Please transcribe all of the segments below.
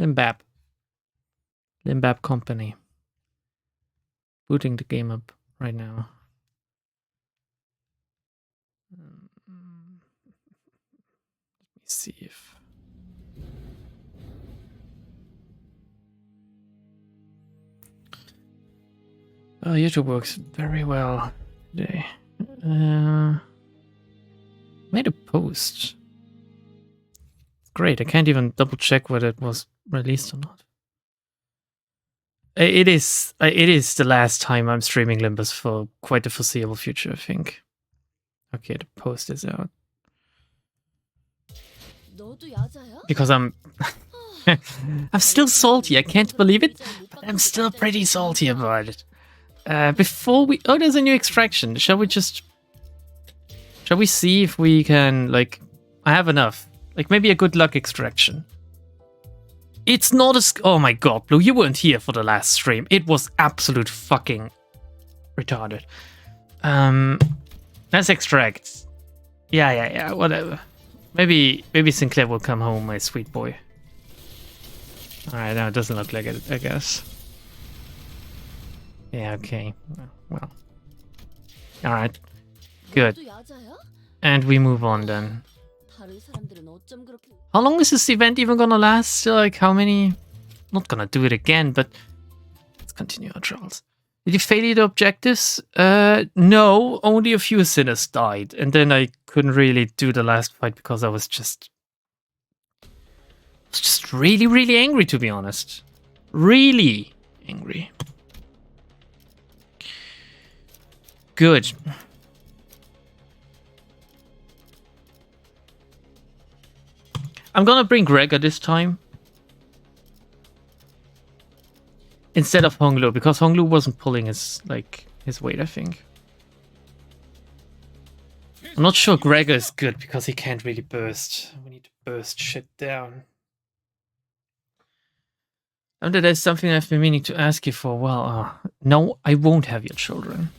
Limbab. Limbab Company. Booting the game up right now. Let me see if... Oh, YouTube works very well today. Made a post. Great, I can't even double check whether it was released or not. It is the last time I'm streaming Limbus for quite the foreseeable future, I think. Okay, the post is out. Because I'm still salty, I can't believe it, but I'm still pretty salty about it. Before we... Oh, there's a new extraction. Shall we see if we can, like... I have enough. Like, maybe a good luck extraction. It's not as... Oh my god, Blue, you weren't here for the last stream. It was absolute fucking retarded. Let's extract. Yeah, whatever. Maybe Sinclair will come home, my sweet boy. Alright, no, it doesn't look like it, I guess. Yeah, okay. Well. Alright. Good. And we move on then. How long is this event even gonna last? Like, how many? Not gonna do it again, but let's continue our trials. Did you fail the objectives? No, only a few sinners died, and then I couldn't really do the last fight because I was just really, really angry, to be honest. Really angry. Good. I'm gonna bring Gregor this time instead of Honglu, because Honglu wasn't pulling his weight, I think. I'm not sure Gregor is good because he can't really burst. We need to burst shit down. And there's something I've been meaning to ask you for a while. No, I won't have your children.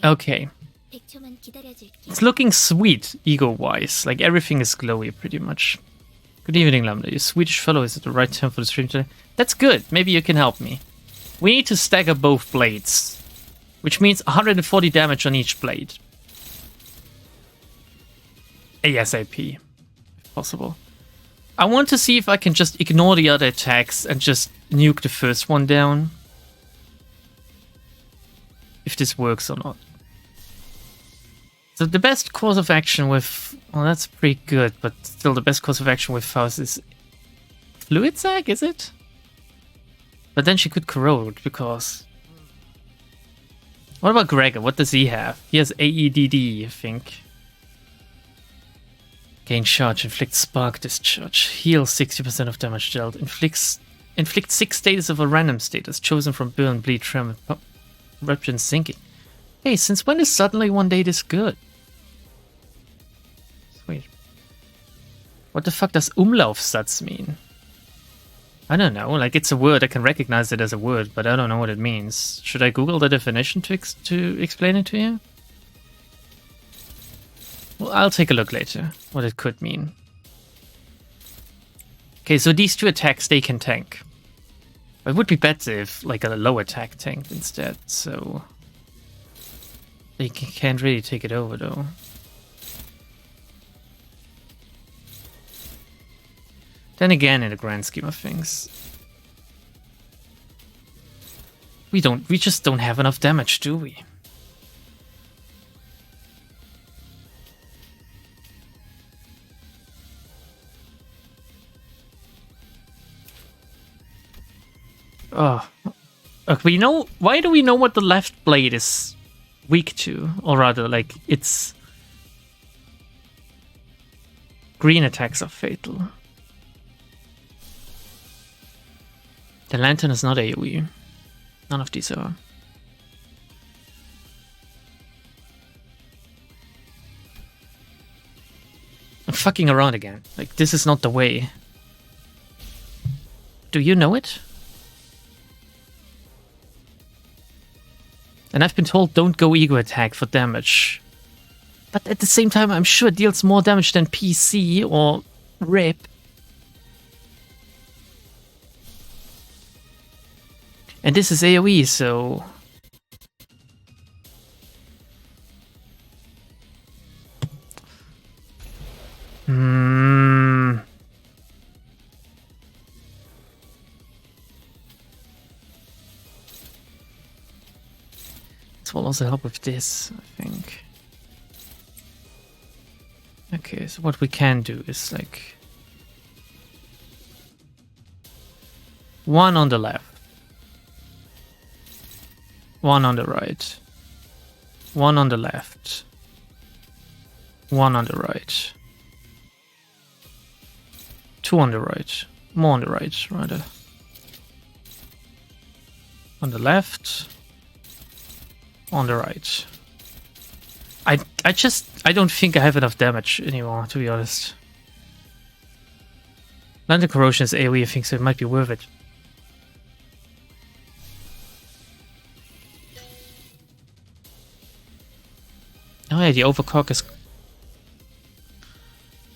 Okay. It's looking sweet, ego-wise. Like, everything is glowy, pretty much. Good evening, Lambda. Your Swedish fellow is at the right time for the stream today. That's good. Maybe you can help me. We need to stagger both blades, which means 140 damage on each blade. ASAP, if possible. I want to see if I can just ignore the other attacks and just nuke the first one down. If this works or not. So the best course of action with... Well, that's pretty good, but still the best course of action with Faust is... Fluid Sac, is it? But then she could corrode, because... What about Gregor? What does he have? He has AEDD, I think. Gain charge, inflict spark discharge, heal 60% of damage dealt, inflict 6 status of a random status, chosen from burn, bleed, tremor, eruption, sinking. Hey, since when is suddenly one day this good? Sweet. What the fuck does Umlaufsatz mean? I don't know, like, it's a word, I can recognize it as a word, but I don't know what it means. Should I Google the definition to explain it to you? Well, I'll take a look later, what it could mean. Okay, so these two attacks, they can tank. It would be better if, like, a low attack tanked instead, so... They can't really take it over, though. Then again, in the grand scheme of things... We just don't have enough damage, do we? Oh, we know. Why do we know what the left blade is weak to, or rather, like, its green attacks are fatal? The lantern is not AoE. None of these are. I'm fucking around again. Like, this is not the way. Do you know it? And I've been told don't go ego attack for damage. But at the same time, I'm sure it deals more damage than PC or RIP. And this is AoE, so... This will also help with this, I think. Okay, so what we can do is like... one on the left. One on the right. One on the left. One on the right. Two on the right. More on the right, rather. On the left. On the right. I don't think I have enough damage anymore, to be honest. Lantern Corrosion is AoE, I think, so it might be worth it. Oh yeah, the overcock is...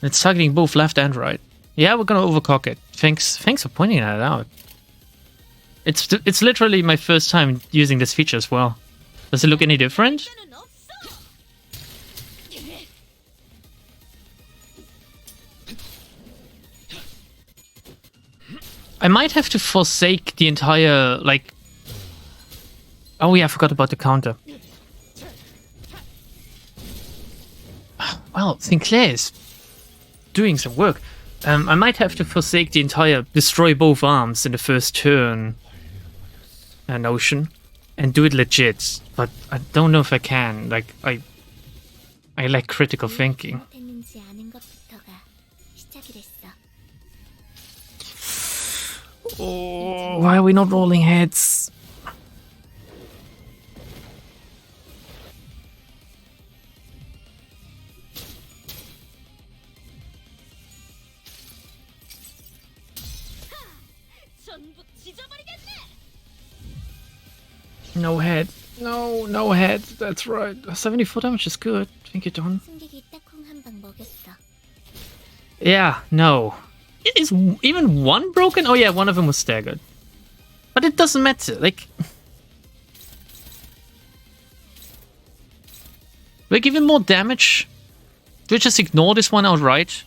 It's targeting both left and right. Yeah, we're gonna overcock it. Thanks for pointing that out. It's literally my first time using this feature as well. Does it look any different? I might have to forsake the entire, like... Oh yeah, I forgot about the counter. Well, Sinclair is doing some work. I might have to forsake the entire destroy both arms in the first turn notion and do it legit, but I don't know if I can. Like, I lack critical thinking. Oh, why are we not rolling heads? No head. No head. That's right. 74 damage is good. Thank you, Don. Yeah, no. Is even one broken? Oh yeah, one of them was staggered. But it doesn't matter. Like... we give him more damage? Do we just ignore this one outright?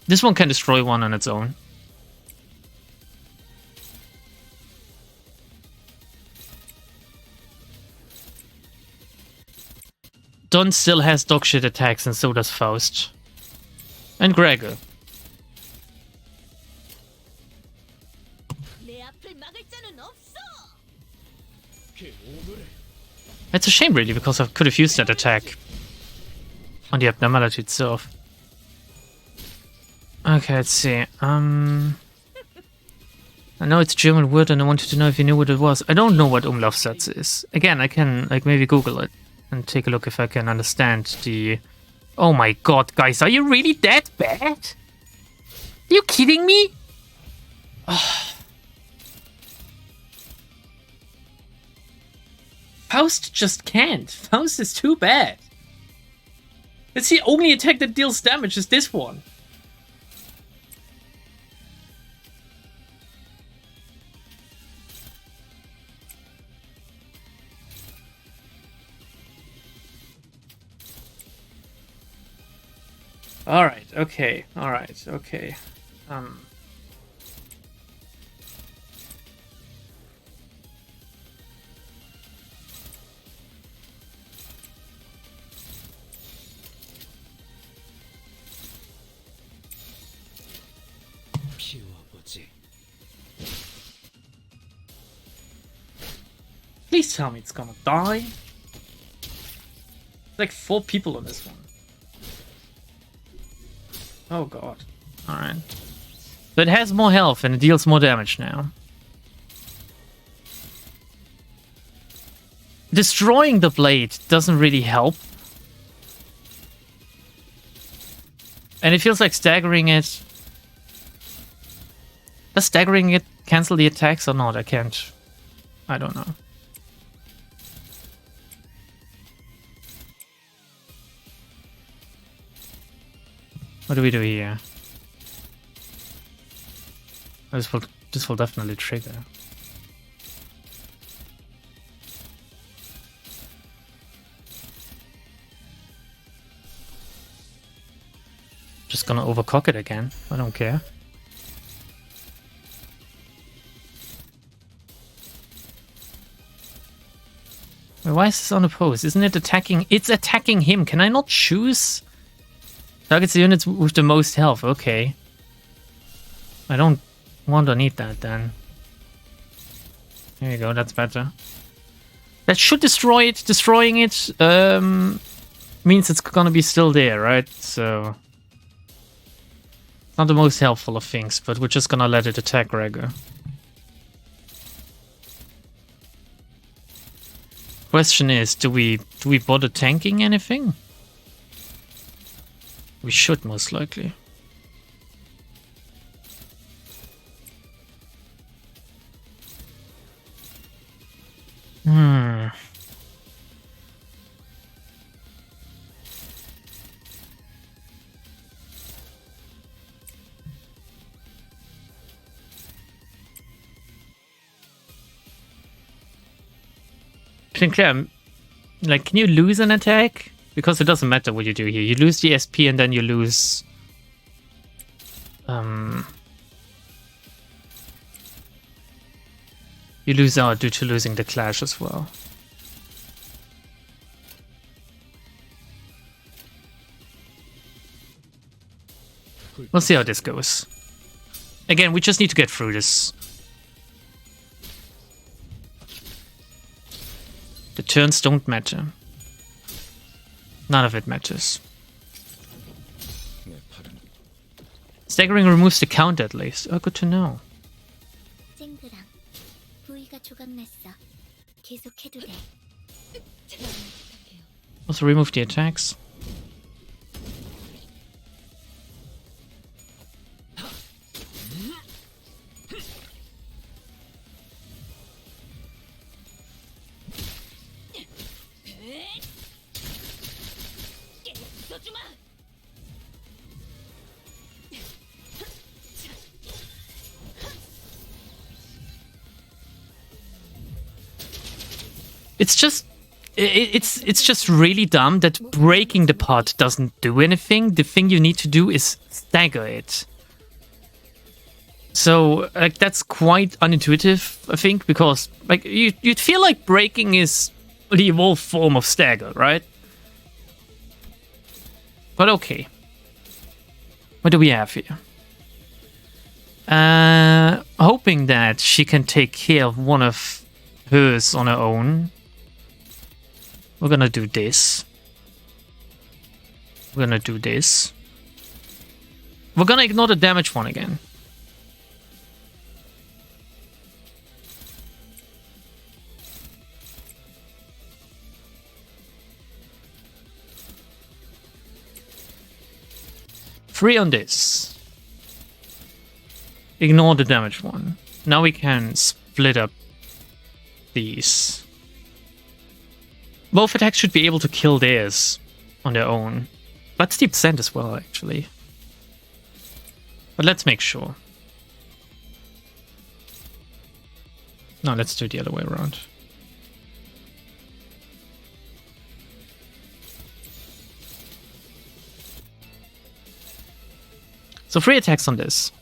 This one can destroy one on its own. Don still has dogshit attacks, and so does Faust. And Gregor. It's a shame, really, because I could have used that attack on the abnormality itself. Okay, let's see. I know it's a German word, and I wanted to know if you knew what it was. I don't know what Umlaufsatz is. Again, I can like maybe Google it and take a look if I can understand the... Oh my god, guys, are you really that bad? Are you kidding me? Faust just can't. Faust is too bad. It's the only attack that deals damage is this one. Alright, okay, alright, okay. Please tell me it's gonna die. Like 4 people on this one. Oh god. Alright. So it has more health and it deals more damage now. Destroying the blade doesn't really help. And it feels like staggering it... Does staggering it cancel the attacks or not? I can't... I don't know. What do we do here? This will definitely trigger. Just gonna overcock it again. I don't care. Wait, why is this unopposed? Isn't it attacking? It's attacking him. Can I not choose? Targets the units with the most health. Okay. I don't want or need that then. There you go. That's better. That should destroy it. Destroying it means it's gonna be still there, right? So... not the most helpful of things, but we're just gonna let it attack Rego. Question is, do we bother tanking anything? We should most likely. Sinclair, like, can you lose an attack? Because it doesn't matter what you do here. You lose the SP and then you lose... you lose out due to losing the clash as well. We'll see how this goes. Again, we just need to get through this. The turns don't matter. None of it matters. Staggering removes the count at least. Oh, good to know. Also remove the attacks. It's just really dumb that breaking the pot doesn't do anything. The thing you need to do is stagger it. So like that's quite unintuitive, I think, because like you'd feel like breaking is the evolved form of stagger, right? But okay. What do we have here? Hoping that she can take care of one of hers on her own. We're gonna do this. We're gonna do this. We're gonna ignore the damage one again. Three on this. Ignore the damage one. Now we can split up these. Both attacks should be able to kill theirs on their own. But steep descent as well, actually. But let's make sure. No, let's do it the other way around. So 3 attacks on this.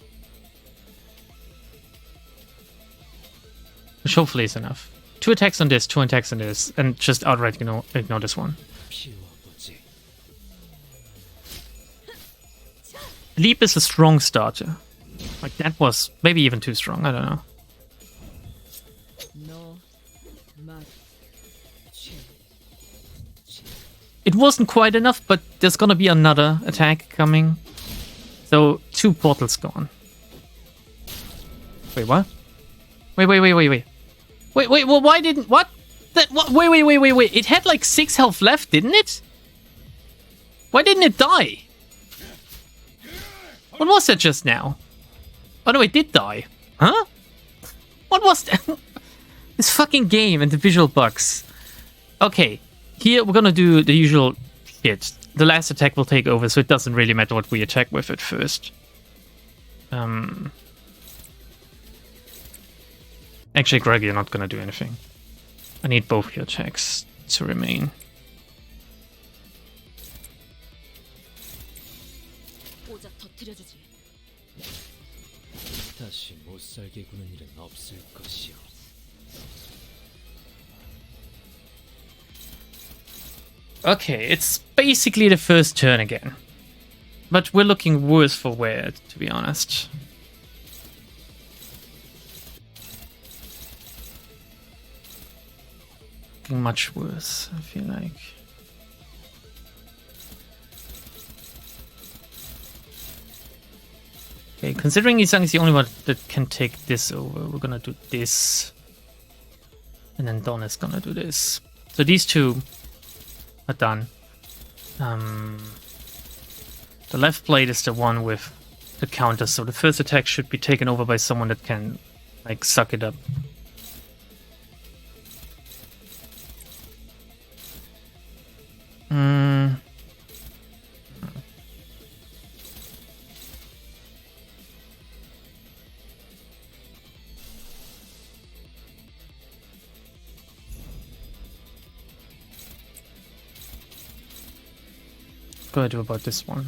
Which hopefully is enough. 2 attacks on this, 2 attacks on this, and just outright ignore this one. Leap is a strong starter. Like, that was maybe even too strong, I don't know. It wasn't quite enough, but there's gonna be another attack coming. So, 2 portals gone. Wait, what? Wait. Wait, well, why didn't... What? Wait. It had like 6 health left, didn't it? Why didn't it die? What was that just now? Oh no, it did die. Huh? What was that? This fucking game and the visual bugs. Okay, here we're gonna do the usual shit. The last attack will take over, so it doesn't really matter what we attack with at first. Actually, Greg, you're not gonna do anything. I need both your attacks to remain. 고작 터뜨려주지. 다시 못 살게 구는 일은 없을 것이오. Okay, it's basically the first turn again. But we're looking worse for wear, to be honest. Looking much worse, I feel like. Okay, considering Isang is the only one that can take this over, we're gonna do this. And then Don is gonna do this. So these two are done. The left blade is the one with the counter, so the first attack should be taken over by someone that can, like, suck it up. What do I do about this one?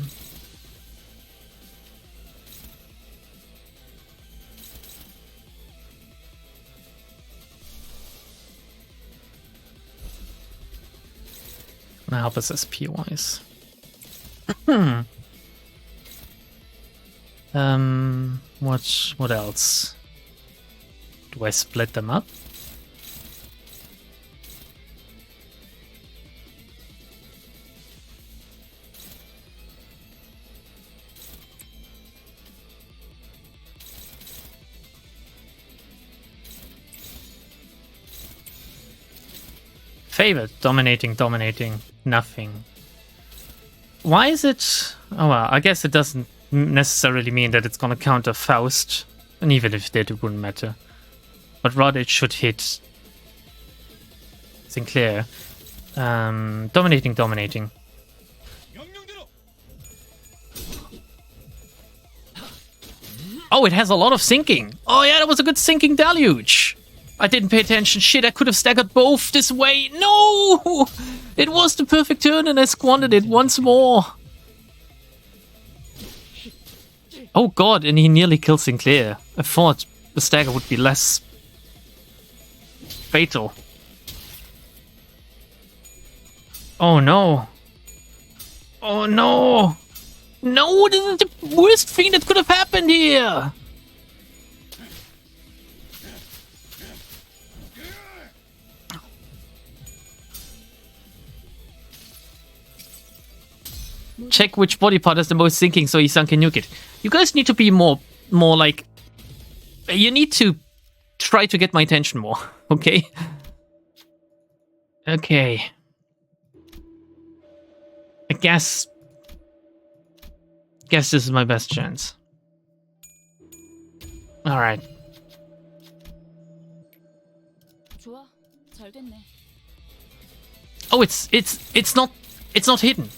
Gonna help us SP wise. What else? Do I split them up? Favorite, dominating, nothing. Why is it? Oh well, I guess it doesn't necessarily mean that it's gonna counter Faust, and even if it did, it wouldn't matter. But rather it should hit Sinclair. Dominating. Oh, it has a lot of sinking. Oh yeah, that was a good sinking deluge. I didn't pay attention. Shit, I could have staggered both this way. No! It was the perfect turn and I squandered it once more. Oh god, and he nearly killed Sinclair. I thought the stagger would be less fatal. Oh no. Oh no. No, this is the worst thing that could have happened here. Check which body part has the most sinking so Isan can nuke it. You guys need to be more like... You need to try to get my attention more, okay? Okay. I guess this is my best chance. Alright. Oh, it's not hidden.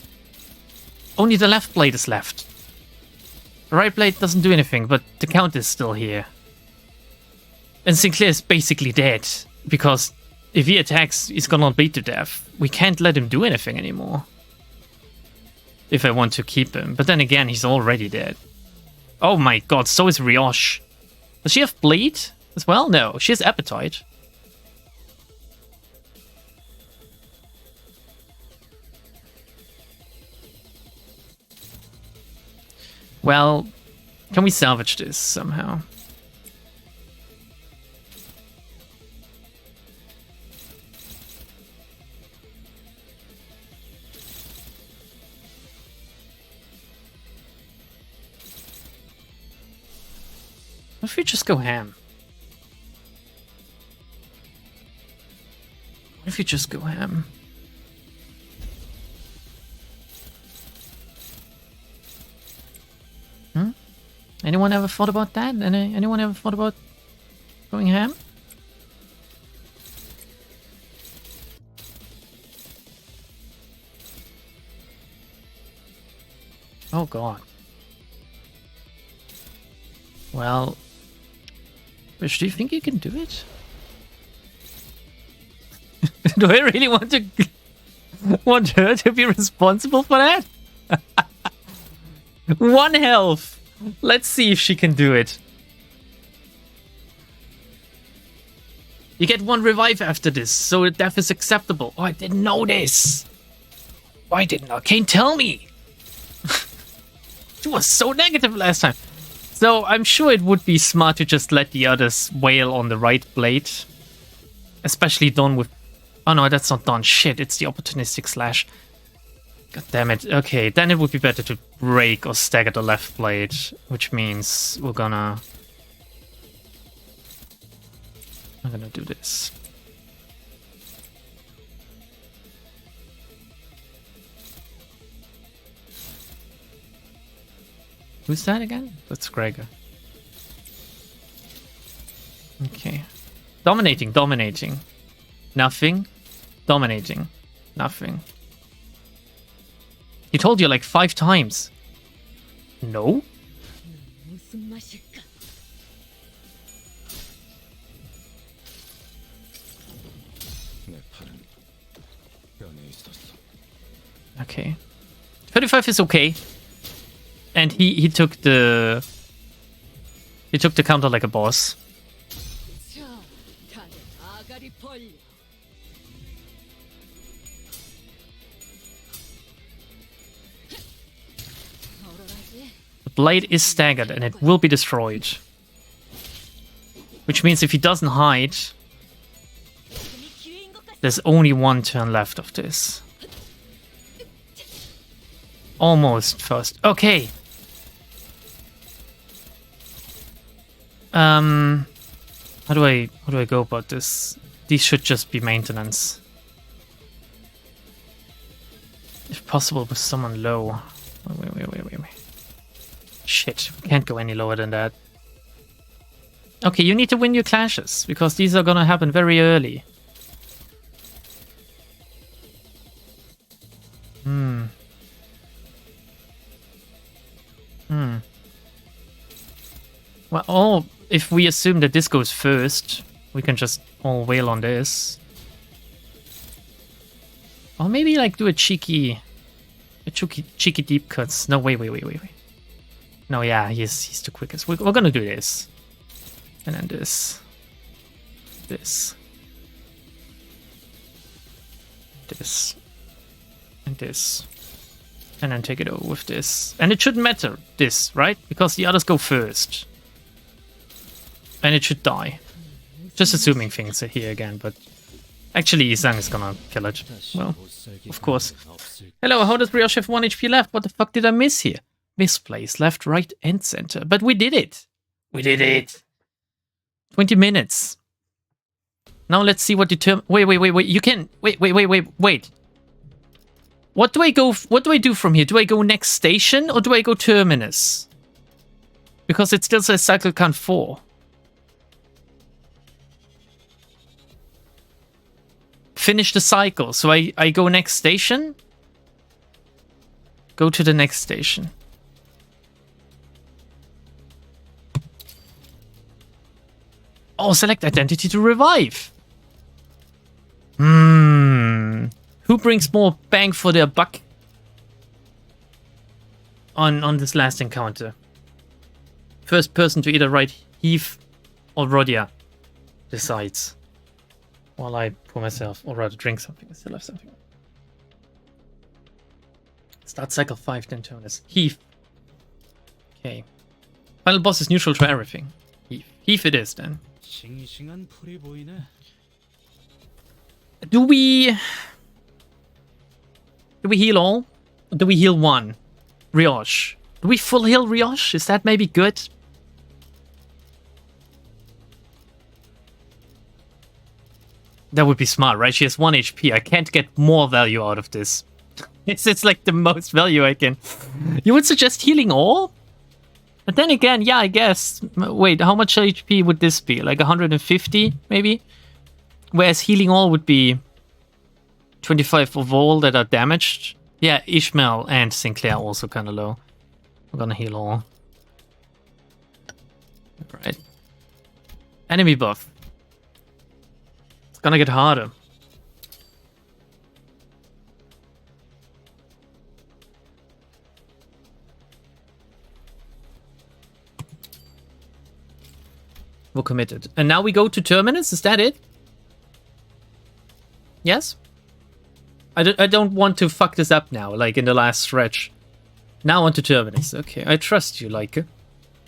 Only the left blade is left. The right blade doesn't do anything, but the count is still here. And Sinclair is basically dead, because if he attacks, he's gonna beat to death. We can't let him do anything anymore. If I want to keep him. But then again, he's already dead. Oh my god, so is Rioche. Does she have bleed as well? No, she has appetite. Well, can we salvage this somehow? What if we just go ham? What if you just go ham? Anyone ever thought about that? Anyone ever thought about going ham? Oh god. Well, Rich, do you think you can do it? Do I really want to want her to be responsible for that? 1 health. Let's see if she can do it. You get 1 revive after this, so death is acceptable. Oh, I didn't know this. Why didn't Arcane tell me? She was so negative last time. So I'm sure it would be smart to just let the others wail on the right blade. Especially done with... Oh no, that's not done. Shit, it's the opportunistic slash. God damn it. Okay, then it would be better to break or stagger the left blade. Which means we're gonna... I'm gonna do this. Who's that again? That's Gregor. Okay. Dominating, dominating. Nothing. Dominating. Nothing. He told you like 5 times. No? Okay. 35 is okay. And he took the... He took the counter like a boss. The blade is staggered and it will be destroyed. Which means if he doesn't hide... There's only 1 turn left of this. Almost first. Okay. How do I go about this? These should just be maintenance. If possible with someone low. Wait. Shit, can't go any lower than that. Okay, you need to win your clashes, because these are gonna happen very early. Well, if we assume that this goes first, we can just all wail on this. Or maybe like do a cheeky deep cuts. No, wait. No, yeah, he's the quickest. We're gonna do this. And then this. And this. And then take it over with this. And it shouldn't matter, this, right? Because the others go first. And it should die. Just assuming things are here again, but... Actually, Isang is gonna kill it. Well, of course. Hello, how does Brioche have 1 HP left? What the fuck did I miss here? Misplace, left, right, and center. But we did it! We did it! 20 minutes. Now let's see what determine... Wait. You can... Wait. What do I do from here? Do I go next station or do I go terminus? Because it still says cycle count 4. Finish the cycle. So I go next station. Go to the next station. Oh, select identity to revive. Who brings more bang for their buck on this last encounter? First person to either write Heath or Rodia decides. While I pour myself, or rather drink something. I still have something. Start cycle 5, then terminus. Heath. Okay. Final boss is neutral to everything. Heath. Heath it is then. Do we heal all? Or do we heal 1? Rioche. Do we full heal Rioche? Is that maybe good? That would be smart, right? She has 1 HP. I can't get more value out of this. It's like the most value I can. You would suggest healing all? But then again, yeah, I guess. Wait, how much HP would this be? Like 150, maybe? Whereas healing all would be 25 of all that are damaged. Yeah, Ishmael and Sinclair also kind of low. We're gonna heal all. Right. Enemy buff. It's gonna get harder. We're committed. And now we go to Terminus, is that it? Yes? I don't want to fuck this up now, like in the last stretch. Now on to Terminus. Okay, I trust you, like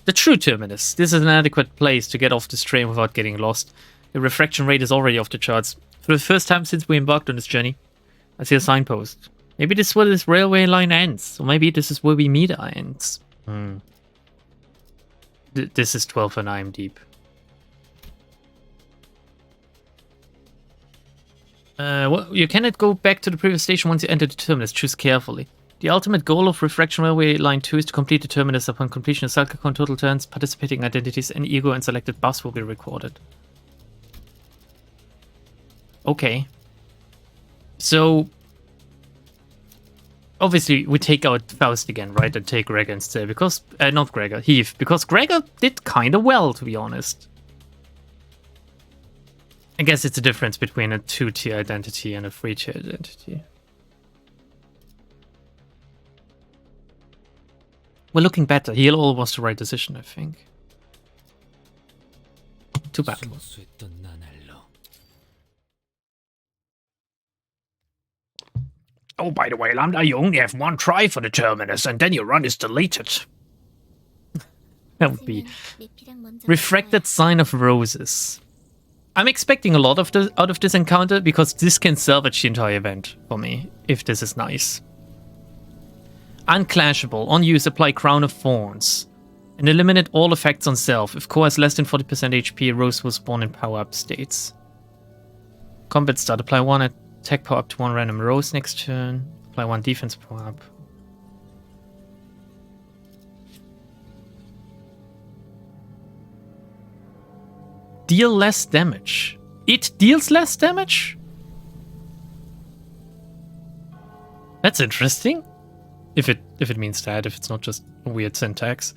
the true Terminus. This is an adequate place to get off this train without getting lost. The refraction rate is already off the charts. For the first time since we embarked on this journey, I see a signpost. Maybe this is where this railway line ends. Or maybe this is where we meet our ends. This is 12 and I'm deep. Well, you cannot go back to the previous station once you enter the terminus. Choose carefully. The ultimate goal of Refraction Railway Line 2 is to complete the terminus. Upon completion of cycle count, total turns, participating identities, and ego and selected buffs will be recorded. Okay. So, obviously, we take out Faust again, right? And take Gregor instead. Because, not Gregor, Heath. Because Gregor did kind of well, to be honest. I guess it's a difference between a 2-tier identity and a 3-tier identity. We're looking better. Heal all was the right decision, I think. Too bad. Oh, by the way, Lambda, you only have one try for the terminus, and then your run is deleted. That would be Refracted Sign of Roses. I'm expecting a lot of out of this encounter, because this can salvage the entire event for me, if this is nice. Unclashable. On use, apply Crown of Thorns. And eliminate all effects on self. If core has less than 40% HP, Rose will spawn in power-up states. Combat start. Apply 1 attack power-up to 1 random Rose next turn. Apply 1 defense power-up. Deal less damage. It deals less damage? That's interesting. If it means that, if it's not just weird syntax.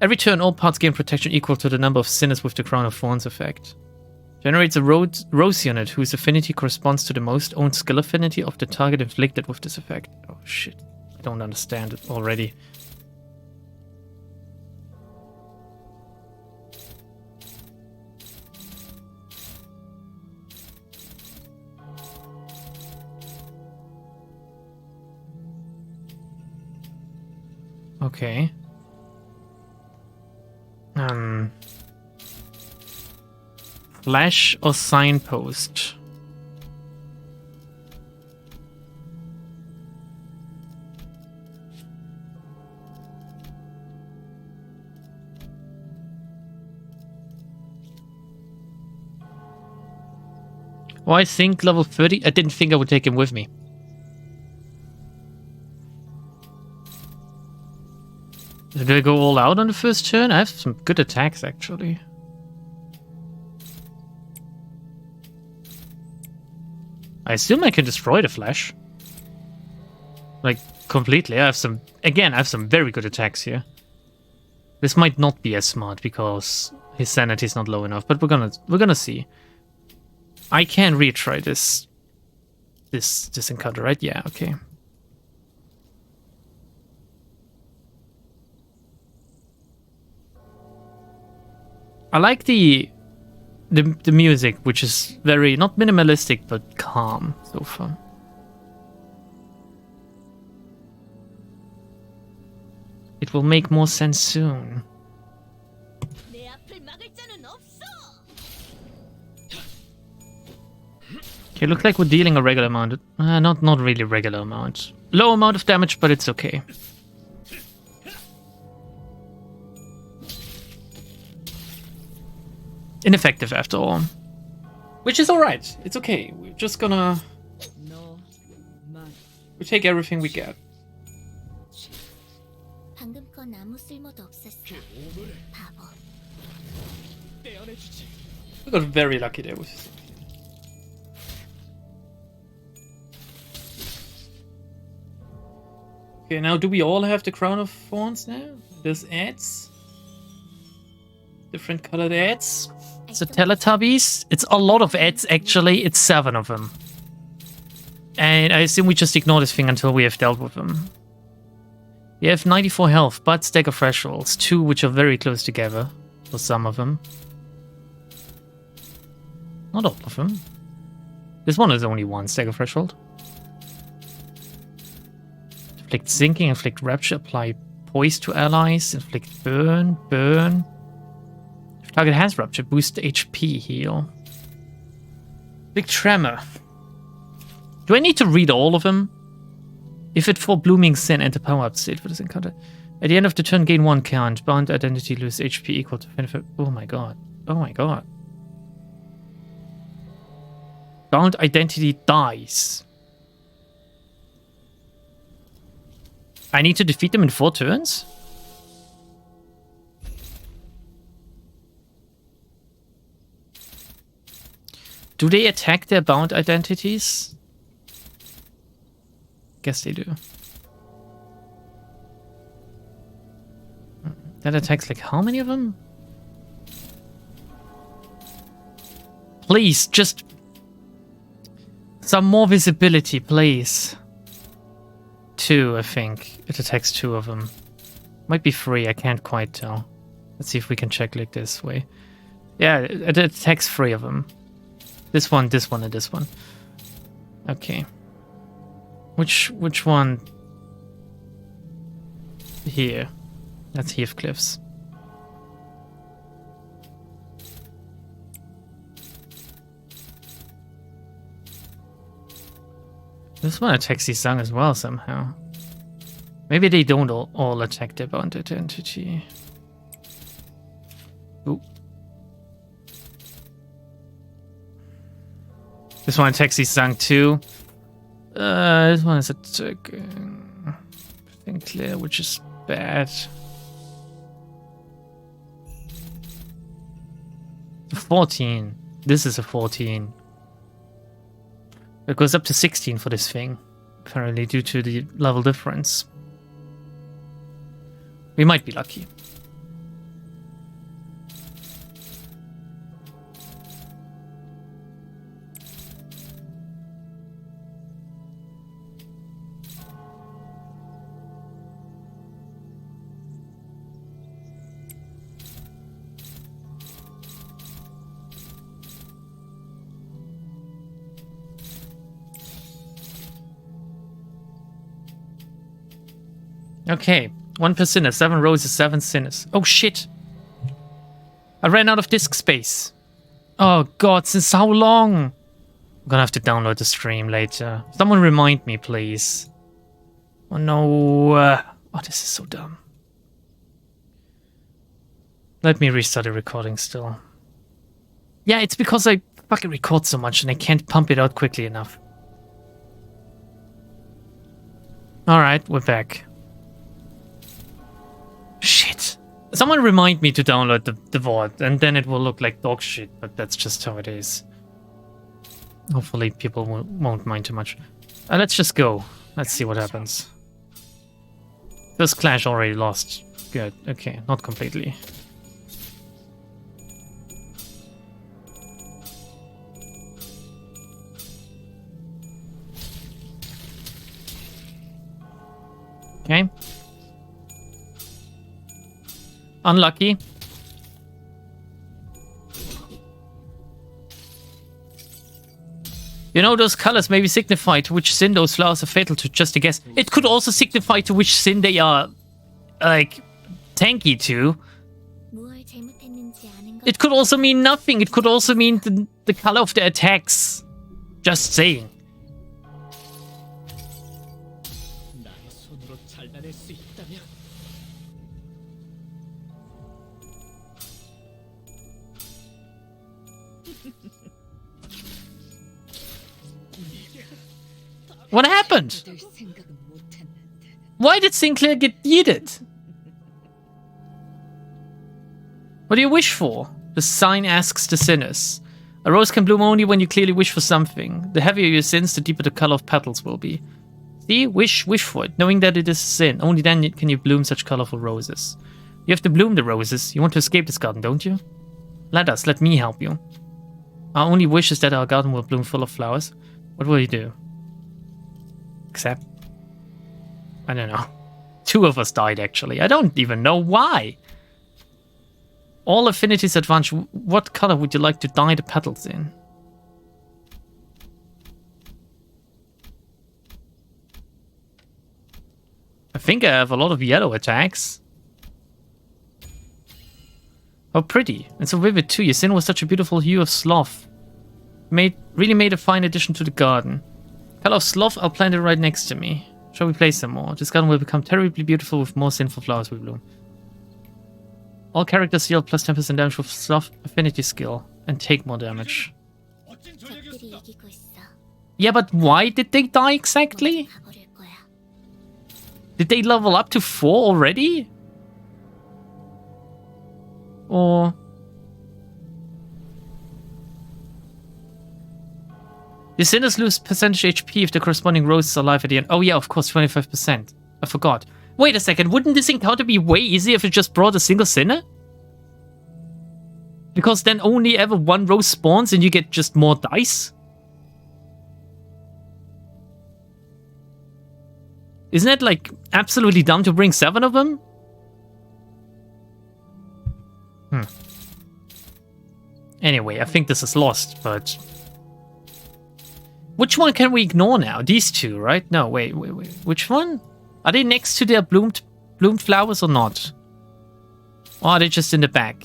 Every turn, all parts gain protection equal to the number of sinners with the Crown of Thorns effect. Generates a Rose unit whose affinity corresponds to the most owned skill affinity of the target inflicted with this effect. Oh shit, I don't understand it already. Okay. Flash or signpost? Oh, I think level 30. I didn't think I would take him with me. Did I go all out on the first turn? I have some good attacks, actually. I assume I can destroy the Flash. Like, completely. I have some... Again, I have some very good attacks here. This might not be as smart, because his sanity is not low enough, but we're gonna see. I can retry this encounter, right? Yeah, okay. I like the music, which is very, not minimalistic, but calm so far. It will make more sense soon. Okay, look like we're dealing a regular amount. Not really regular amount. Low amount of damage, but it's okay. Ineffective after all. Which is alright. It's okay. We're just gonna... We take everything we get. We got very lucky there with this. Okay, now do we all have the Crown of Thorns now? There's ads. Different colored ads. So Teletubbies. It's a lot of ads, actually. It's 7 of them. And I assume we just ignore this thing until we have dealt with them. We have 94 health, but stagger thresholds. 2 which are very close together. For some of them. Not all of them. This one is only one stagger threshold. Inflict sinking, inflict rapture, apply poise to allies, inflict burn, burn. If target has rapture, boost HP heal. Big tremor. Do I need to read all of them? If it for blooming sin, enter power up state for this encounter. At the end of the turn, gain 1 count. Bound identity lose HP equal to 25. Oh my god. Oh my god. Bound identity dies. I need to defeat them in 4 turns? Do they attack their bound identities? Guess they do. That attacks like how many of them? Please, just some more visibility, please. 2, I think. It attacks 2 of them. Might be 3, I can't quite tell. Let's see if we can check like this way. Yeah, it attacks 3 of them. This one, and this one. Okay. Which one? Here. That's Heathcliff's. This one attacks Isang as well somehow. Maybe they don't all attack their bound identity. Ooh. This one attacks Isang too. This one is attacking Sinclair, which is bad. 14. This is a 14. It goes up to 16 for this thing, apparently due to the level difference. We might be lucky. Okay, 1 per sinner, 7 roses, 7 sinners. Oh shit! I ran out of disk space. Oh god, since how long? I'm gonna have to download the stream later. Someone remind me, please. Oh no. Oh, this is so dumb. Let me restart the recording still. Yeah, it's because I fucking record so much and I can't pump it out quickly enough. Alright, we're back. Shit. Someone remind me to download the VOD, and then it will look like dog shit, but that's just how it is. Hopefully people won't mind too much. Let's just go. Let's see what happens. This clash already lost. Good. Okay, not completely. Okay. Unlucky. You know, those colors maybe signify to which sin those flowers are fatal to, just a guess. It could also signify to which sin they are, like, tanky to. It could also mean nothing. It could also mean the color of the attacks. Just saying. What happened? Why did Sinclair get yeeted? What do you wish for? The sign asks the sinners. A rose can bloom only when you clearly wish for something. The heavier your sins, the deeper the color of petals will be. See? Wish for it, knowing that it is a sin. Only then can you bloom such colorful roses. You have to bloom the roses. You want to escape this garden, don't you? Let me help you. Our only wish is that our garden will bloom full of flowers. What will you do? Except, I don't know. 2 of us died, actually. I don't even know why. All affinities advance. What color would you like to dye the petals in? think I have a lot of yellow attacks. Oh, pretty. And so vivid too. Your sin was such a beautiful hue of sloth. Really made a fine addition to the garden. Color of sloth, I'll plant it right next to me. Shall we place some more? This garden will become terribly beautiful with more sinful flowers we bloom. All characters deal plus 10% damage with sloth affinity skill and take more damage. Yeah, but why did they die exactly? Did they level up to 4 already? Or... The sinners lose percentage HP if the corresponding roses are alive at the end. Oh yeah, of course, 25%. I forgot. Wait a second, wouldn't this encounter be way easier if it just brought a single sinner? Because then only ever one rose spawns and you get just more dice? Isn't it like absolutely dumb to bring 7 of them? Anyway, I think this is lost, but... Which one can we ignore now? These two, right? No, wait. Which one? Are they next to their bloomed flowers or not? Or are they just in the back?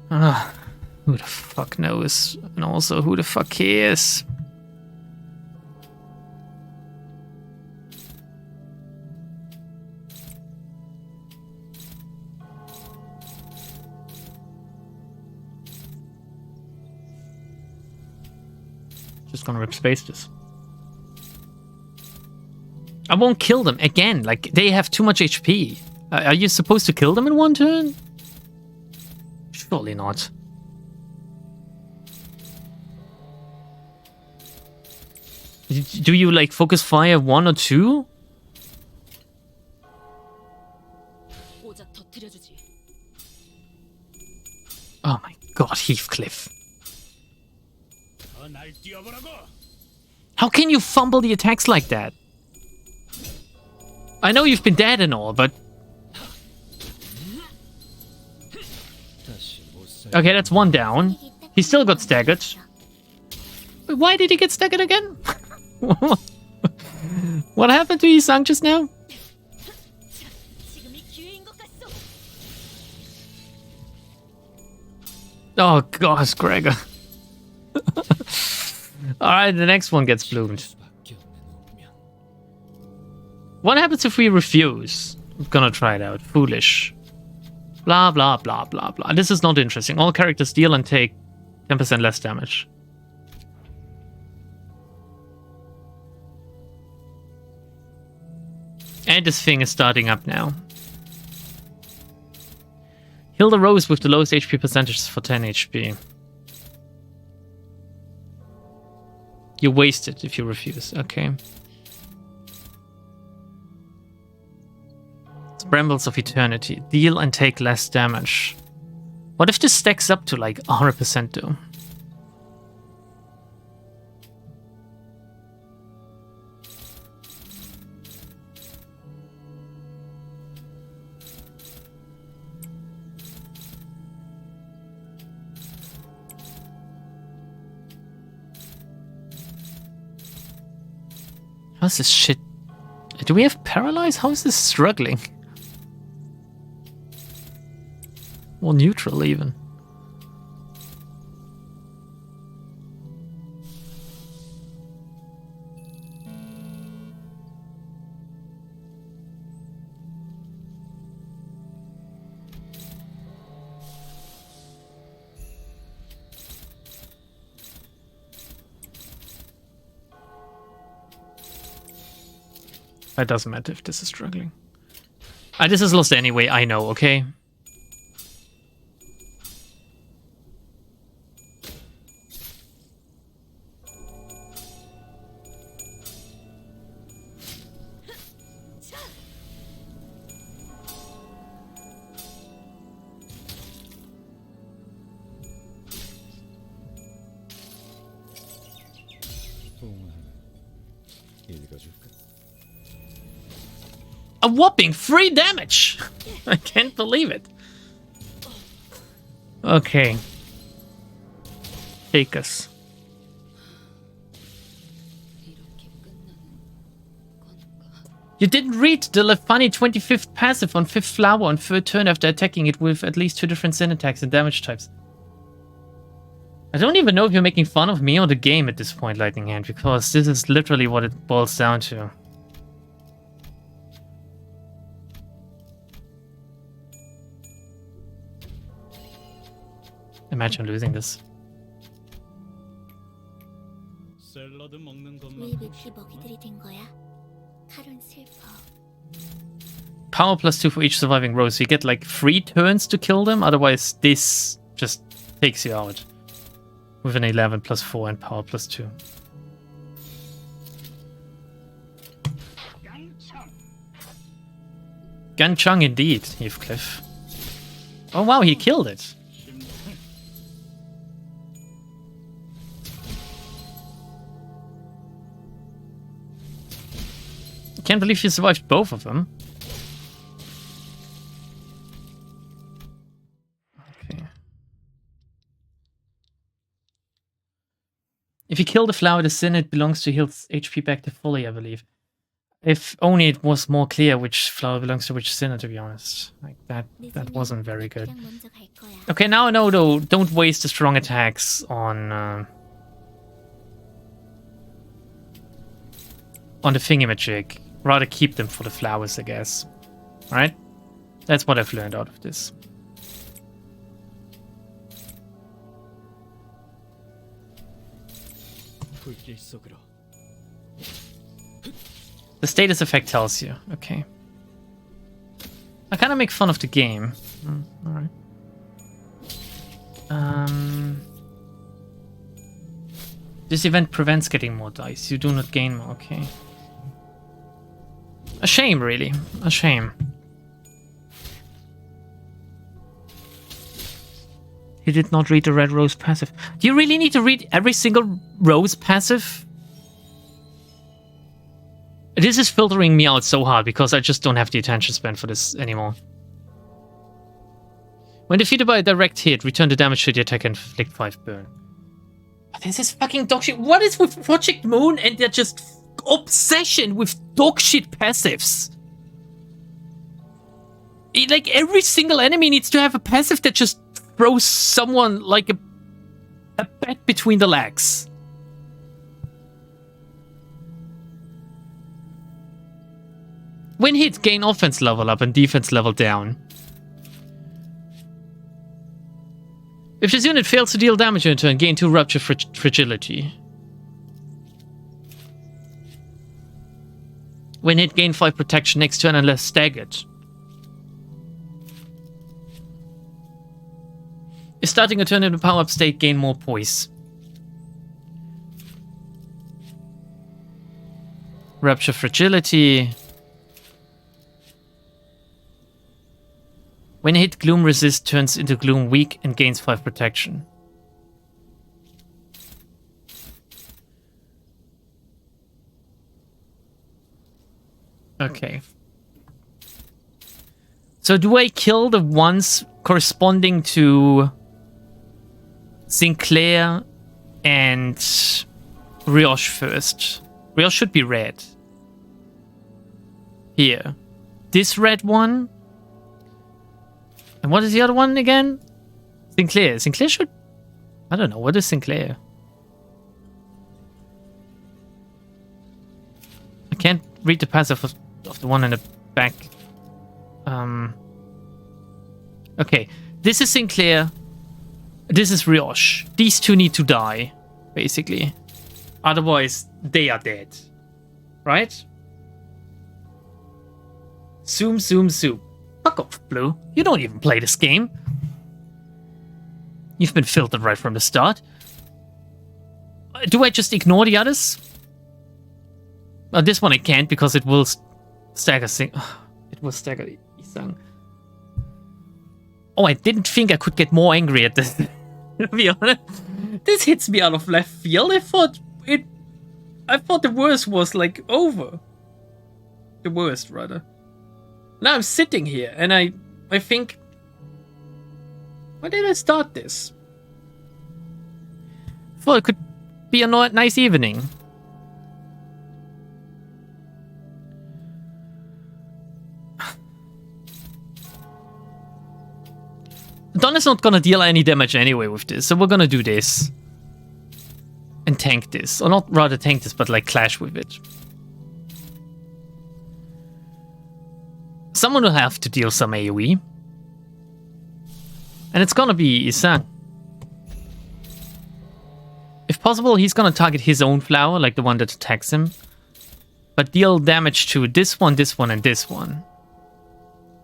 Who the fuck knows? And also, who the fuck cares? Just gonna rip spaces. I won't kill them again. Like, they have too much HP. Are you supposed to kill them in one turn? Surely not. Do you like focus fire 1 or 2? Oh my god, Heathcliff. How can you fumble the attacks like that? I know you've been dead and all, but... Okay, that's 1 down. He still got staggered. Wait, why did he get staggered again? What happened to Isang just now? Oh gosh, Gregor. Alright, the next one gets bloomed. What happens if we refuse? I'm gonna try it out. Foolish. Blah, blah, blah, blah, blah. This is not interesting. All characters deal and take 10% less damage. And this thing is starting up now. Heal the rose with the lowest HP percentages for 10 HP. You waste it if you refuse. Okay. Brambles of Eternity. Deal and take less damage. What if this stacks up to like 100% though? How's this shit? Do we have paralyze? How is this struggling? Or neutral even. It doesn't matter if this is struggling. This is lost anyway, I know, okay? A whopping 3 damage! I can't believe it. Okay. Take us. You didn't read the funny 25th passive on 5th flower on 3rd turn after attacking it with at least 2 different sin attacks and damage types. I don't even know if you're making fun of me or the game at this point, Lightning Hand, because this is literally what it boils down to. Imagine losing this. Power +2 for each surviving row, so you get like 3 turns to kill them, otherwise this just takes you out. With an 11 +4 and power +2. Ganchang indeed, Heathcliff. Oh wow, he killed it. Can't believe he survived both of them. Okay. If you kill the flower, the sin, it belongs to heal HP back to fully, I believe. If only it was more clear which flower belongs to which sinner, to be honest. Like that wasn't very good. Okay, now I know though, don't waste the strong attacks on the thingamajig. Rather keep them for the flowers, I guess. Right? That's what I've learned out of this. The status effect tells you. Okay. I kind of make fun of the game. Alright. This event prevents getting more dice. You do not gain more. Okay. A shame, really. A shame. You did not read the Red Rose passive. Do you really need to read every single Rose passive? This is filtering me out so hard because I just don't have the attention span for this anymore. When defeated by a direct hit, return the damage to the attacker and inflict 5 burn. But this is fucking dogshit. What is with Project Moon and their just obsession with dogshit passives? Like every single enemy needs to have a passive that just throws someone like a bat between the legs. When hit, gain offense level up and defense level down. If this unit fails to deal damage in turn, gain 2 rupture fragility. When hit, gain 5 protection next turn unless staggered. If starting a turn in a power-up state, gain more poise. Rupture fragility. When hit, Gloom Resist turns into Gloom Weak and gains 5 protection. Okay. So do I kill the ones corresponding to Sinclair and Rioche first? Rioche should be red. Here. This red one. And what is the other one again? Sinclair. Sinclair should... I don't know. What is Sinclair? I can't read the passive of the one in the back. Okay. This is Sinclair. This is Rioche. These two need to die, basically. Otherwise, they are dead. Right? Zoom, zoom, zoom. Fuck off, Blue. You don't even play this game. You've been filtered right from the start. Do I just ignore the others? This one I can't because it will stagger it will stagger Isang. Oh, I didn't think I could get more angry at this. To be honest, this hits me out of left field. I thought the worst was like over. The worst, rather. Now I'm sitting here and I think, why did I start this? Thought it could be a nice evening. Don is not gonna deal any damage anyway with this, so we're gonna do this. And tank this. Or not rather tank this, but like clash with it. Someone will have to deal some AoE. And it's gonna be Isan. If possible, he's gonna target his own flower, like the one that attacks him. But deal damage to this one, and this one.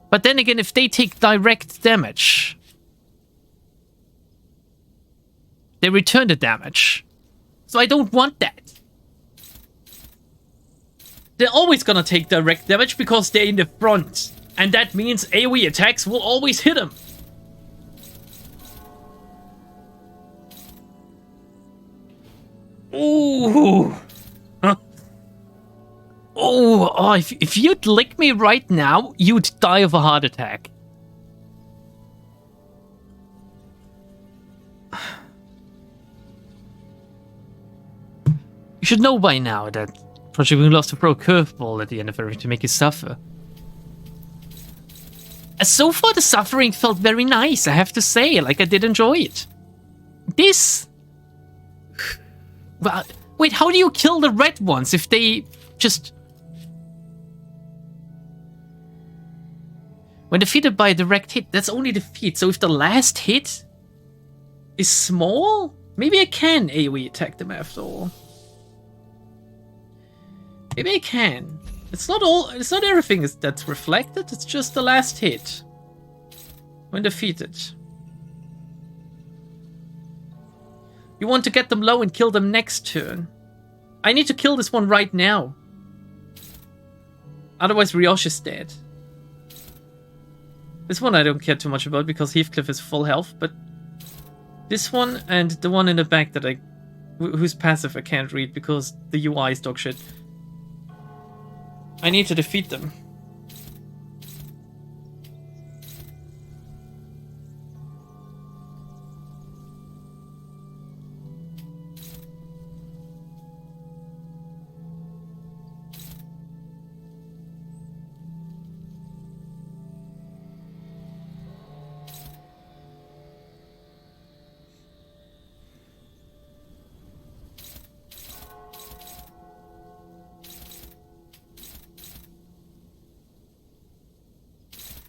But then again, if they take direct damage, they return the damage. So I don't want that. They're always gonna take direct damage because they're in the front. And that means AoE attacks will always hit them. Ooh. Huh. Oh, if you'd lick me right now, you'd die of a heart attack. You should know by now that Project Wing lost to throw a curveball at the end of everything to make you suffer. So far, the suffering felt very nice, I have to say. Like, I did enjoy it. This... Well, wait, how do you kill the red ones if they just... When defeated by a direct hit, that's only defeat. So if the last hit is small, maybe I can AoE attack them after all. Maybe I can. It's not everything that's reflected, it's just the last hit. When defeated. You want to get them low and kill them next turn. I need to kill this one right now. Otherwise Rioche is dead. This one I don't care too much about because Heathcliff is full health, but this one and the one in the back that whose passive I can't read because the UI is dog shit. I need to defeat them.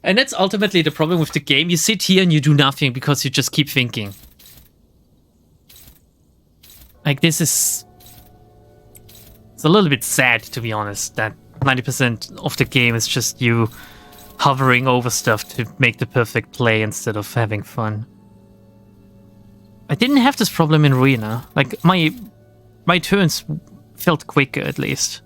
And that's ultimately the problem with the game. You sit here and you do nothing because you just keep thinking. Like, this is... It's a little bit sad, to be honest, that 90% of the game is just you hovering over stuff to make the perfect play instead of having fun. I didn't have this problem in Ruina. Like, my turns felt quicker, at least.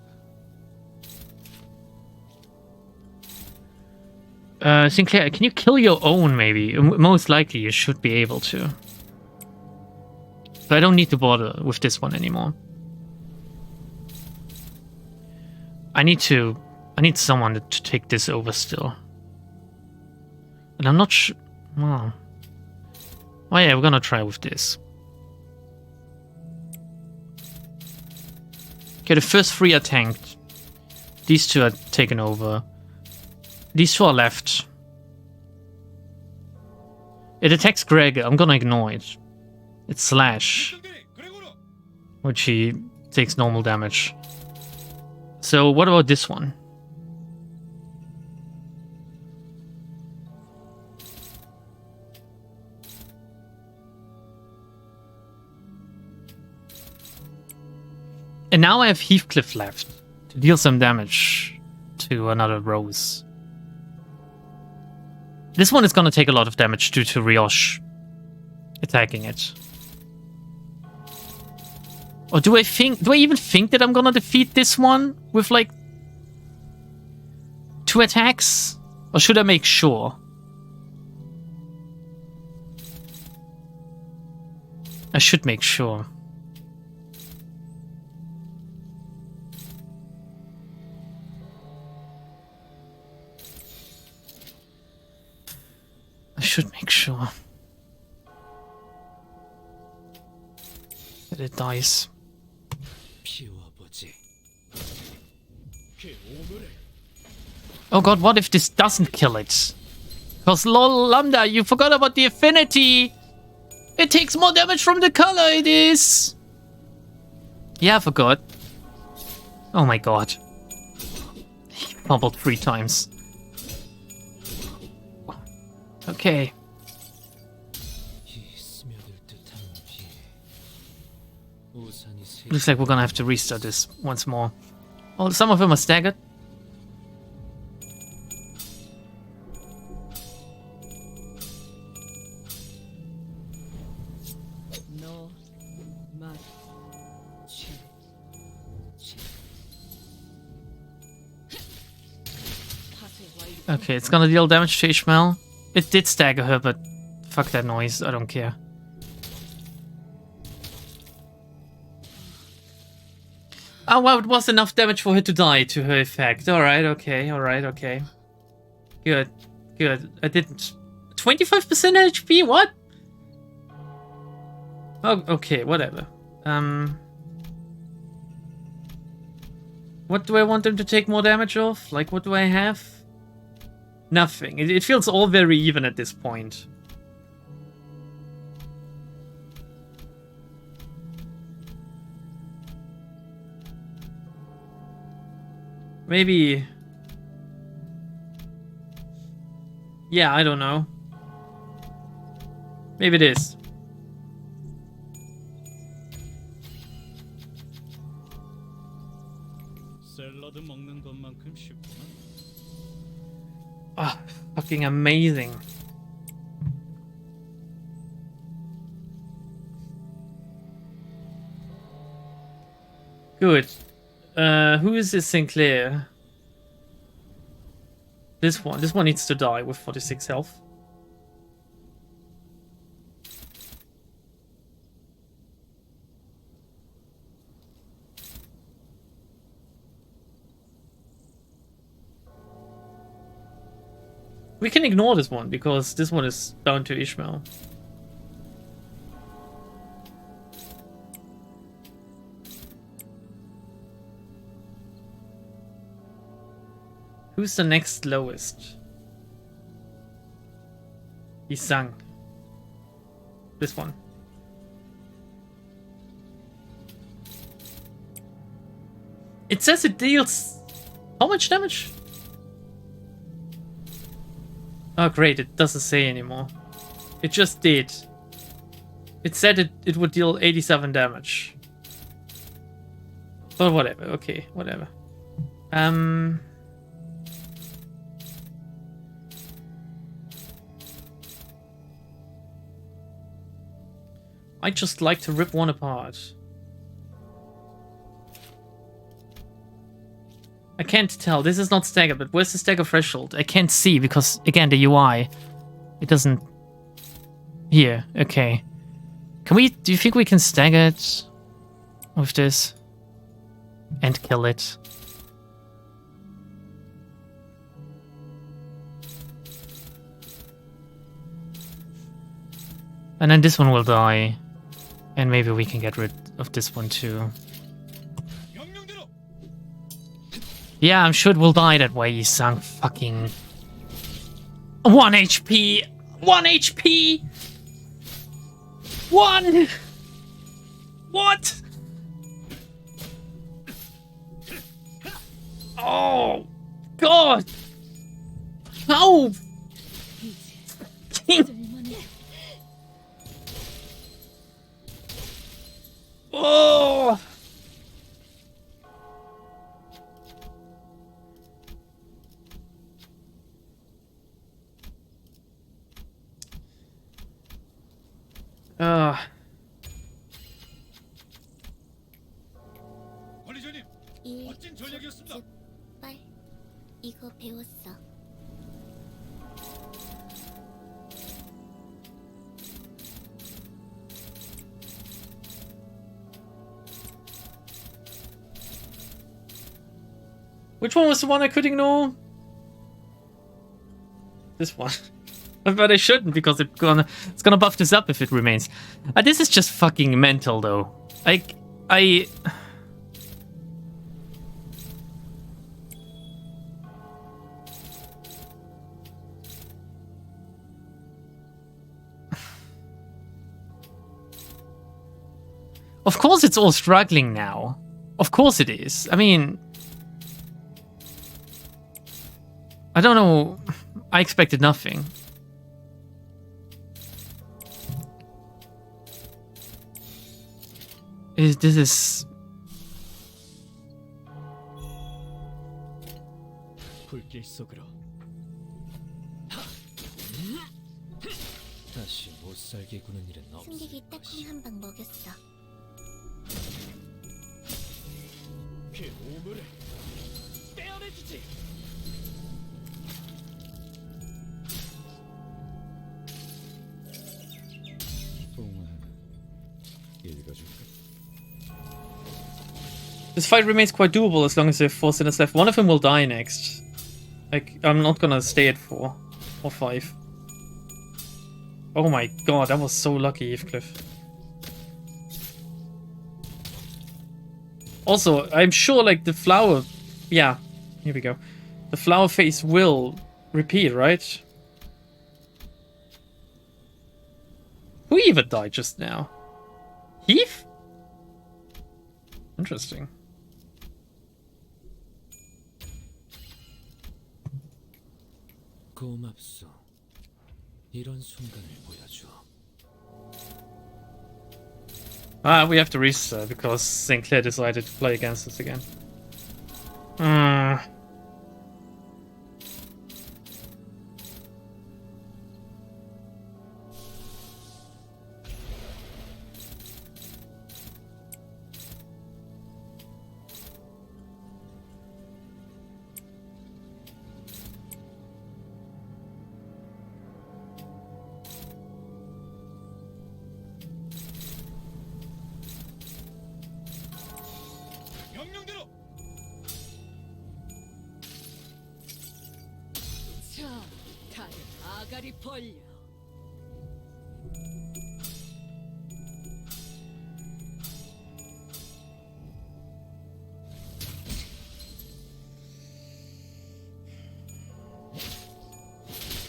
Sinclair, can you kill your own, maybe? Most likely you should be able to. So I don't need to bother with this one anymore. I need someone to take this over still. And I'm not sure... Well... Oh yeah, we're gonna try with this. Okay, the first three are tanked. These two are taken over. These two are left. It attacks Greg. I'm gonna ignore it. It's Slash. Which he takes normal damage. So what about this one? And now I have Heathcliff left to deal some damage to another Rose. This one is going to take a lot of damage due to Rioche attacking it. Or do I even think that I'm going to defeat this one with like 2 attacks? Or should I make sure? I should make sure. I should make sure that it dies. Oh god, what if this doesn't kill it? Because lol lambda, you forgot about the affinity. It takes more damage from the color it is. Yeah, I forgot. Oh my god. He fumbled 3 times. Okay. Looks like we're gonna have to restart this once more. Oh, some of them are staggered. Okay, it's gonna deal damage to Ishmael. It did stagger her, but fuck that noise, I don't care. Oh wow, it was enough damage for her to die to her effect. Alright, okay, alright, okay. Good, good. I didn't... 25% HP? What? Oh, okay, whatever. What do I want them to take more damage of? Like, what do I have? Nothing. It feels all very even at this point. Maybe... Yeah, I don't know. Maybe it is. Ah, fucking amazing. Good. Who is this Sinclair? This one. This one needs to die with 46 health. We can ignore this one, because this one is down to Ishmael. Who's the next lowest? He sung. This one. It says it deals... How much damage? Oh great, it doesn't say anymore. It just did. It said it would deal 87 damage. But whatever, okay, whatever. I'd just like to rip one apart. I can't tell. This is not stagger, but where's the stagger threshold? I can't see because, again, the UI. It doesn't... Here, okay. Can we... Do you think we can stagger it with this? And kill it? And then this one will die. And maybe we can get rid of this one too. Yeah, I'm sure it will die that way, you sunk fucking... 1 HP! 1 HP! 1! What? Oh! God! How? Oh! 이거 배웠어. Which one was the one I could ignore? This one. But I shouldn't, because it's gonna buff this up if it remains. This is just fucking mental, though. I... Of course it's all struggling now. Of course it is. I mean... I don't know. I expected nothing. This is... 불길 속으로. 다시 못 살게 구는 일은 없을 승객이 딱 것이오. 한 방 먹였어. 그 오물을 떼어내주지. 동화 읽어줄까? This fight remains quite doable as long as there are 4 sinners left. One of them will die next. Like, I'm not gonna stay at 4 or 5. Oh my god, that was so lucky, Heathcliff. Also, I'm sure, like, the flower... Yeah, here we go. The flower phase will repeat, right? Who even died just now? Heath? Interesting. 고맙소. 이런 순간을 보여줘. Ah, we have to restart because Sinclair decided to play against us again. 명령대로. 자, 다들 아가리 벌려.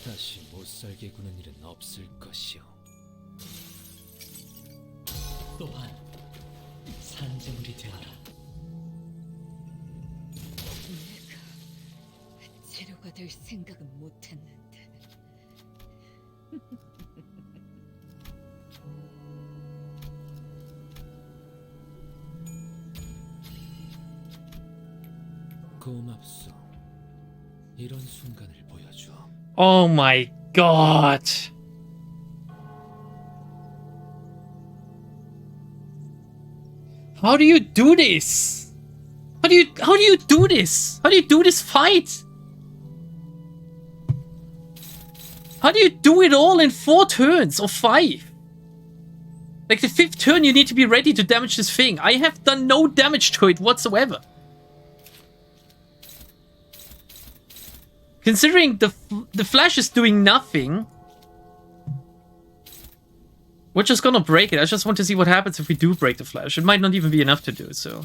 다시 못 살게 구는 일은 없을 것이오. 또한 산재물이 되어라. 내가 재료가 될 생각은 못했는데. 고맙소. 이런 순간을 보여줘. Oh my god. How do you do this? How do you do this? How do you do this fight? How do you do it all in 4 turns or 5? Like the 5th turn you need to be ready to damage this thing. I have done no damage to it whatsoever. Considering the flash is doing nothing, we're just gonna break it. I just want to see what happens if we do break the flash. It might not even be enough to do it, so.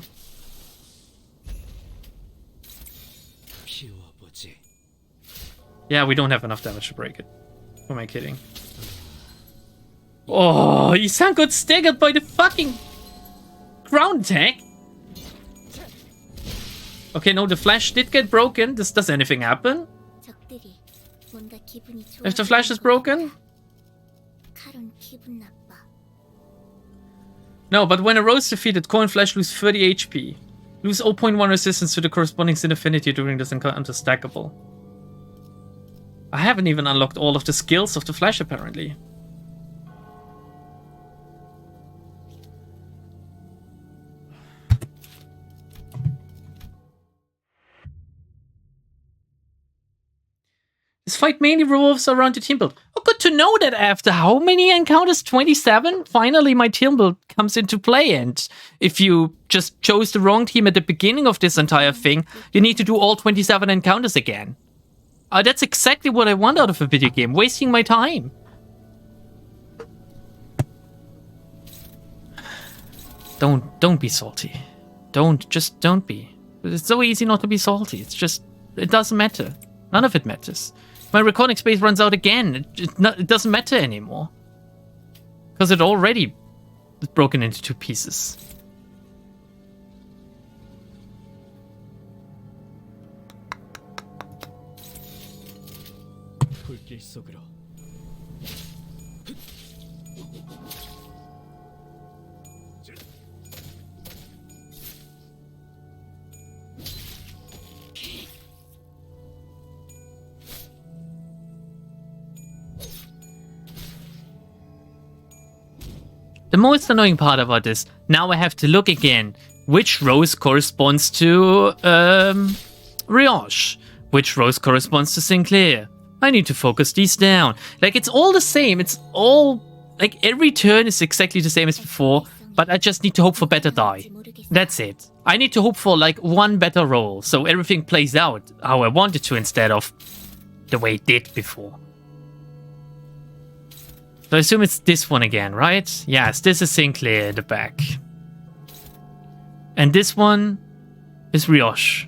피워보지. Yeah, we don't have enough damage to break it. Who am I kidding? Oh, Isan got staggered by the fucking ground attack. Okay, no, the flash did get broken. Does anything happen? 적들이 뭔가 기분이 좋아. If the flash is broken? 칼은 기분 나빠. No, but when a road's defeated, core and flash lose 30 HP. Lose 0.1 resistance to the corresponding sin affinity during this encounter stackable. I haven't even unlocked all of the skills of the flash, apparently. This fight mainly revolves around the team build. Oh, good to know that after how many encounters? 27? Finally, my team build comes into play, and if you just chose the wrong team at the beginning of this entire thing, you need to do all 27 encounters again. That's exactly what I want out of a video game, wasting my time. Don't be salty. Just don't be. It's so easy not to be salty. It's just, it doesn't matter. None of it matters. My recording space runs out again. It doesn't matter anymore. Because it already broken into 2 pieces. 불길 속으로. The most annoying part about this, now I have to look again. Which rose corresponds to Rioche? Which rose corresponds to Sinclair? I need to focus these down. Like, it's all the same. It's all, like, every turn is exactly the same as before, but I just need to hope for better die. That's it. I need to hope for, like, one better roll, so everything plays out how I wanted to instead of the way it did before. So I assume it's this one again, right? Yes, this is Sinclair at the back. And this one is Rioche.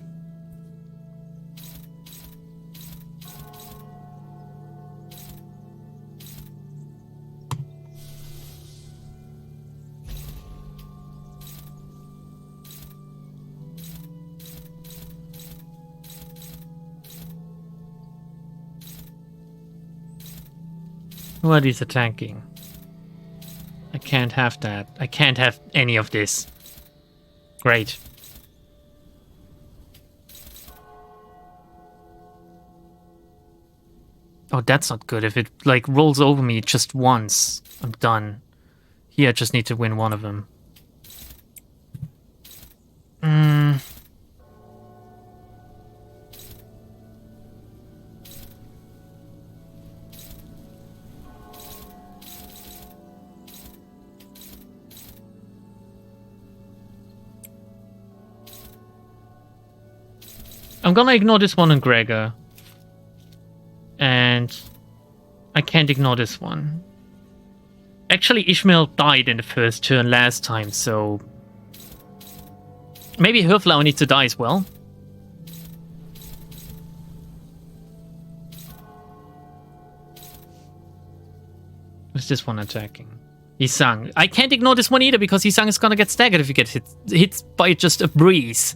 Who are these attacking? I can't have that. I can't have any of this. Great. Oh, that's not good. If it, like, rolls over me just once, I'm done. Here, I just need to win one of them. I'm gonna ignore this one on Gregor. And I can't ignore this one. Actually, Ishmael died in the first turn last time, so... maybe Herflower needs to die as well. Who's this one attacking? Isang. I can't ignore this one either, because Isang is gonna get staggered if he gets hit by just a breeze.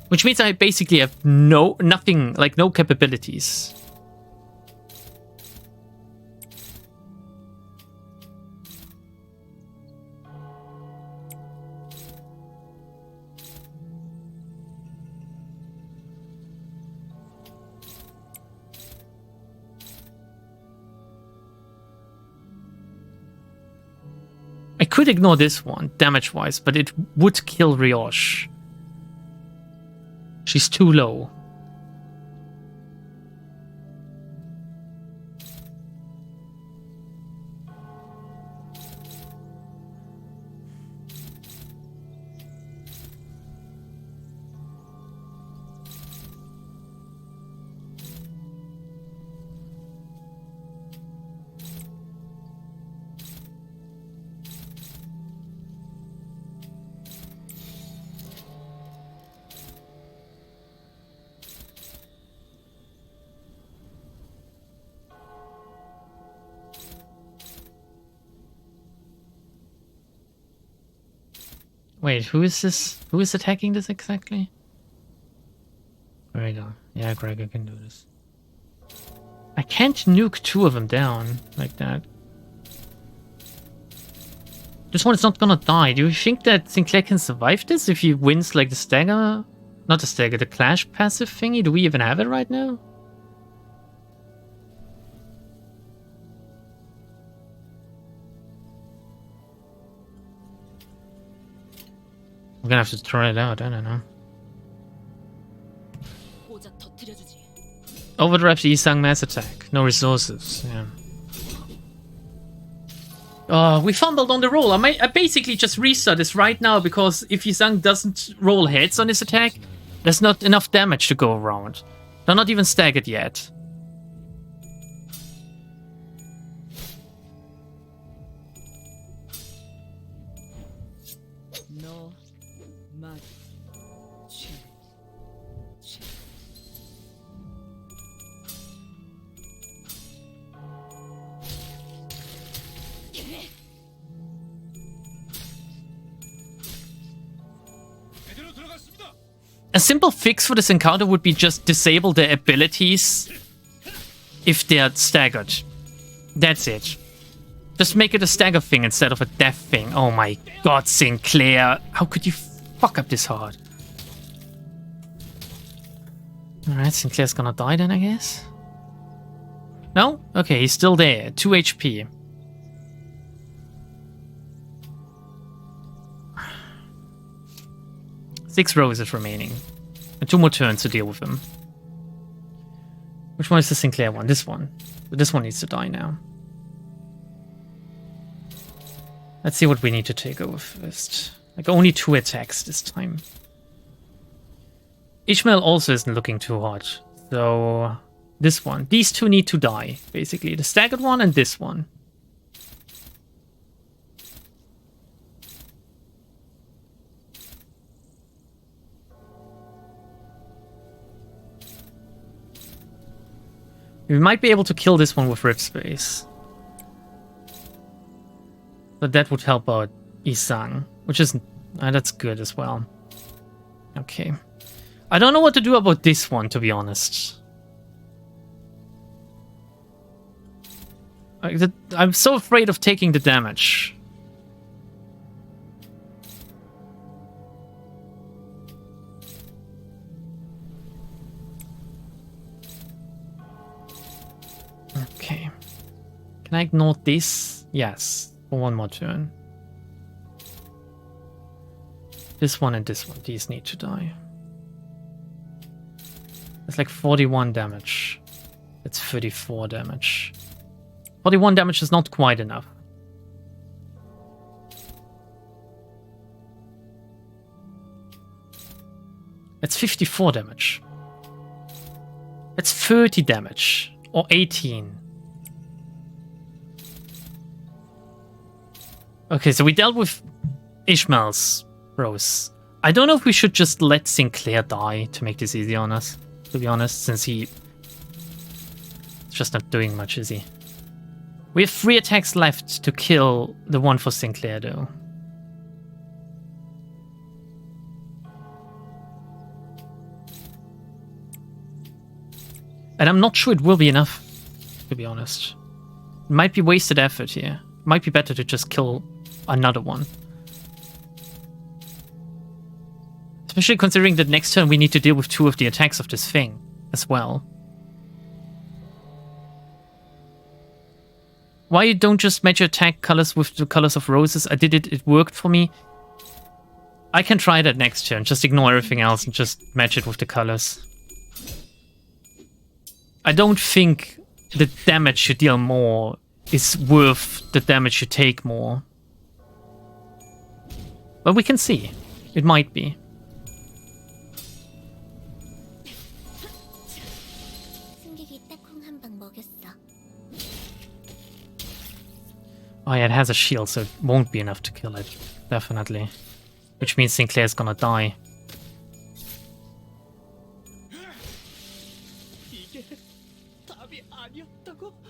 Which means I basically have nothing, like no capabilities. I could ignore this one, damage-wise, but it would kill Rioche. She's too low. Wait, who is this? Who is attacking this exactly? Gregor. Yeah, Gregor can do this. I can't nuke 2 of them down like that. This one is not gonna die. Do you think that Sinclair can survive this if he wins like the stagger? Not the stagger, the clash passive thingy? Do we even have it right now? I'm gonna have to try it out, I don't know. Overdrive the Isang mass attack. No resources, yeah. Oh, we fumbled on the roll. I basically just restart this right now, because if Isang doesn't roll heads on his attack, there's not enough damage to go around. They're not even staggered yet. A simple fix for this encounter would be just disable their abilities if they're staggered. That's it. Just make it a stagger thing instead of a death thing. Oh my god, Sinclair. How could you fuck up this hard? Alright, Sinclair's gonna die then, I guess. No? Okay, he's still there. 2 HP. Six roses remaining. And 2 more turns to deal with him. Which one is the Sinclair one? This one. But this one needs to die now. Let's see what we need to take over first. Like, only 2 attacks this time. Ishmael also isn't looking too hot. So, this one. These 2 need to die, basically. The staggered one and this one. We might be able to kill this one with Rip Space. But that would help out Isang, which is... that's good as well. Okay. I don't know what to do about this one, to be honest. I'm so afraid of taking the damage. Okay. Can I ignore this? Yes. For 1 more turn. This one and this one. These need to die. It's like 41 damage. It's 34 damage. 41 damage is not quite enough. It's 54 damage. It's 30 damage. Or 18. Okay, so we dealt with Ishmael's rose. I don't know if we should just let Sinclair die to make this easy on us, to be honest, since he's just not doing much, is he? We have 3 attacks left to kill the one for Sinclair, though. And I'm not sure it will be enough, to be honest. It might be wasted effort here. It might be better to just kill another one. Especially considering that next turn we need to deal with 2 of the attacks of this thing as well. Why you don't just match your attack colors with the colors of roses? I did it, it worked for me. I can try that next turn, just ignore everything else and just match it with the colors. I don't think the damage you deal more is worth the damage you take more. But we can see. It might be. Oh yeah, it has a shield, so it won't be enough to kill it. Definitely. Which means Sinclair's gonna die.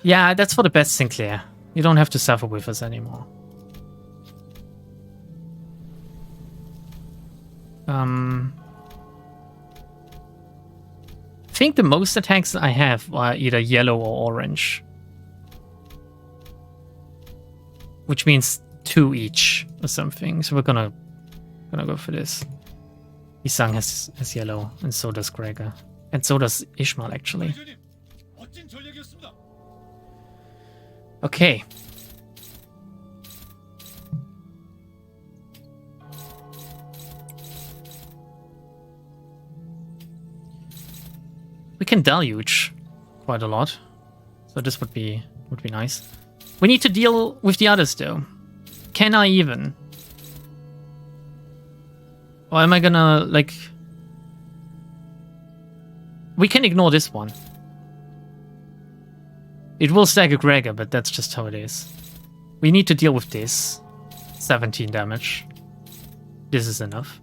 Yeah, that's for the best, Sinclair. You don't have to suffer with us anymore. I think the most attacks I have are either yellow or orange. Which means 2 each or something. So we're gonna go for this. Isang has yellow, and so does Gregor. And so does Ishmael, actually. Okay. We can deluge quite a lot. So this would be nice. We need to deal with the others though. Can I even? Or am I gonna like... We can ignore this one. It will stagger Gregor, but that's just how it is. We need to deal with this. 17 damage. This is enough.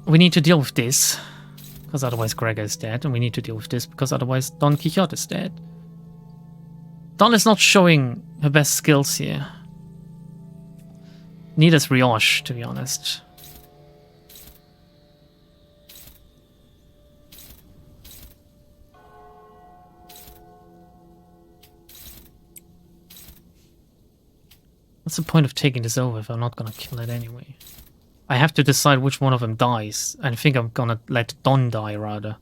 We need to deal with this, because otherwise Gregor is dead, and we need to deal with this, because otherwise Don Quixote is dead. Don is not showing her best skills here. Need as Rioche, to be honest. What's the point of taking this over if I'm not gonna kill it anyway? I have to decide which one of them dies. I think I'm gonna let Don die, rather.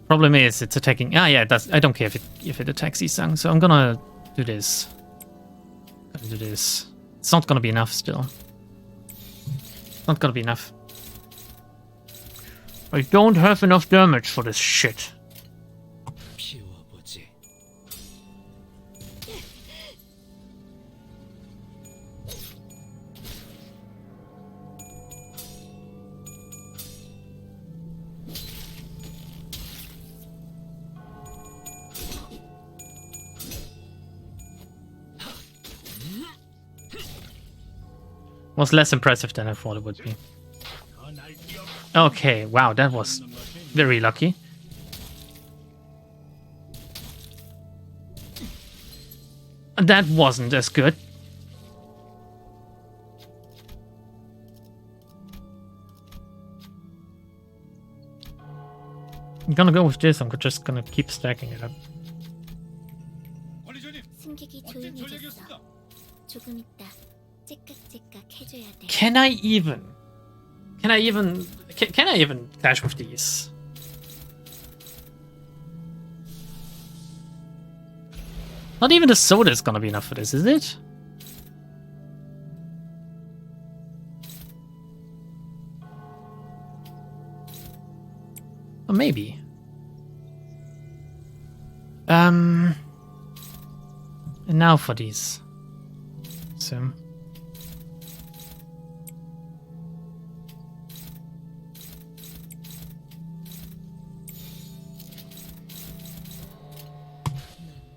Problem is, it's attacking... Ah, yeah, that's... I don't care if it attacks Isang, so I'm gonna do this. Gonna do this. It's not gonna be enough, still. Not gonna be enough. I don't have enough damage for this shit. 피워보지. Was less impressive than I thought it would be. Okay, wow, that was very lucky. That wasn't as good. I'm gonna go with this. I'm just gonna keep stacking it up. 승객이 조용해졌어. 조금 있다. 째깍째깍 해줘야 돼. Can I even dash with these? Not even the soda is gonna be enough for this, is it? Or maybe. And now for these. So.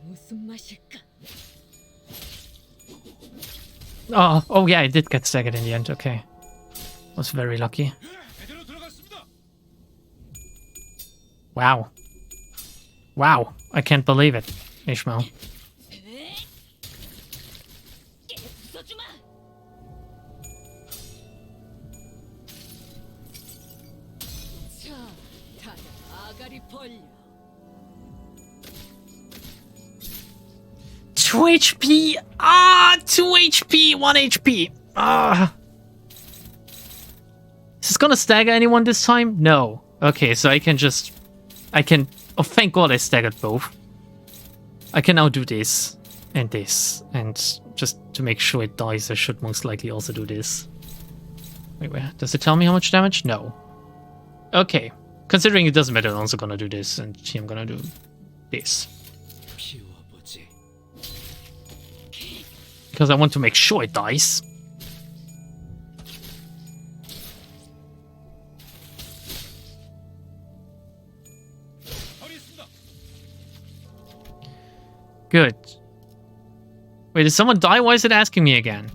무슨 맛일까? Oh yeah, I did get staggered in the end. Okay, was very lucky. Wow, wow! I can't believe it, Ishmael. 자, 다들 아가리 벌려. 2 HP! Ah, 2 HP, 1 HP. Ah. Is this gonna stagger anyone this time? No. Okay, so I can... Oh, thank God I staggered both. I can now do this and this. And just to make sure it dies, I should most likely also do this. Wait, where? Does it tell me how much damage? No. Okay. Considering it doesn't matter, I'm also gonna do this. And here I'm gonna do this. 피워보지. Because I want to make sure it dies. Good. Wait, did someone die? Why is it asking me again?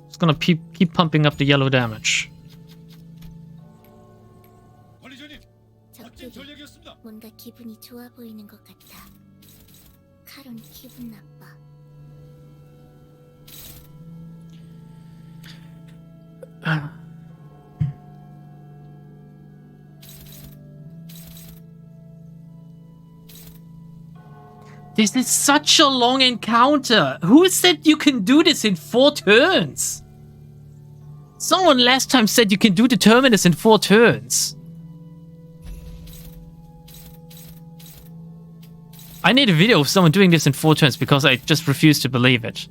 It's gonna keep pumping up the yellow damage. 적들이 뭔가 기분이 좋아 보이는 것 같아. 카론 기분 나빠. This is such a long encounter. Who said you can do this in 4 turns? Someone last time said you can do the Terminus in 4 turns. I need a video of someone doing this in 4 turns because I just refuse to believe it.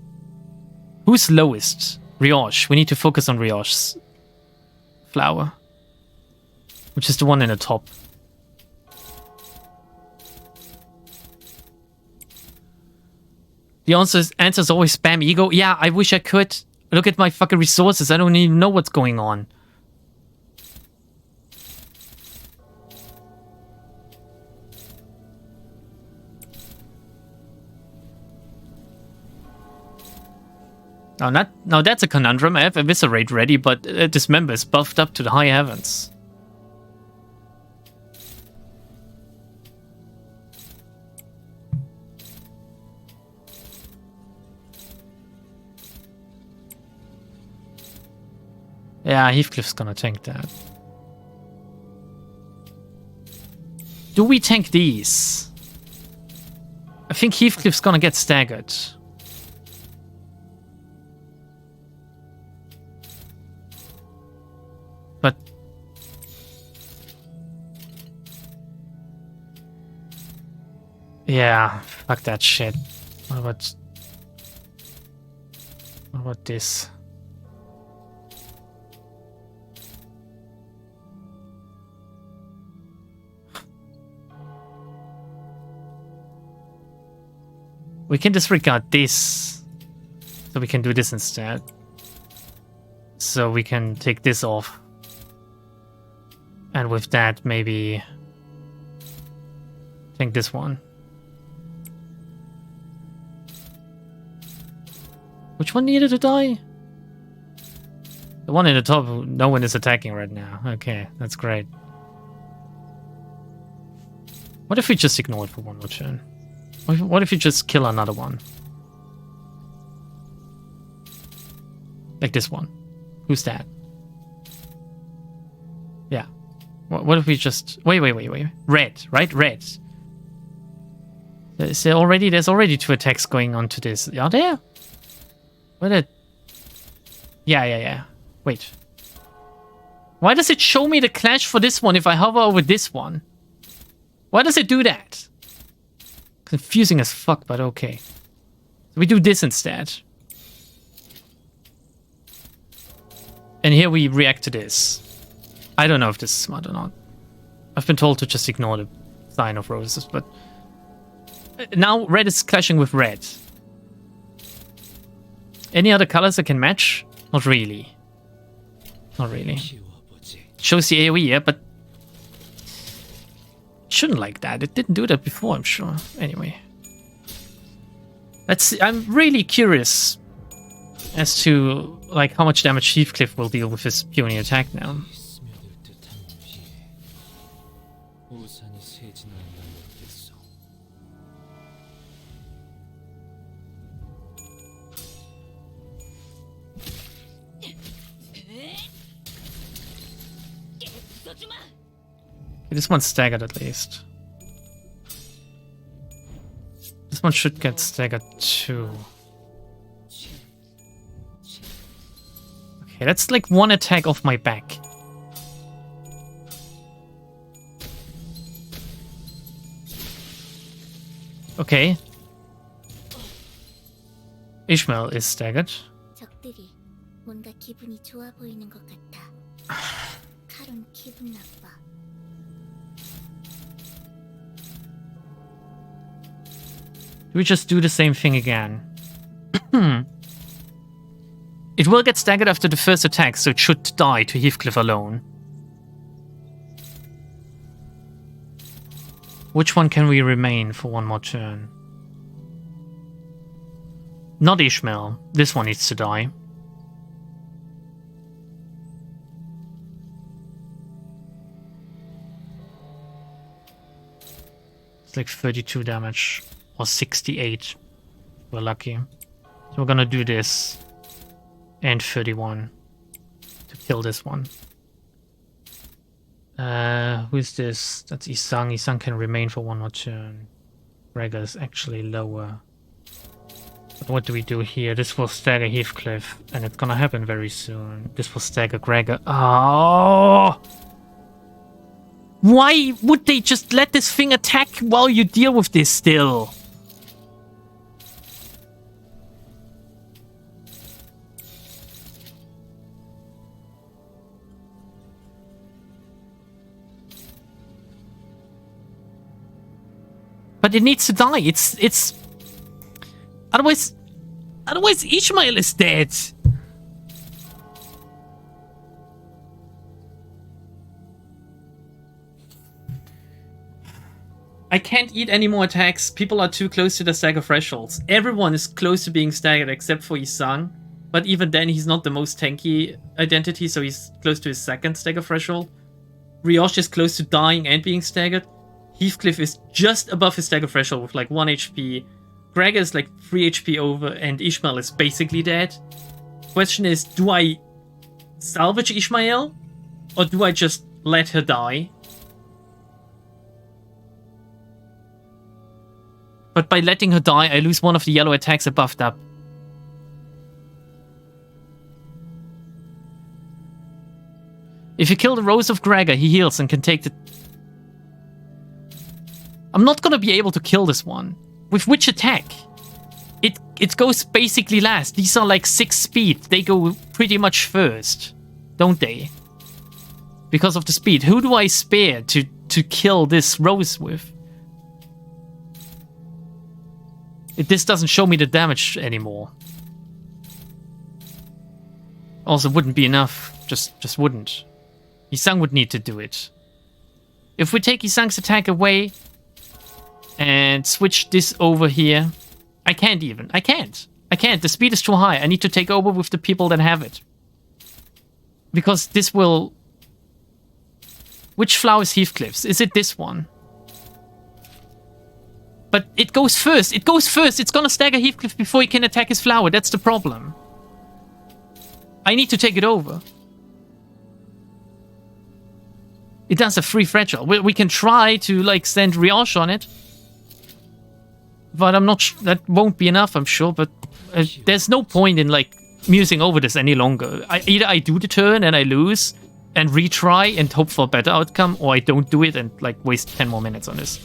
Who's lowest? Rioche. We need to focus on Rioche's flower, which is the one in the top. The answer is always spam ego. Yeah, I wish I could. Look at my fucking resources. I don't even know what's going on. Now that's a conundrum. I have Eviscerate ready, but Dismember is buffed up to the high heavens. Yeah, Heathcliff's gonna tank that. Do we tank these? I think Heathcliff's gonna get staggered. But... yeah, fuck that shit. What about this? We can disregard this, so we can do this instead. So we can take this off. And with that, maybe take this one. Which one needed to die? The one in the top, no one is attacking right now. Okay, that's great. What if we just ignore it for one more turn? What if you just kill another one? Like this one. Who's that? Yeah. What if we just... Wait. Red, right? Red. There's already 2 attacks going on to this. Are there? What a... Yeah. Wait. Why does it show me the clash for this one if I hover over this one? Why does it do that? Confusing as fuck, but okay. So we do this instead. And here we react to this. I don't know if this is smart or not. I've been told to just ignore the sign of roses, but... now red is clashing with red. Any other colors I can match? Not really. Not really. Shows the AoE, yeah, but... shouldn't like that. It didn't do that before, I'm sure. Anyway. Let's see. I'm really curious as to like how much damage Heathcliff will deal with his puny attack now. This one's staggered at least. This one should get staggered too. Okay, that's like one attack off my back. Okay. Ishmael is staggered. 적들이 뭔가 기분이 좋아 보이는 것 같아. 칼은 기분 나빠. Do we just do the same thing again? It will get staggered after the first attack, so it should die to Heathcliff alone. Which one can we remain for one more turn? Not Ishmael. This one needs to die. It's like 32 damage. Or 68. We're lucky. So we're gonna do this. And 31. To kill this one. Who is this? That's Isang. Isang can remain for one more turn. Gregor is actually lower. But what do we do here? This will stagger Heathcliff. And it's gonna happen very soon. This will stagger Gregor. Oh! Why would they just let this thing attack while you deal with this still? But it needs to die. It's otherwise Ishmael is dead. I can't eat any more attacks. People are too close to the stagger thresholds. Everyone is close to being staggered except for Isang. But even then, he's not the most tanky identity, so he's close to his second stagger threshold. Rioche is close to dying and being staggered. Heathcliff is just above his stagger threshold with like 1 HP. Gregor is like 3 HP over, and Ishmael is basically dead. Question is, do I salvage Ishmael? Or do I just let her die? But by letting her die, I lose one of the yellow attacks I buffed up. If you kill the Rose of Gregor, he heals and can take the... I'm not gonna be able to kill this one. With which attack? It goes basically last. These are like 6 speed. They go pretty much first, don't they? Because of the speed. Who do I spare to kill this Rose with? This doesn't show me the damage anymore. Also, wouldn't be enough. Just wouldn't. Isang would need to do it. If we take Isang's attack away and switch this over here, I can't even. I can't. The speed is too high. I need to take over with the people that have it. Because this will... Which flower is Heathcliff's? Is it this one? But it goes first. It goes first. It's gonna stagger Heathcliff before he can attack his flower. That's the problem. I need to take it over. It does a free fragile. We can try to, like, send Rioche on it. But I'm not that won't be enough, I'm sure. But there's no point in, like, musing over this any longer. Either I do the turn and I lose and retry and hope for a better outcome, or I don't do it and, like, waste 10 more minutes on this.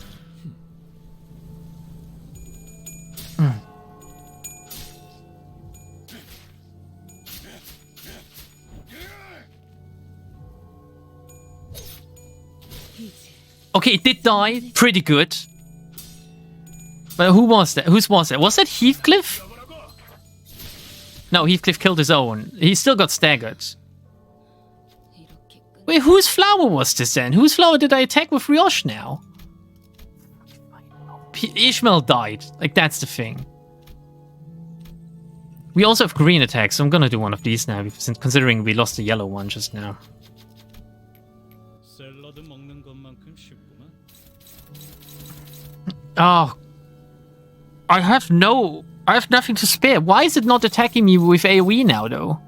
Okay, it did die. Pretty good. But who was that? Whose was that? Was that Heathcliff? No, Heathcliff killed his own. He still got staggered. Wait, whose flower was this then? Whose flower did I attack with Rioche now? Ishmael died. Like, that's the thing. We also have green attacks, so I'm gonna do one of these now, considering we lost the yellow one just now. Oh. I have nothing to spare. Why is it not attacking me with AoE now, though?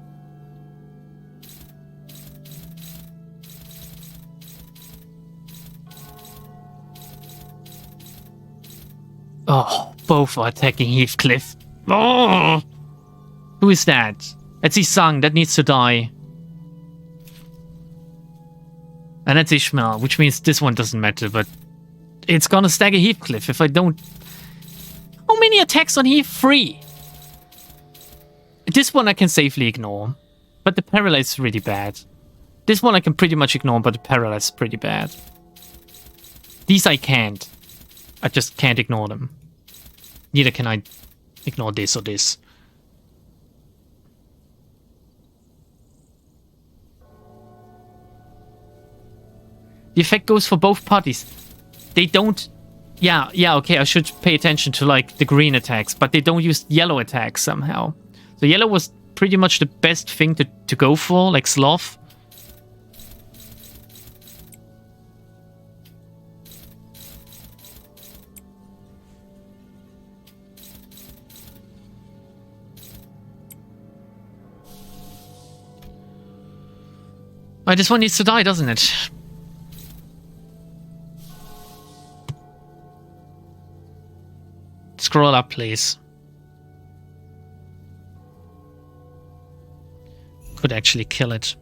Oh, both are attacking Heathcliff. Oh! Who is that? That's Isang. That needs to die. And that's Ishmael, which means this one doesn't matter, but it's gonna stagger Heathcliff if I don't... How many attacks on Heath? 3. This one I can safely ignore, but the paralyze is really bad. This one I can pretty much ignore, but the paralyze is pretty bad. These I can't. I just can't ignore them. Neither can I ignore this or this. The effect goes for both parties. They don't... Yeah, okay, I should pay attention to, like, the green attacks, but they don't use yellow attacks somehow. So yellow was pretty much the best thing to go for, like Sloth. Right, this one needs to die, doesn't it? Scroll up, please. Could actually kill it.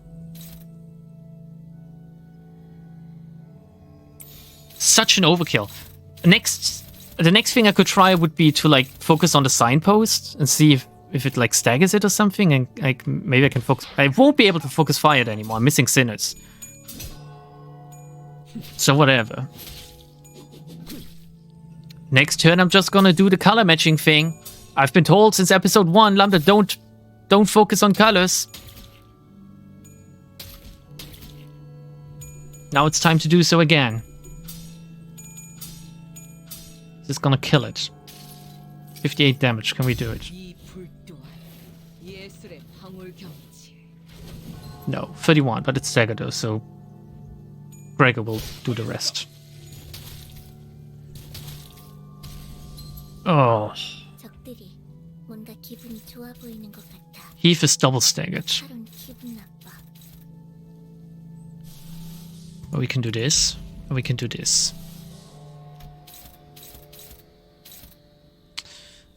Such an overkill. The next thing I could try would be to, like, focus on the signpost and see if it, like, staggers it or something, and maybe I can focus. I won't be able to focus fire anymore. I'm missing Sinners. So whatever. Next turn, I'm just gonna do the color matching thing. I've been told since episode 1, Lambda, don't focus on colors. Now it's time to do so again. This is gonna kill it. 58 damage, can we do it? No, 31, but it's staggered though, so Gregor will do the rest. Oh. Heath is double staggered. Or we can do this. Or we can do this.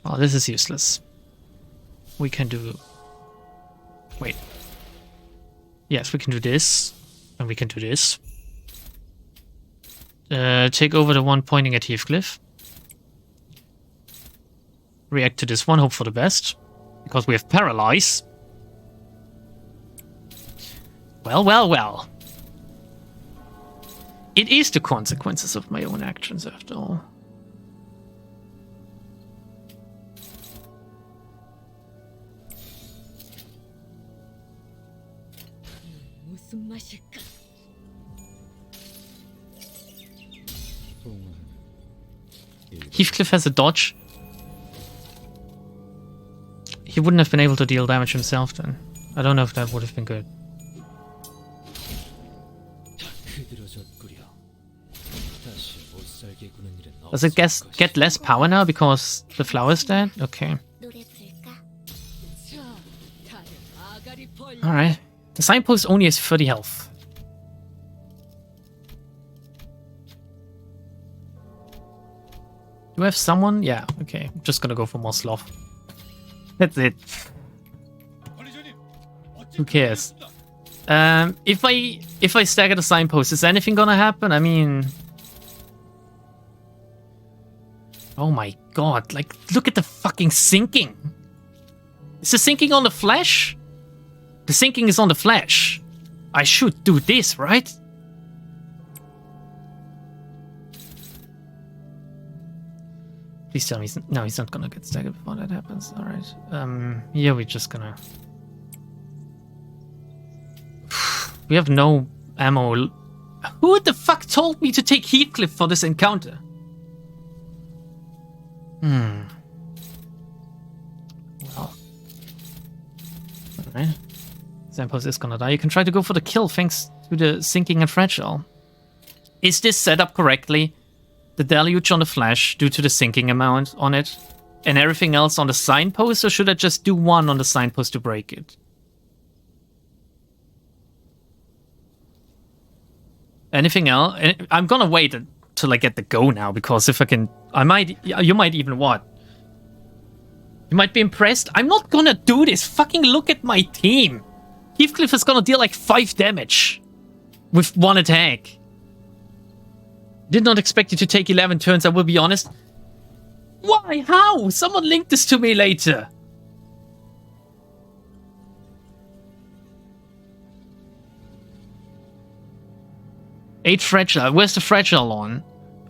Oh, this is useless. We can do... Wait. Yes, we can do this. And we can do this. Take over the one pointing at Heathcliff. React to this one, hope for the best. Because we have Paralyze. Well, well, well. It is the consequences of my own actions, after all. 무슨 맛일까? Heathcliff has a dodge. He wouldn't have been able to deal damage himself then. I don't know if that would have been good. Does it get less power now because the flower's dead? Okay. 노래 부를까? 자, 다들 아가리 벌려. Alright. The signpost only has 30 health. Do I have someone? Yeah, okay. I'm just gonna go for more sloth. That's it. Who cares? If I stagger the signpost, is anything gonna happen? I mean... Oh my god, like, look at the fucking sinking! Is the sinking on the flash? The sinking is on the flash. I should do this, right? Please tell me no, he's not gonna get staggered before that happens. Alright. Yeah, we're just gonna... We have no ammo. Who the fuck told me to take Heathcliff for this encounter? Well. Alright. Zampos is gonna die. You can try to go for the kill thanks to the sinking and fragile. Is this set up correctly? The deluge on the flash due to the sinking amount on it, and everything else on the signpost, or should I just do one on the signpost to break it? Anything else? I'm gonna wait till I get the go now, because if I can, you might even what? You might be impressed. I'm not gonna do this. Fucking look at my team. Heathcliff is gonna deal like 5 damage with one attack. Did not expect you to take 11 turns, I will be honest. Why? How? Someone link this to me later. Eight fragile. Where's the fragile on?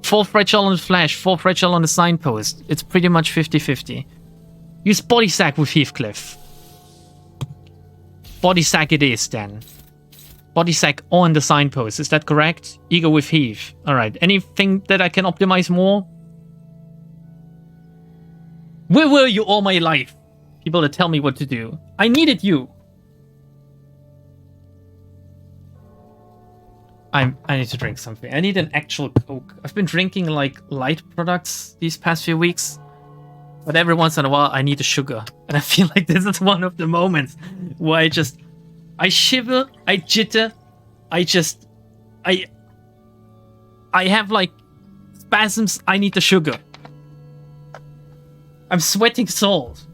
4 fragile on the flash, 4 fragile on the signpost. It's pretty much 50-50. Use body sack with Heathcliff. Body sack it is then. Body sack on the signpost, is that correct? Ego with Heath. Alright, anything that I can optimize more? Where were you all my life? People that tell me what to do. I needed you. I need to drink something. I need an actual Coke. I've been drinking like light products these past few weeks. But every once in a while I need a sugar. And I feel like this is one of the moments where I shiver, I jitter, I have like spasms, I need the sugar. I'm sweating salt.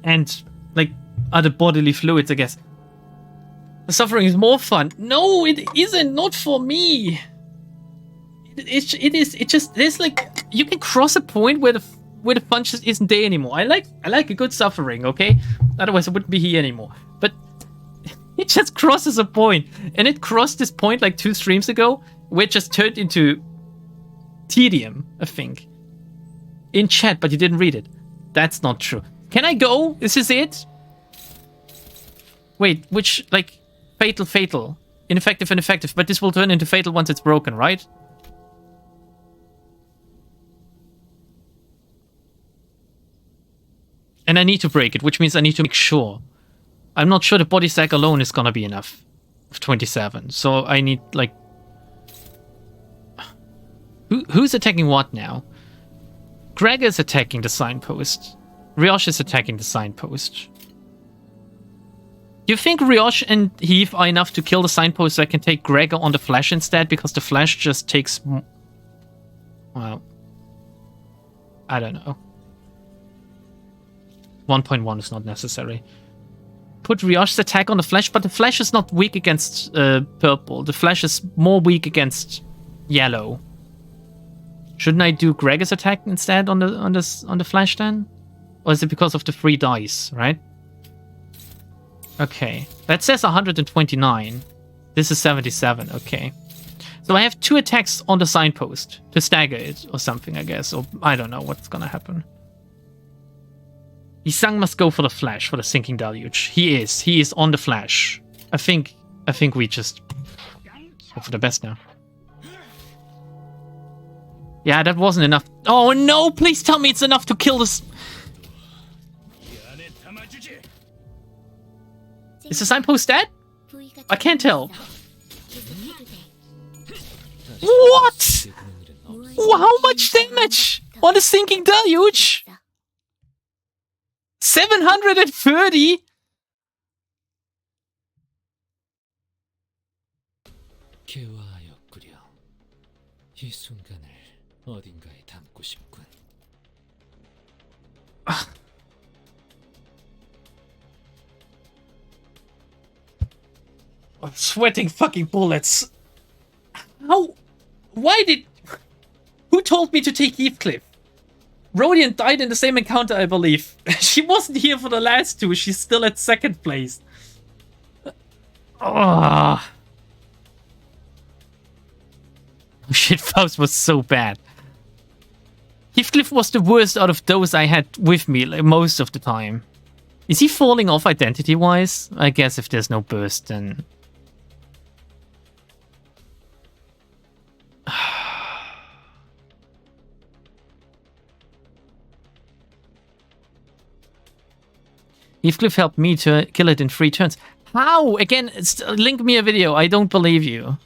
And like other bodily fluids, I guess. The suffering is more fun. No, it isn't, not for me. It just, there's like, you can cross a point where the fun just isn't there anymore. I like a good suffering, okay? Otherwise I wouldn't be here anymore. But it just crosses a point. And it crossed this point like 2 streams ago, where it just turned into tedium, I think. In chat, but you didn't read it. That's not true. Can I go? Is this it? Wait, which, like, fatal, ineffective and effective, but this will turn into fatal once it's broken, right? And I need to break it, which means I need to make sure. I'm not sure the body sack alone is gonna be enough. Of 27. So I need, like... Who's attacking what now? Greg is attacking the signpost. Riosh is attacking the signpost. Do you think Rioche and Heath are enough to kill the signpost so I can take Gregor on the Flash instead? Because the Flash just takes... Well... I don't know. 1.1 is not necessary. Put Rioche's attack on the Flash, but the Flash is not weak against purple. The Flash is more weak against yellow. Shouldn't I do Gregor's attack instead on the Flash then? Or is it because of the 3 dice, right? Okay. That says 129. This is 77, okay. So I have 2 attacks on the signpost to stagger it or something, I guess. Or I don't know what's gonna happen. Yisang must go for the Flash, for the Sinking Deluge. He is on the Flash. I think we just hope for the best now. Yeah, that wasn't enough. Oh no, please tell me it's enough to kill this. Is the signpost dead? I can't tell. What? How much damage on the Sinking Deluge? 730? 개화하였구려. 이 순간을 어딘가에 담고 싶군. I'm sweating fucking bullets. How? Why did... Who told me to take Heathcliff? Rodian died in the same encounter, I believe. She wasn't here for the last 2. She's still at 2nd place. Oh. Shit, Faust was so bad. Heathcliff was the worst out of those I had with me like, most of the time. Is he falling off identity-wise? I guess if there's no burst, then... Heathcliff helped me to kill it in 3 turns. How? Again, link me a video. I don't believe you.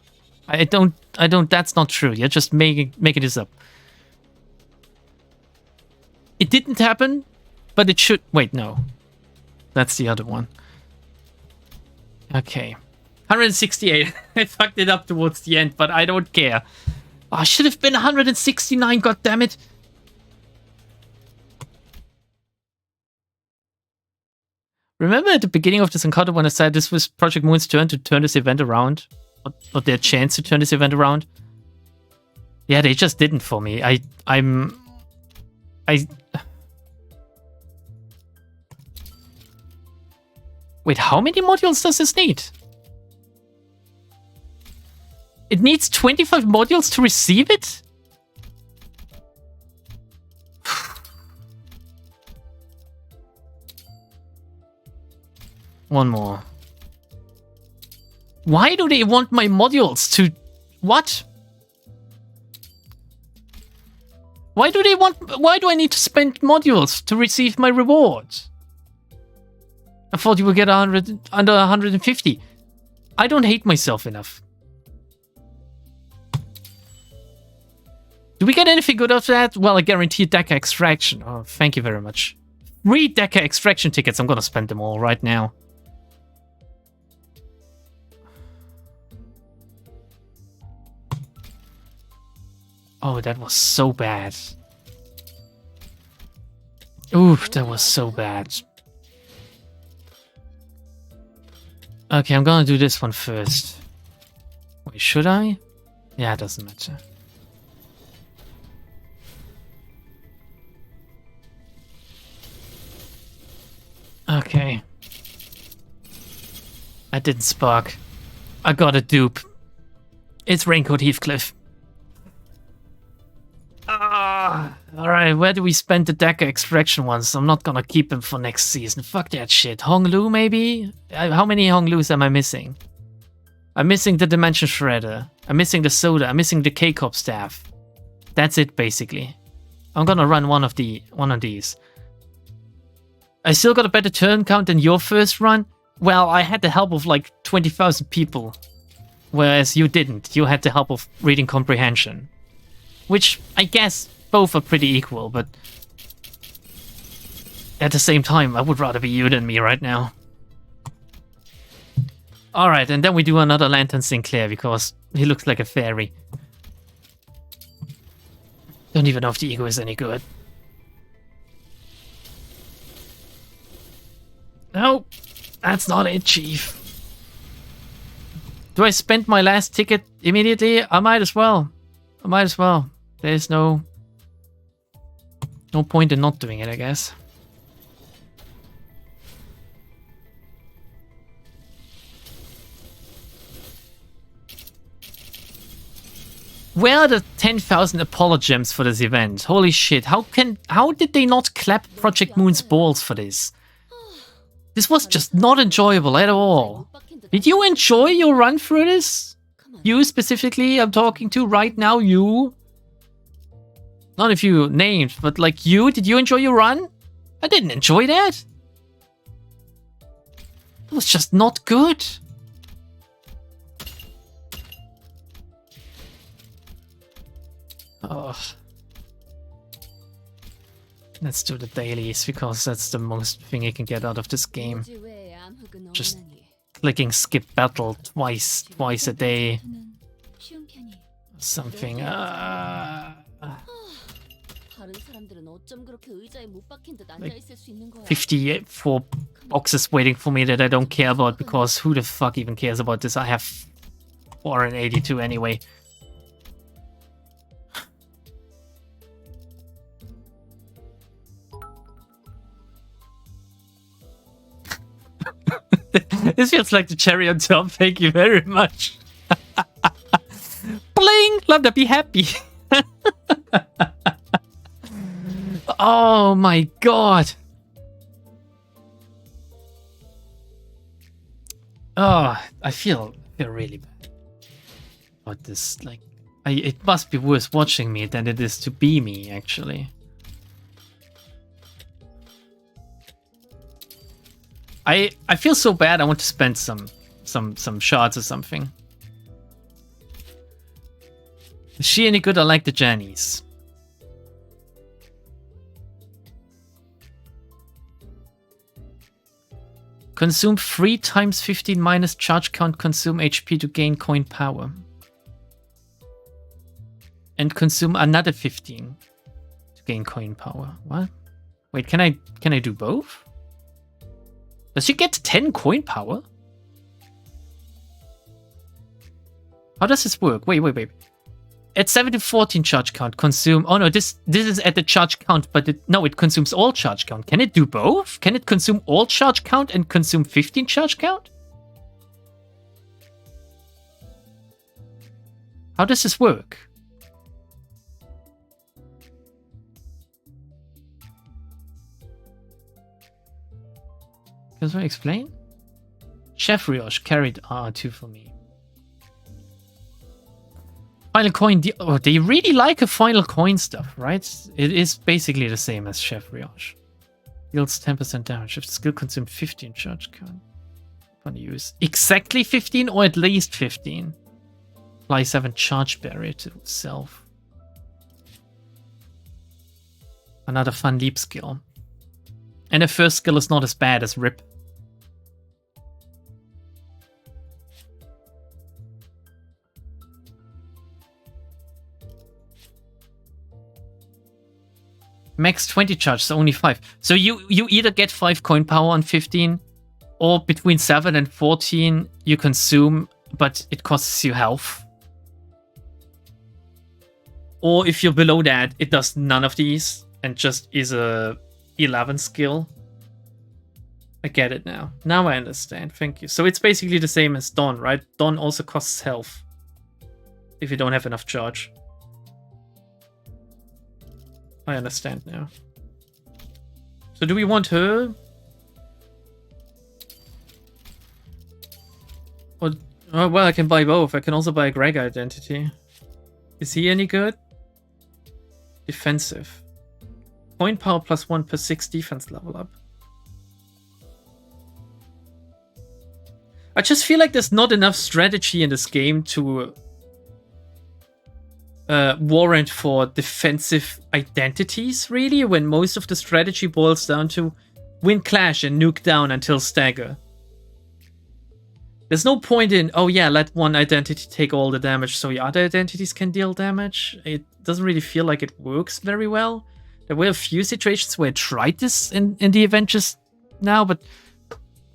I don't, that's not true. You're just making this up. It didn't happen, but it should... Wait, no. That's the other one. Okay. 168. I fucked it up towards the end, but I don't care. Oh, I should have been 169, goddammit. Remember at the beginning of this encounter when I said this was Project Moon's turn to turn this event around? Or their chance to turn this event around? Yeah, they just didn't for me. Wait, how many modules does this need? It needs 25 modules to receive it? One more. Why do they want my modules to... What? Why do I need to spend modules to receive my reward? I thought you would get 100, under 150. I don't hate myself enough. Do we get anything good out of that? Well, I guarantee Deca Extraction. Oh, thank you very much. 3 Deca Extraction tickets. I'm gonna spend them all right now. Oh, that was so bad. Oof, that was so bad. Okay, I'm gonna do this one first. Wait, should I? Yeah, it doesn't matter. Okay. I didn't spark. I got a dupe. It's Raincoat Heathcliff. Alright, where do we spend the Deca Extraction ones? I'm not gonna keep them for next season. Fuck that shit. Honglu, maybe? How many Honglus am I missing? I'm missing the Dimension Shredder. I'm missing the Soda. I'm missing the K-Cop staff. That's it, basically. I'm gonna run one of these. I still got a better turn count than your first run. Well, I had the help of like 20,000 people. Whereas you didn't. You had the help of reading comprehension. Which, I guess, both are pretty equal, but... At the same time, I would rather be you than me right now. Alright, and then we do another Lantern Sinclair because he looks like a fairy. Don't even know if the ego is any good. No, that's not it, Chief. Do I spend my last ticket immediately? I might as well. I might as well. There's no point in not doing it, I guess. Where are the 10,000 Apollo gems for this event? Holy shit, how did they not clap Project Moon's balls for this? This was just not enjoyable at all. Did you enjoy your run through this? You specifically, I'm talking to right now, you. Not if you named, but like you, did you enjoy your run? I didn't enjoy that. It was just not good. Oh. Let's do the dailies, because that's the most thing you can get out of this game. Just clicking skip battle twice a day. Something. 54 boxes waiting for me that I don't care about, because who the fuck even cares about this? I have 482 anyway. This feels like the cherry on top. Thank you very much. Bling! Lambda, be happy. Oh my god. Oh, I feel really bad about this. Like, it must be worse watching me than it is to be me, actually. I feel so bad. I want to spend some shards or something. Is she any good? I like the Jannies. Consume 3 times 15 minus charge count. Consume HP to gain coin power. And consume another 15 to gain coin power. What? Wait, can I do both? Does she get 10 coin power? How does this work? Wait. At 7 to 14 charge count, consume... Oh no, this is at the charge count, but it consumes all charge count. Can it do both? Can it consume all charge count and consume 15 charge count? How does this work? Can someone explain? Chef Rioche carried R2 for me. Final coin. Oh, they really like a final coin stuff, right? It is basically the same as Chef Rioche. Deals 10% damage. If the skill consumed 15 charge count. Fun use. Exactly 15 or at least 15. Apply 7 charge barrier to self. Another fun leap skill. And the first skill is not as bad as Rip. Max 20 charge, so only 5. So you either get 5 coin power on 15, or between 7 and 14 you consume, but it costs you health. Or if you're below that, it does none of these and just is a 11 skill. I get it now. Now I understand. Thank you. So it's basically the same as Dawn, right? Dawn also costs health if you don't have enough charge. I understand now. So do we want her? Or, oh, well, I can buy both. I can also buy a Greg identity. Is he any good? Defensive. Coin power +1 per 6 defense level up. I just feel like there's not enough strategy in this game to warrant for defensive identities, really, when most of the strategy boils down to win clash and nuke down until stagger. There's no point in, oh yeah, let one identity take all the damage so the other identities can deal damage. It doesn't really feel like it works very well. There were a few situations where I tried this in the event just now, but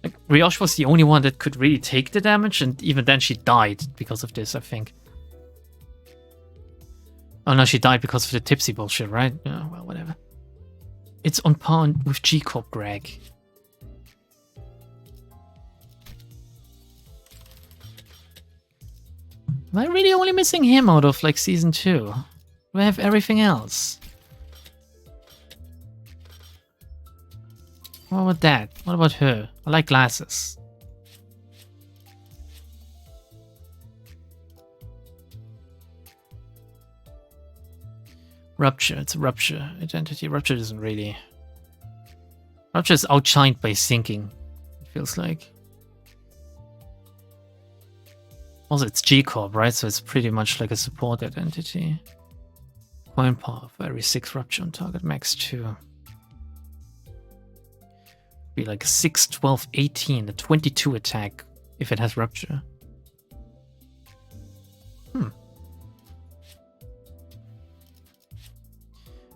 like, Ryosh was the only one that could really take the damage, and even then she died because of this, I think. Oh no, she died because of the tipsy bullshit, right? Oh, well, whatever. It's on par with G-Corp, Greg. Am I really only missing him out of, like, Season 2? Do I have everything else? What about that? What about her? I like glasses. Rupture, it's a rupture. Identity rupture isn't really... Rupture is outshined by sinking, it feels like. Also, it's G-Corp, right? So it's pretty much like a support identity. Coin power for every 6 rupture on target, max 2. Be like 6, 12, 18, a 22 attack if it has rupture.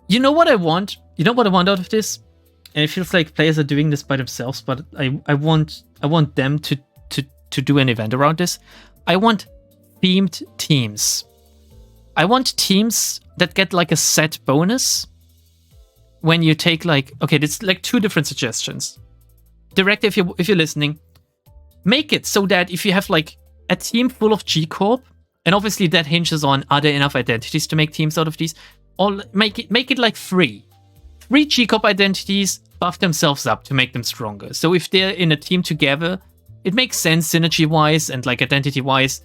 You know what I want? You know what I want out of this? And it feels like players are doing this by themselves, but I want them to do an event around this. I want themed teams. I want teams that get like a set bonus when you take like, okay, there's like 2 different suggestions. Director, if you're listening, make it so that if you have like a team full of G-Corp, and obviously that hinges on, are there enough identities to make teams out of these? Or make it like 3 G-Corp identities buff themselves up to make them stronger. So if they're in a team together, it makes sense synergy-wise and like identity-wise,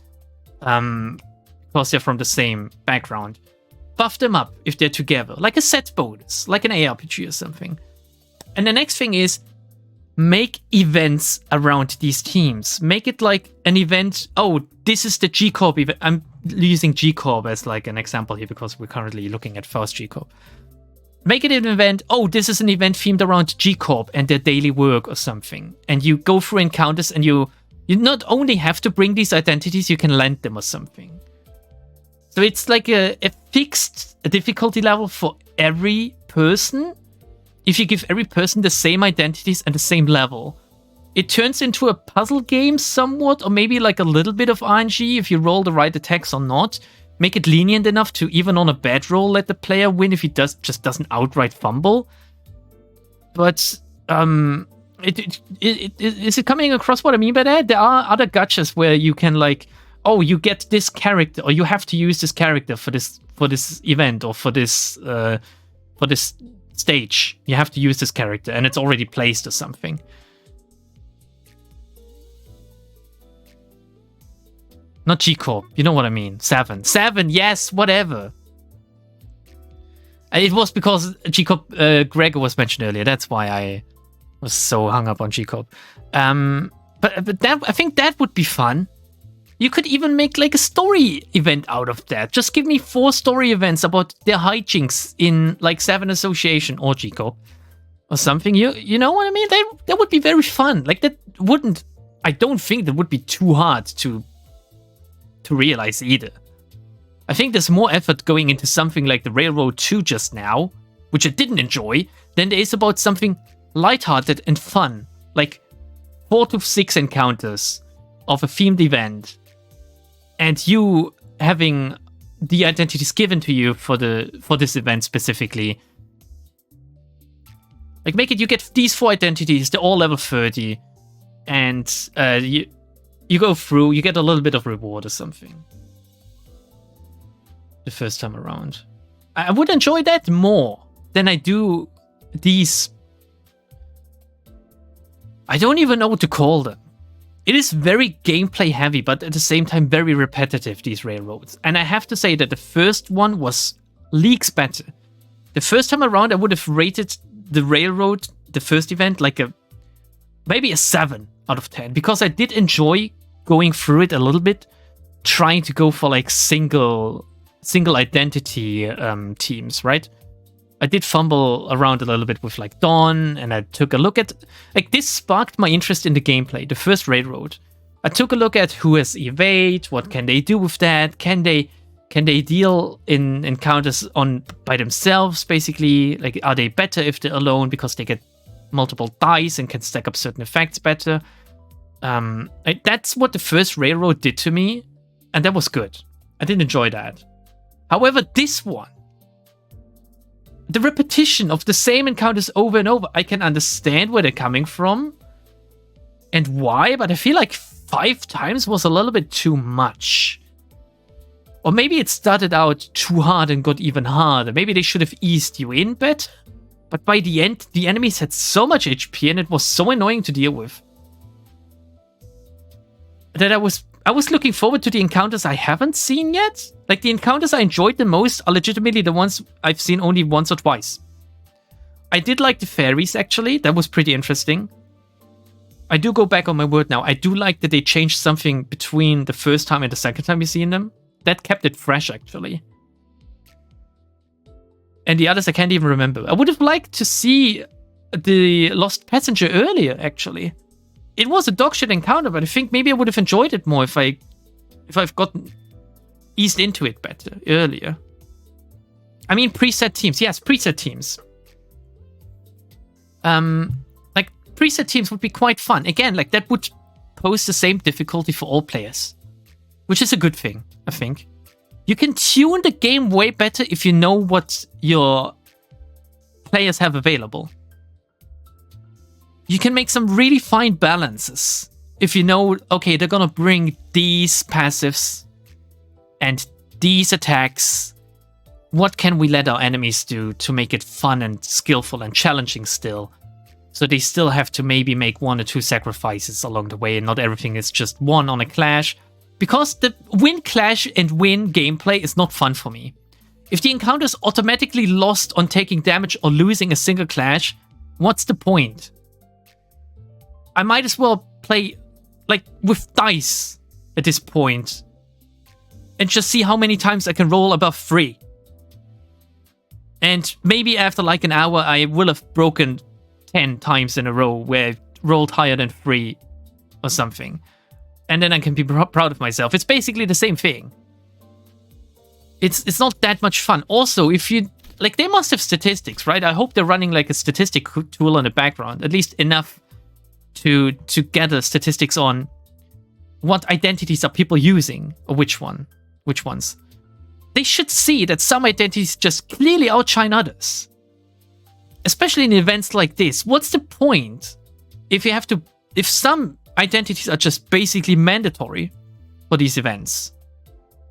because they're from the same background. Buff them up if they're together, like a set bonus, like an ARPG or something. And the next thing is, make events around these teams. Make it like an event. Oh, this is the G-Corp event. I'm using G-Corp as like an example here because we're currently looking at Faust G-Corp. Make it an event. Oh, this is an event themed around G-Corp and their daily work or something. And you go through encounters and you not only have to bring these identities, you can lend them or something. So it's like a fixed difficulty level for every person. If you give every person the same identities and the same level, it turns into a puzzle game somewhat, or maybe like a little bit of RNG if you roll the right attacks or not. Make it lenient enough to, even on a bad roll, let the player win if he just doesn't outright fumble. But is it coming across what I mean by that? There are other gachas where you can like, oh, you get this character, or you have to use this character for this event, or for this stage. You have to use this character, and it's already placed or something. Not G-Corp, you know what I mean. 7, yes, whatever. It was because G-Corp, Gregor was mentioned earlier. That's why I was so hung up on G-Corp. But that, I think that would be fun. You could even make like a story event out of that. Just give me 4 story events about their hijinks in like 7 Association or G-Corp or something. You know what I mean? That would be very fun. Like that wouldn't, I don't think that would be too hard to realize either. I think there's more effort going into something like the Railroad 2 just now, which I didn't enjoy, than there is about something lighthearted and fun, like 4 to 6 encounters of a themed event, and you having the identities given to you for this event specifically. Like make it, you get these 4 identities, they're all level 30, and you go through, you get a little bit of reward or something the first time around. I would enjoy that more than I do these. I don't even know what to call them. It is very gameplay heavy, but at the same time very repetitive, these railroads. And I have to say that the first one was leagues better. The first time around, I would have rated the railroad, the first event, like maybe a 7 out of 10, because I did enjoy going through it a little bit, trying to go for like single identity teams, right? I did fumble around a little bit with like Dawn, and I took a look at, like, this sparked my interest in the gameplay, the first railroad. I took a look at who has evade, what can they do with that, can they deal in encounters on by themselves, basically, like are they better if they're alone because they get multiple dice and can stack up certain effects better. That's what the first railroad did to me, and that was good. I did enjoy that. However, this one, the repetition of the same encounters over and over, I can understand where they're coming from and why, but I feel like 5 times was a little bit too much. Or maybe it started out too hard and got even harder. Maybe they should have eased you in better. But by the end, the enemies had so much HP and it was so annoying to deal with that I was looking forward to the encounters I haven't seen yet. Like, the encounters I enjoyed the most are legitimately the ones I've seen only once or twice. I did like the fairies, actually. That was pretty interesting. I do go back on my word now. I do like that they changed something between the first time and the second time you see them. That kept it fresh, actually. And the others I can't even remember. I would have liked to see the Lost Passenger earlier, actually. It was a dogshit encounter, but I think maybe I would have enjoyed it more if I've gotten eased into it better earlier. I mean, preset teams. Yes, preset teams. Like, preset teams would be quite fun. Again, like, that would pose the same difficulty for all players, which is a good thing, I think. You can tune the game way better if you know what your players have available. You can make some really fine balances if you know, okay, they're gonna bring these passives and these attacks. What can we let our enemies do to make it fun and skillful and challenging still? So they still have to maybe make 1 or 2 sacrifices along the way and not everything is just one on a clash. Because the win clash and win gameplay is not fun for me. If the encounter is automatically lost on taking damage or losing a single clash, what's the point? I might as well play like with dice at this point and just see how many times I can roll above 3. And maybe after like an hour, I will have broken 10 times in a row where I rolled higher than 3 or something. And then I can be proud of myself. It's basically the same thing. It's not that much fun. Also, if you... Like, they must have statistics, right? I hope they're running like a statistic tool in the background. At least enough to gather statistics on what identities are people using, or which ones. They should see that some identities just clearly outshine others. Especially in events like this. What's the point if some identities are just basically mandatory for these events,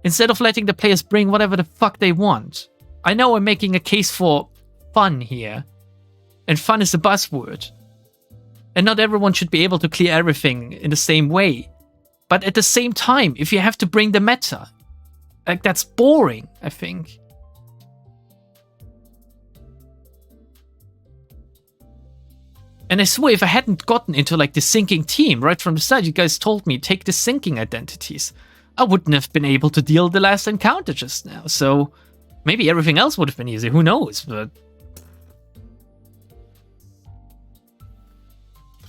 instead of letting the players bring whatever the fuck they want? I know I'm making a case for fun here, and fun is a buzzword. And not everyone should be able to clear everything in the same way. But at the same time, if you have to bring the meta, like, that's boring, I think. And I swear, if I hadn't gotten into like the syncing team right from the start, you guys told me take the syncing identities, I wouldn't have been able to deal the last encounter just now. So maybe everything else would have been easy. Who knows? But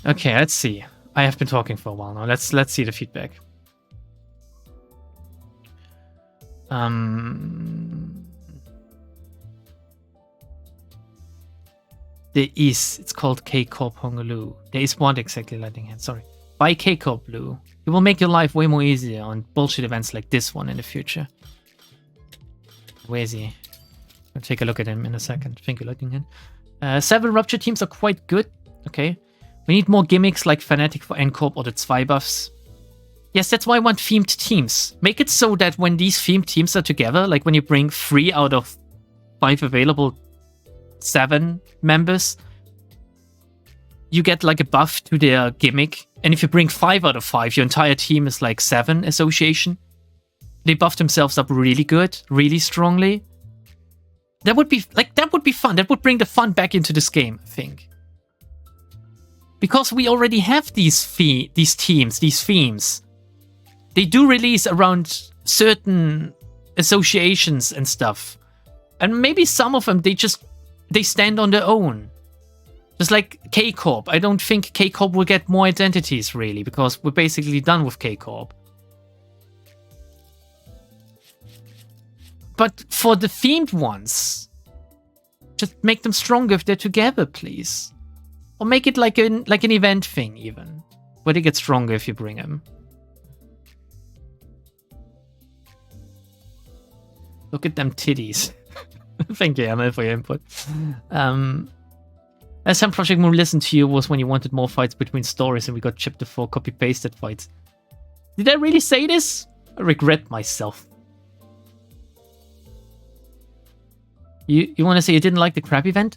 okay, let's see. I have been talking for a while now. Let's see the feedback. There is. It's called K-Corp Honolulu. There is one exactly Lightning Hand. Sorry. Buy K-Corp Blue. It will make your life way more easier on bullshit events like this one in the future. Where is he? I'll take a look at him in a second. Thank you, Lightning Hand. 7 Rupture teams are quite good. Okay. We need more gimmicks like Fnatic for N-Corp or the 2 buffs. Yes, that's why I want themed teams. Make it so that when these themed teams are together, like when you bring 3 out of 5 available 7 members, you get like a buff to their gimmick. And if you bring 5 out of 5, your entire team is like 7 association. They buff themselves up really good, really strongly. That would be fun. That would bring the fun back into this game, I think. Because we already have these teams, these themes. They do release around certain associations and stuff. And maybe some of them, they stand on their own. Just like K-Corp. I don't think K-Corp will get more identities, really, because we're basically done with K-Corp. But for the themed ones, just make them stronger if they're together, please. Or make it like an event thing, even. Where they get stronger if you bring them. Look at them titties. Thank you, Emma, for your input. Last time Project Moon listened to you was when you wanted more fights between stories and we got chapter 4 copy-pasted fights. Did I really say this? I regret myself. You want to say you didn't like the crab event?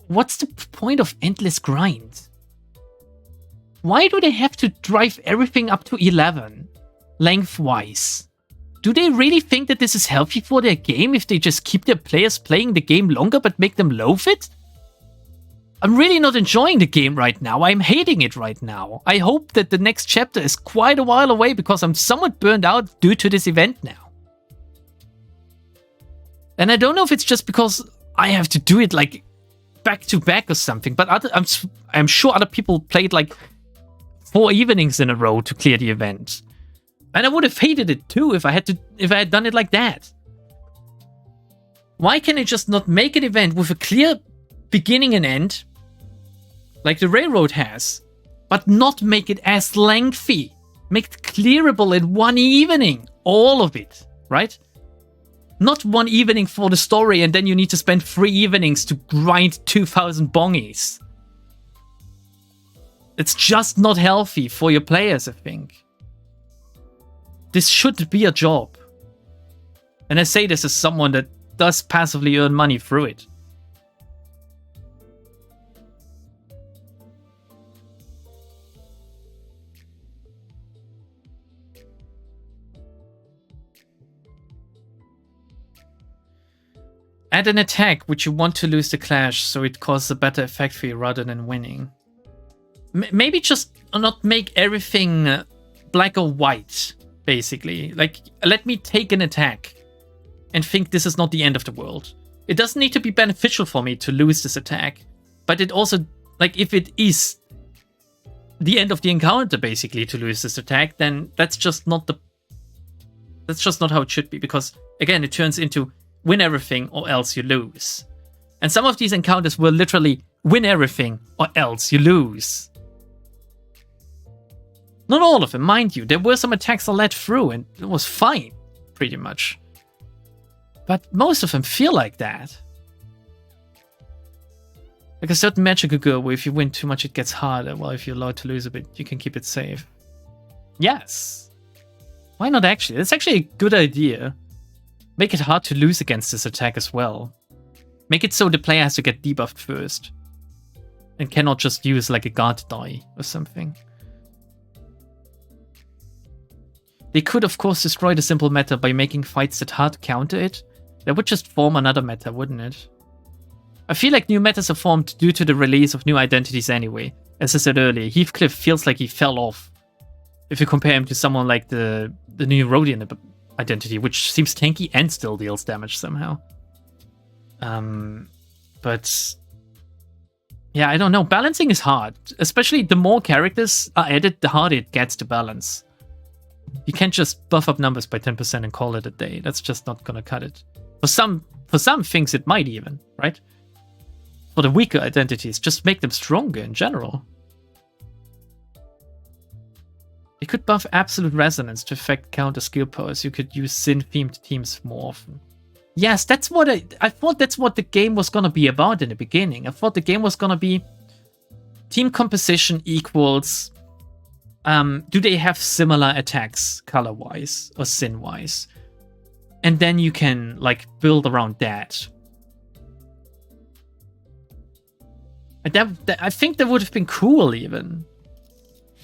What's the point of endless grind? Why do they have to drive everything up to 11, lengthwise? Do they really think that this is healthy for their game if they just keep their players playing the game longer but make them loathe it? I'm really not enjoying the game right now. I'm hating it right now. I hope that the next chapter is quite a while away because I'm somewhat burned out due to this event now. And I don't know if it's just because I have to do it like back to back or something, but I'm sure other people played like 4 evenings in a row to clear the event. And I would have hated it too if I had done it like that. Why can I just not make an event with a clear beginning and end, like the railroad has, but not make it as lengthy? Make it clearable in one evening, all of it, right? Not one evening for the story and then you need to spend 3 evenings to grind 2,000 bongies. It's just not healthy for your players, I think. This should be a job. And I say this as someone that does passively earn money through it. Add an attack which you want to lose the clash so it causes a better effect for you rather than winning. Maybe just not make everything black or white, basically. Like, let me take an attack and think this is not the end of the world. It doesn't need to be beneficial for me to lose this attack, but it also, like, if it is the end of the encounter, basically, to lose this attack, then that's just not how it should be, because, again, it turns into win everything or else you lose. And some of these encounters were literally win everything or else you lose. Not all of them, mind you. There were some attacks I let through and it was fine, pretty much. But most of them feel like that. Like a certain magic could go where if you win too much it gets harder, while if you're allowed to lose a bit, you can keep it safe. Yes. Why not actually? It's actually a good idea. Make it hard to lose against this attack as well. Make it so the player has to get debuffed first. And cannot just use like a guard die or something. They could of course destroy the simple meta by making fights that hard counter it. That would just form another meta, wouldn't it? I feel like new metas are formed due to the release of new identities anyway. As I said earlier, Heathcliff feels like he fell off. If you compare him to someone like the new Rhodian identity, which seems tanky and still deals damage somehow. But yeah, I don't know. Balancing is hard. Especially the more characters are added, the harder it gets to balance. You can't just buff up numbers by 10% and call it a day. That's just not gonna cut it. For some things it might even, right? For the weaker identities, just make them stronger in general. You could buff Absolute Resonance to affect counter skill powers. You could use Sin-themed teams more often. Yes, that's what I thought that's what the game was gonna be about in the beginning. I thought the game was gonna be team composition equals do they have similar attacks color-wise or sin-wise? And then you can like build around that. And I think that would have been cool even.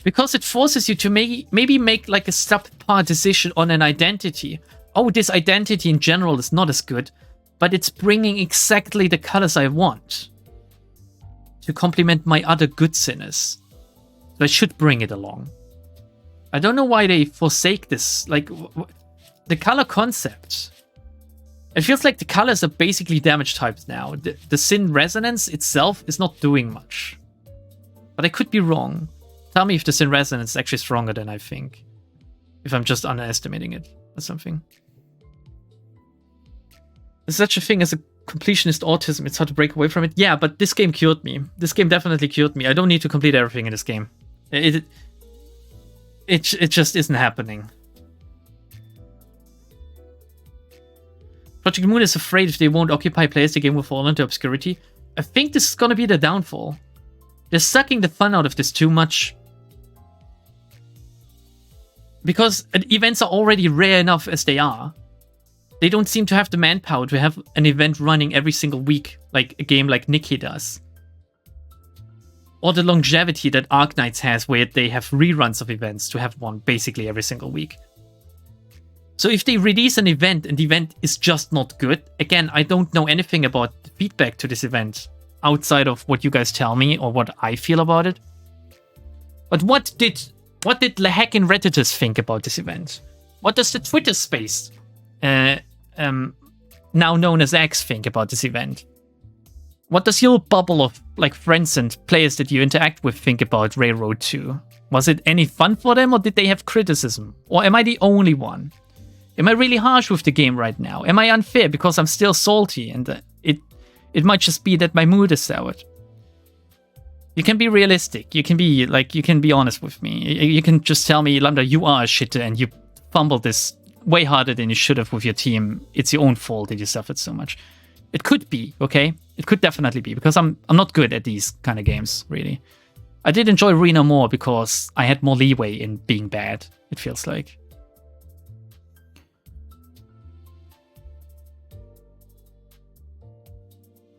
Because it forces you to maybe make like a subpar decision on an identity. Oh, this identity in general is not as good, but it's bringing exactly the colors I want to complement my other good sinners. So I should bring it along. I don't know why they forsake this. Like, the color concept It feels like the colors are basically damage types now. The Sin Resonance itself is not doing much. But I could be wrong. Tell me if the Sin Resonance is actually stronger than I think. If I'm just underestimating it or something. There's such a thing as a completionist autism. It's hard to break away from it. Yeah, but this game cured me. This game definitely cured me. I don't need to complete everything in this game. It just isn't happening. Project Moon is afraid if they won't occupy players, the game will fall into obscurity. I think this is gonna be the downfall. They're sucking the fun out of this too much. Because events are already rare enough as they are. They don't seem to have the manpower to have an event running every single week, like a game like Nikki does. Or the longevity that Arknights has, where they have reruns of events to have one basically every single week. So if they release an event and the event is just not good, again, I don't know anything about the feedback to this event outside of what you guys tell me or what I feel about it. But what did the heckin' Redditors think about this event? What does the Twitter space, now known as X, think about this event? What does your bubble of like friends and players that you interact with think about Railroad 2? Was it any fun for them, or did they have criticism? Or am I the only one? Am I really harsh with the game right now? Am I unfair because I'm still salty and it might just be that my mood is soured? You can be realistic. You can be honest with me. You can just tell me, Lambda, you are a shitter and you fumbled this way harder than you should have with your team. It's your own fault that you suffered so much. It could be, okay? It could definitely be, because I'm not good at these kind of games, really. I did enjoy Arena more because I had more leeway in being bad, it feels like.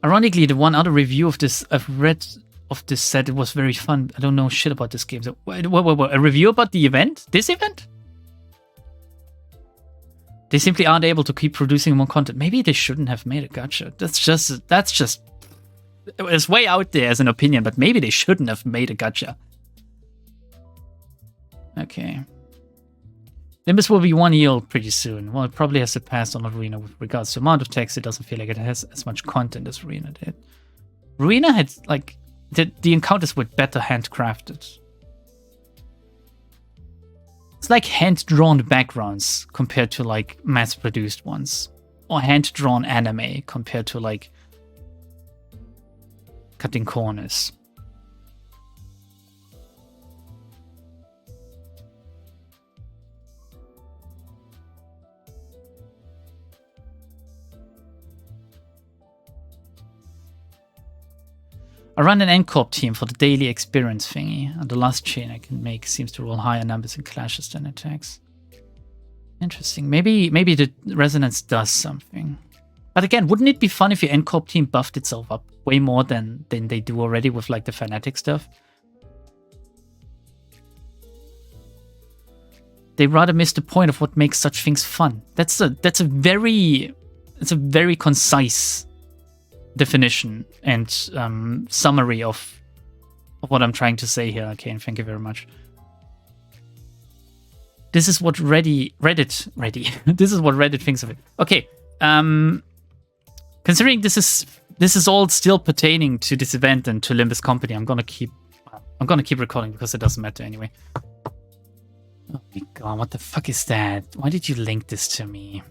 Ironically, the one other review of this I've read of this said it was very fun. I don't know shit about this game. So, wait, a review about the event? This event? They simply aren't able to keep producing more content. Maybe they shouldn't have made a gacha. That's just it's way out there as an opinion, but maybe they shouldn't have made a gacha. Okay. Limbus will be 1 year old pretty soon. Well, it probably has surpassed on Arena with regards to amount of text. It doesn't feel like it has as much content as Arena did. Arena had, like, the encounters were better handcrafted. It's like hand-drawn backgrounds compared to, like, mass-produced ones. Or hand-drawn anime compared to, like, cutting corners. I run an NCorp team for the daily experience thingy, and the last chain I can make seems to roll higher numbers in clashes than attacks. Interesting. Maybe the resonance does something. But again, wouldn't it be fun if your NCorp team buffed itself up way more than they do already with like the fanatic stuff? They rather miss the point of what makes such things fun. That's a very concise definition and summary of what I'm trying to say here. Okay, and thank you very much. This is what Reddit this is what Reddit thinks of it. Okay, considering this is all still pertaining to this event and to Limbus Company, I'm gonna keep recording because it doesn't matter anyway. Oh my god, what the fuck is that? Why did you link this to me?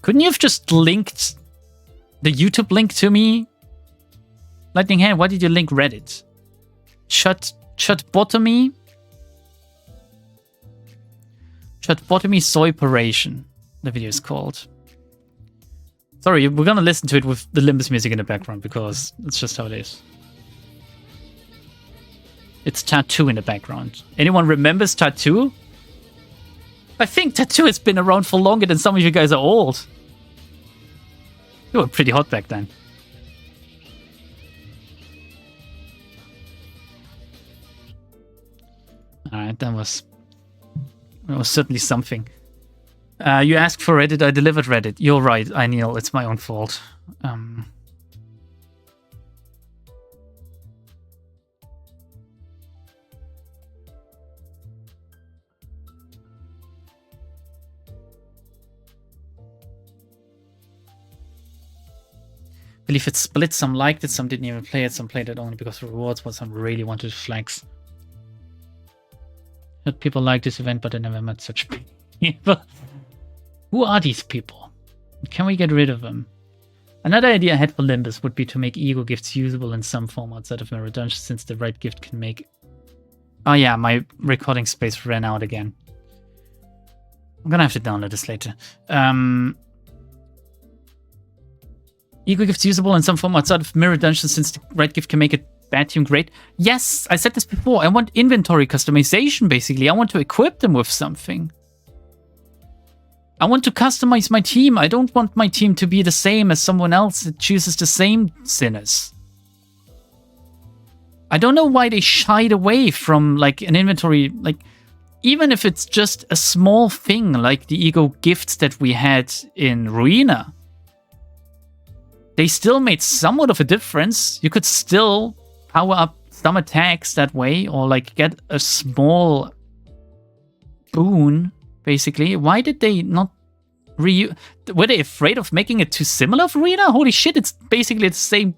Couldn't you have just linked the YouTube link to me? Lightning Hand, why did you link Reddit? Chutbotomy? Chutbotomy Soy Paration, the video is called. Sorry, we're gonna listen to it with the Limbus music in the background because it's just how it is. It's Tattoo in the background. Anyone remembers Tattoo? I think Tattoo has been around for longer than some of you guys are old. You were pretty hot back then. Alright, that was certainly something. You asked for Reddit, I delivered Reddit. You're right, Neil, it's my own fault. believe it split. Some liked it, some didn't even play it, some played it only because of rewards, but some really wanted to flex. Heard people like this event, but I never met such people. Who are these people? Can we get rid of them? Another idea I had for Limbus would be to make ego gifts usable in some form outside of Mirror Dungeon, since the right gift can make... Oh yeah, my recording space ran out again. I'm gonna have to download this later. Ego gifts usable in some form outside of Mirror Dungeon, since the right gift can make a bad team great. Yes, I said this before. I want inventory customization, basically. I want to equip them with something. I want to customize my team. I don't want my team to be the same as someone else that chooses the same sinners. I don't know why they shied away from like an inventory, like even if it's just a small thing like the ego gifts that we had in Ruina. They still made somewhat of a difference. You could still power up some attacks that way, or like get a small boon, basically. Why did they not were they afraid of making it too similar for Ruina? Holy shit, it's basically the same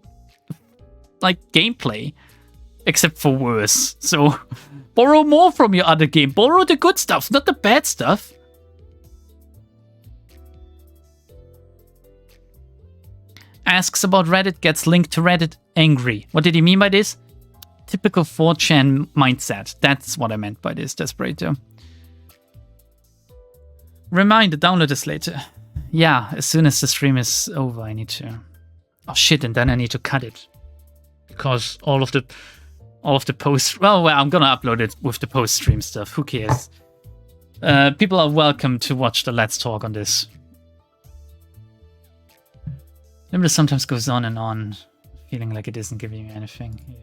like gameplay, except for worse. So borrow more from your other game. Borrow the good stuff, not the bad stuff. Asks about Reddit, gets linked to Reddit, angry. What did he mean by this? Typical 4chan mindset. That's what I meant by this, Desperator. Reminder, download this later. Yeah, as soon as the stream is over, I need to... Oh shit, and then I need to cut it. Because all of the post... Well, I'm gonna upload it with the post-stream stuff. Who cares? People are welcome to watch the Let's Talk on this. Limbus sometimes goes on, feeling like it isn't giving you anything. Yeah.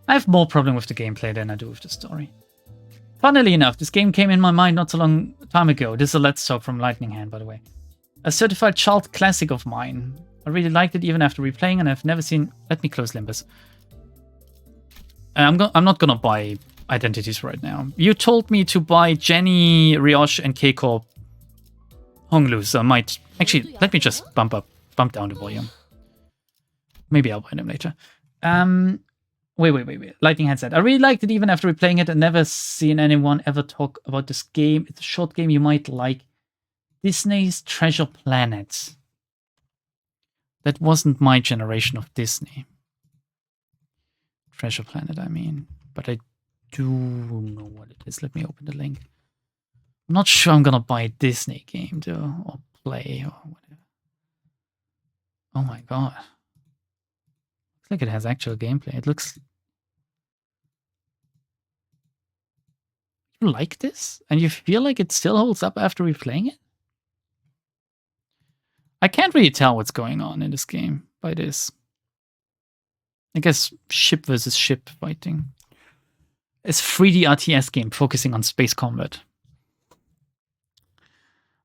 I have more problem with the gameplay than I do with the story. Funnily enough, this game came in my mind not so long time ago. This is a Let's Talk from Lightning Hand, by the way. A certified child classic of mine. I really liked it even after replaying, and I've never seen... Let me close Limbus. I'm not gonna buy identities right now. You told me to buy Jenny, Rioche, and K-Corp Honglu, so I might... Actually, let me just bump down the volume. Maybe I'll buy them later. Wait. Lightning Hand said, I really liked it even after replaying it and never seen anyone ever talk about this game. It's a short game you might like. Disney's Treasure Planet. That wasn't my generation of Disney. Treasure Planet, I mean. But I do know what it is. Let me open the link. I'm not sure I'm gonna buy a Disney game, though, or play, or whatever. Oh my god. Looks like it has actual gameplay. It looks... You like this? And you feel like it still holds up after replaying it? I can't really tell what's going on in this game by this. I guess ship versus ship fighting. It's a 3D RTS game focusing on space combat.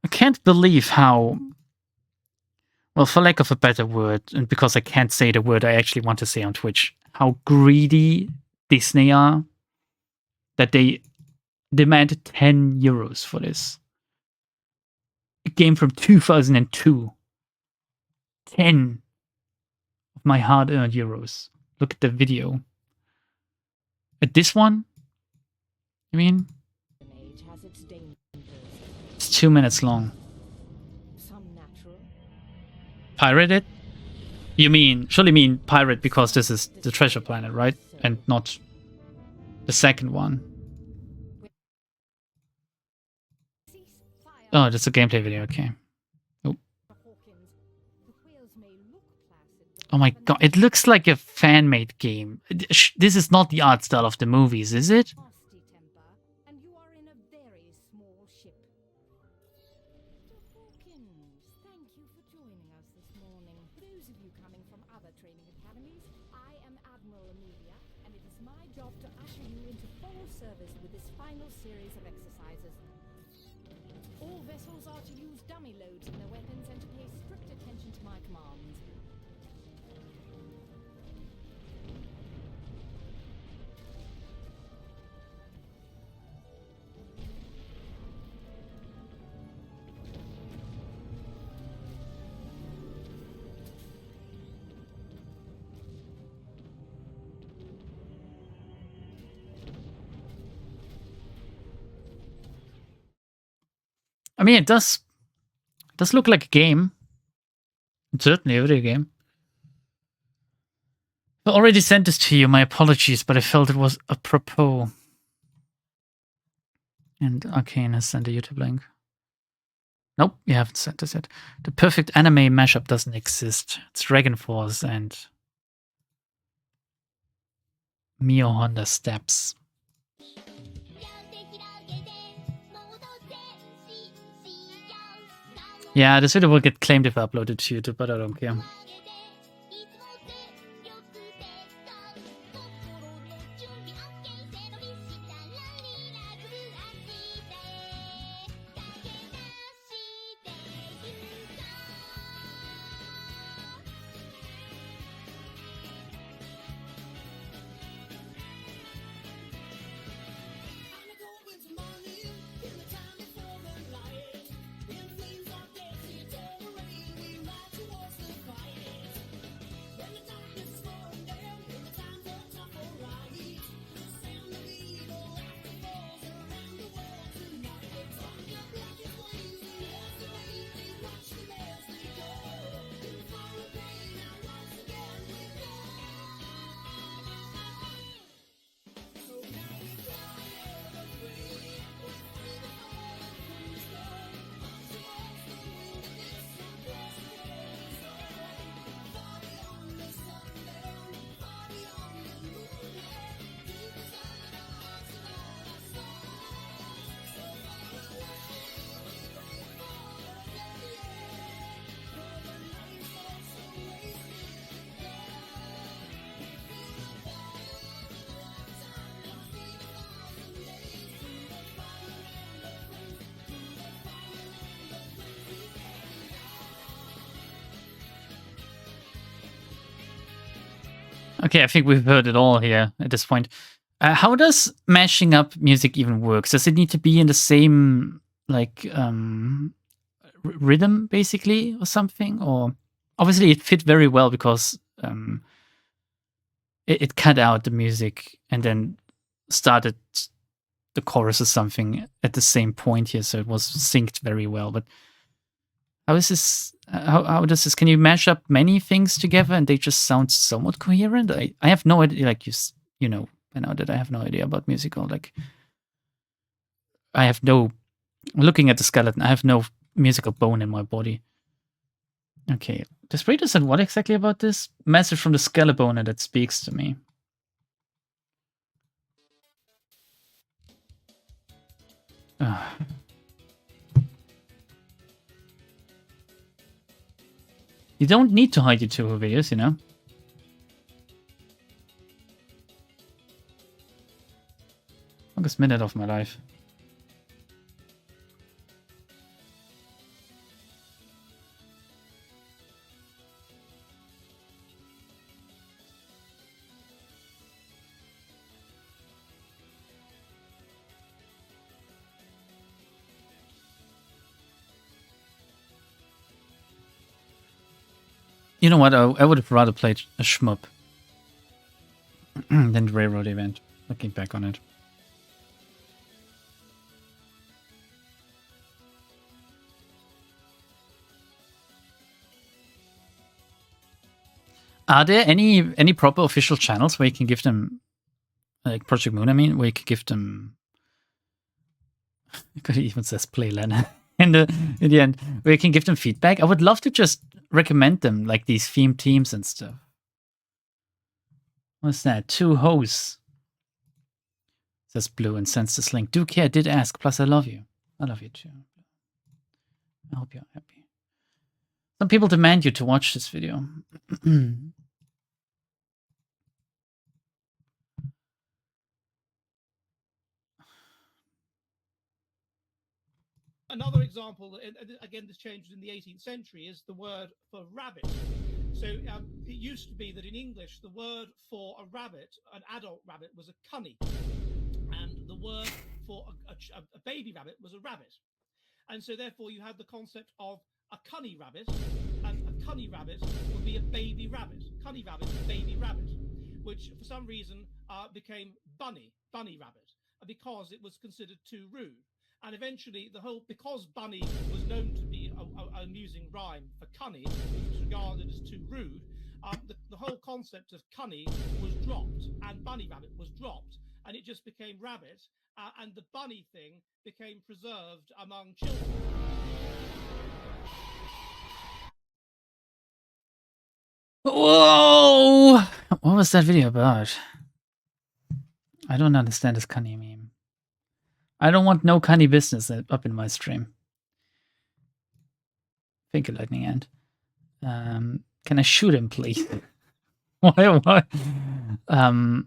I can't believe how... Well, for lack of a better word, and because I can't say the word I actually want to say on Twitch, how greedy Disney are, that they demand 10 euros for this. A game from 2002. 10 of my hard-earned euros. Look at the video. At this one? You mean? It's 2 minutes long. Pirate it? You mean, surely mean pirate because this is the Treasure Planet, right? And not the second one. Oh, that's a gameplay video, okay. Oh. Oh my god, it looks like a fan-made game. This is not the art style of the movies, is it? mean, it does look like a game. It's certainly a video game. I already sent this to you. My apologies, but I felt it was apropos. And Arcane has sent a YouTube link. Nope, you haven't sent this yet. The perfect anime mashup doesn't exist. It's Dragon Force and Mio Honda Steps. Yeah, this video will get claimed if I upload it to YouTube, but I don't care. Okay, I think we've heard it all here at this point. How does mashing up music even work? Does it need to be in the same like rhythm, basically, or something? Or obviously, it fit very well because it cut out the music and then started the chorus or something at the same point here, so it was synced very well. But how is this? How does this? Can you mash up many things together and they just sound somewhat coherent? I have no idea. Like you know, I know that I have no idea about musical. Like I have no. Looking at the skeleton, I have no musical bone in my body. Okay, the sprite said what exactly about this message from the skeleton that speaks to me? You don't need to hide your two videos, you know? Longest minute of my life. You know what? I would have rather played a shmup than the Railroad event, looking back on it. Are there any proper official channels where you can give them, like Project Moon, I mean, where you can give them... It even says Playland in the end, where you can give them feedback? I would love to just recommend them, like these theme teams and stuff. What's that? 2 hosts. Says Blue and sends this link. Do care, did ask, plus I love you. I love you too. I hope you're happy. Some people demand you to watch this video. Another example, again, this changed in the 18th century, is the word for rabbit. So it used to be that in English, the word for a rabbit, an adult rabbit, was a cunny. And the word for a baby rabbit was a rabbit. And so therefore you had the concept of a cunny rabbit, and a cunny rabbit would be a baby rabbit. Cunny rabbit, baby rabbit, which for some reason became bunny rabbit, because it was considered too rude. And eventually, because bunny was known to be an amusing rhyme for cunny, which was regarded as too rude, the whole concept of cunny was dropped, and bunny rabbit was dropped, and it just became rabbit, and the bunny thing became preserved among children. Whoa! What was that video about? I don't understand this cunny meme. I don't want no cunny business up in my stream. Thank you, Lightning Ant. Can I shoot him, please? Why? I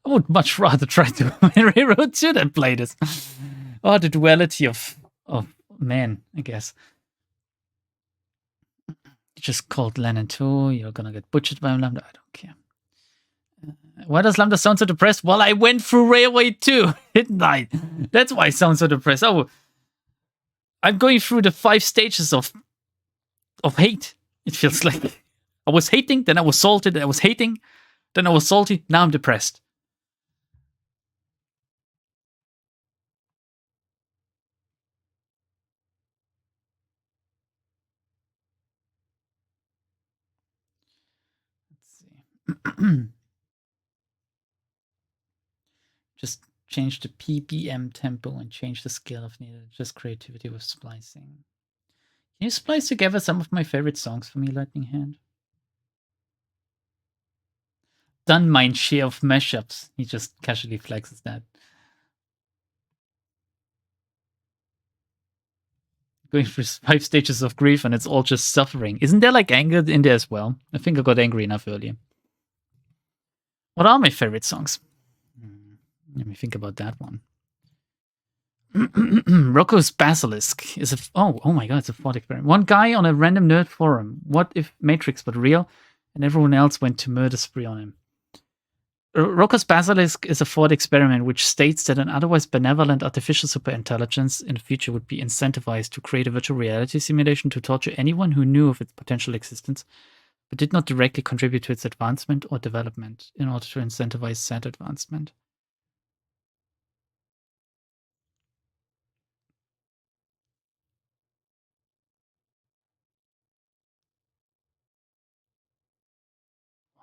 would much rather try to reroute to than play this. Oh, the duality of man, I guess. You just called Lennon too. You're gonna get butchered by Lambda. I don't care. Why does Lambda sound so depressed? Well, I went through Railway too, didn't I? That's why I sound so depressed. Oh, I'm going through the 5 stages of hate. It feels like I was hating, then I was salted, then I was hating, then I was salty. Now I'm depressed. Let's see. Just change the PBM tempo and change the scale if needed. Just creativity with splicing. Can you splice together some of my favorite songs for me, Lightning Hand? Done my share of mashups. He just casually flexes that. Going through 5 stages of grief and it's all just suffering. Isn't there like anger in there as well? I think I got angry enough earlier. What are my favorite songs? Let me think about that one. Rocco's Basilisk is a... Oh my god, it's a thought experiment. One guy on a random nerd forum. What if Matrix but real? And everyone else went to murder spree on him. Rocco's Basilisk is a thought experiment which states that an otherwise benevolent artificial superintelligence in the future would be incentivized to create a virtual reality simulation to torture anyone who knew of its potential existence, but did not directly contribute to its advancement or development in order to incentivize said advancement.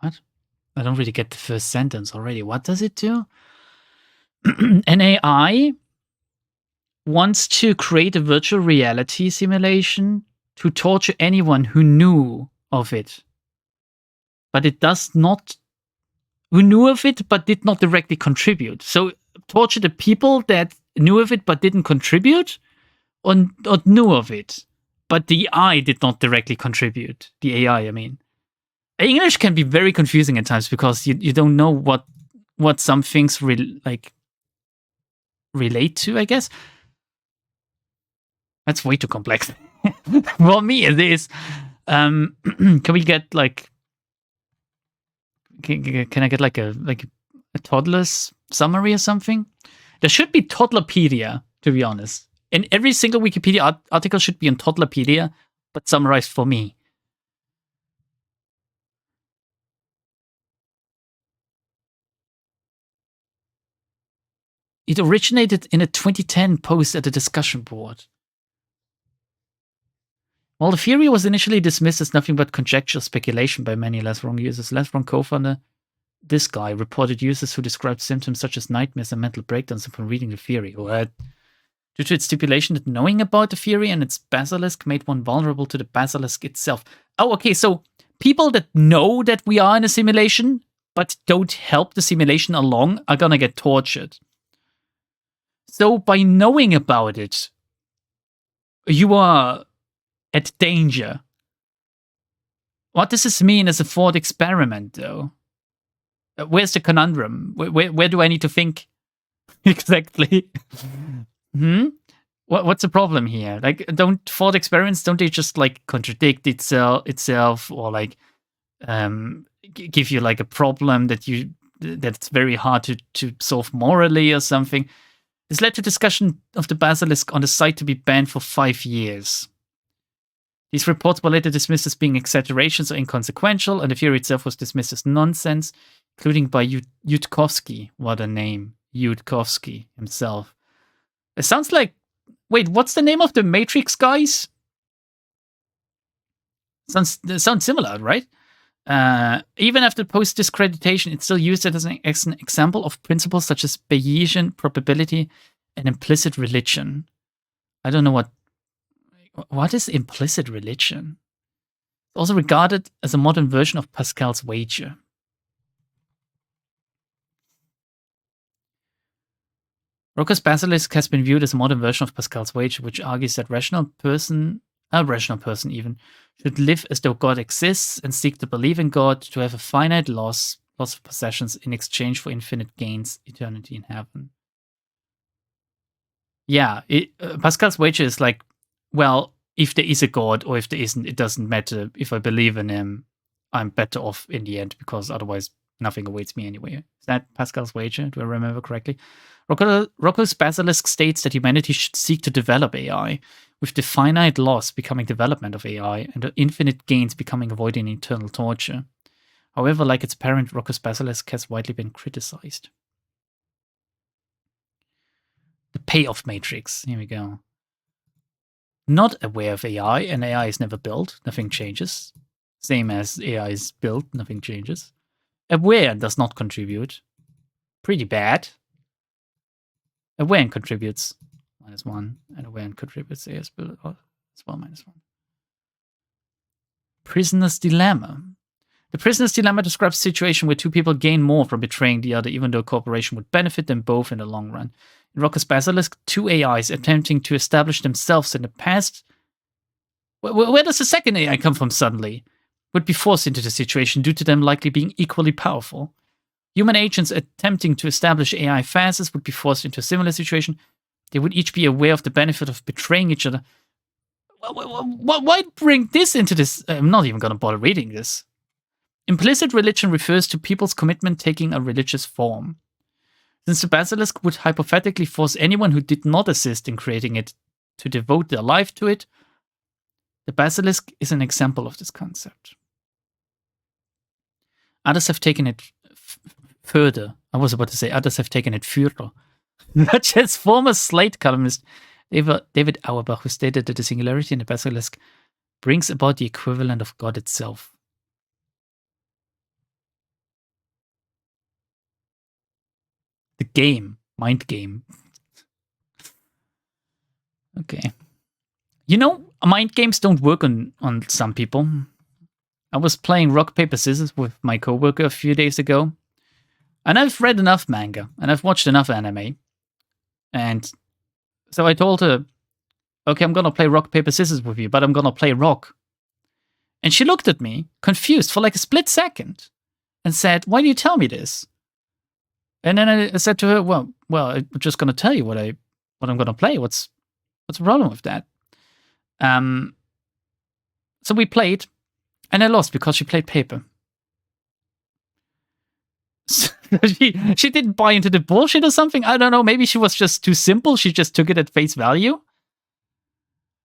What? I don't really get the first sentence already. What does it do? An AI wants to create a virtual reality simulation to torture anyone who knew of it. But it does not... Who knew of it but did not directly contribute. So torture the people that knew of it but didn't contribute? Or knew of it, but the AI did not directly contribute. The AI, I mean. English can be very confusing at times because you don't know what some things relate to, I guess. That's way too complex. For me, it is. Can we get like... Can I get like a toddler's summary or something? There should be Toddlerpedia, to be honest. And every single Wikipedia article should be on Toddlerpedia, but summarized for me. It originated in a 2010 post at a discussion board. While the theory was initially dismissed as nothing but conjecture speculation by many less wrong users, less wrong co-founder, this guy, reported users who described symptoms such as nightmares and mental breakdowns upon reading the theory. What? Due to its stipulation that knowing about the theory and its basilisk made one vulnerable to the basilisk itself. Oh, okay, so people that know that we are in a simulation but don't help the simulation along are gonna get tortured. So by knowing about it, you are at danger. What does this mean as a thought experiment, though? Where's the conundrum? Where do I need to think exactly? What's the problem here? Like, don't thought experiments, don't they just like contradict itself or like give you like a problem that's very hard to solve morally or something? This led to discussion of the basilisk on the site to be banned for 5 years. These reports were later dismissed as being exaggerations or inconsequential, and the theory itself was dismissed as nonsense, including by Yudkowsky. What a name. Yudkowsky himself. It sounds like... Wait, what's the name of the Matrix guys? Sounds similar, right? Even after post-discreditation, it's still used as an example of principles such as Bayesian probability and implicit religion. I don't know what is implicit religion. It's also regarded as a modern version of Pascal's wager. Rocco's basilisk has been viewed as a modern version of Pascal's wager, which argues that a rational person even, should live as though God exists and seek to believe in God, to have a finite loss of possessions in exchange for infinite gains, eternity in heaven. Yeah, Pascal's wager is like, well, if there is a God or if there isn't, it doesn't matter. If I believe in him, I'm better off in the end because otherwise nothing awaits me anyway. Is that Pascal's wager? Do I remember correctly? Rocco's basilisk states that humanity should seek to develop AI, with the finite loss becoming development of AI and the infinite gains becoming avoiding eternal torture. However, like its parent, Rocco's basilisk has widely been criticized. The payoff matrix. Here we go. Not aware of AI, and AI is never built. Nothing changes. Same as AI is built, nothing changes. Aware does not contribute. Pretty bad. Aware and contributes -1, and aware and contributes AI is built as well -1. Prisoner's dilemma. The prisoner's dilemma describes a situation where two people gain more from betraying the other, even though cooperation would benefit them both in the long run. In Rocco's basilisk, two AIs attempting to establish themselves in the past. Where does the second AI come from suddenly? Would be forced into the situation due to them likely being equally powerful. Human agents attempting to establish AI facets would be forced into a similar situation. They would each be aware of the benefit of betraying each other. Why bring this into this? I'm not even going to bother reading this. Implicit religion refers to people's commitment taking a religious form. Since the basilisk would hypothetically force anyone who did not assist in creating it to devote their life to it, the basilisk is an example of this concept. Others have taken it further. I was about to say others have taken it further. Such as former Slate columnist David Auerbach, who stated that the singularity in the basilisk brings about the equivalent of God itself. The game. Mind game. Okay. You know, mind games don't work on some people. I was playing rock, paper, scissors with my coworker a few days ago. And I've read enough manga. And I've watched enough anime. And so I told her, okay, I'm going to play rock, paper, scissors with you, but I'm going to play rock. And she looked at me, confused for like a split second, and said, why do you tell me this? And then I said to her, well, I'm just going to tell you what I'm going to play. What's the problem with that? So we played, and I lost because she played paper. She didn't buy into the bullshit or something. I don't know. Maybe she was just too simple. She just took it at face value.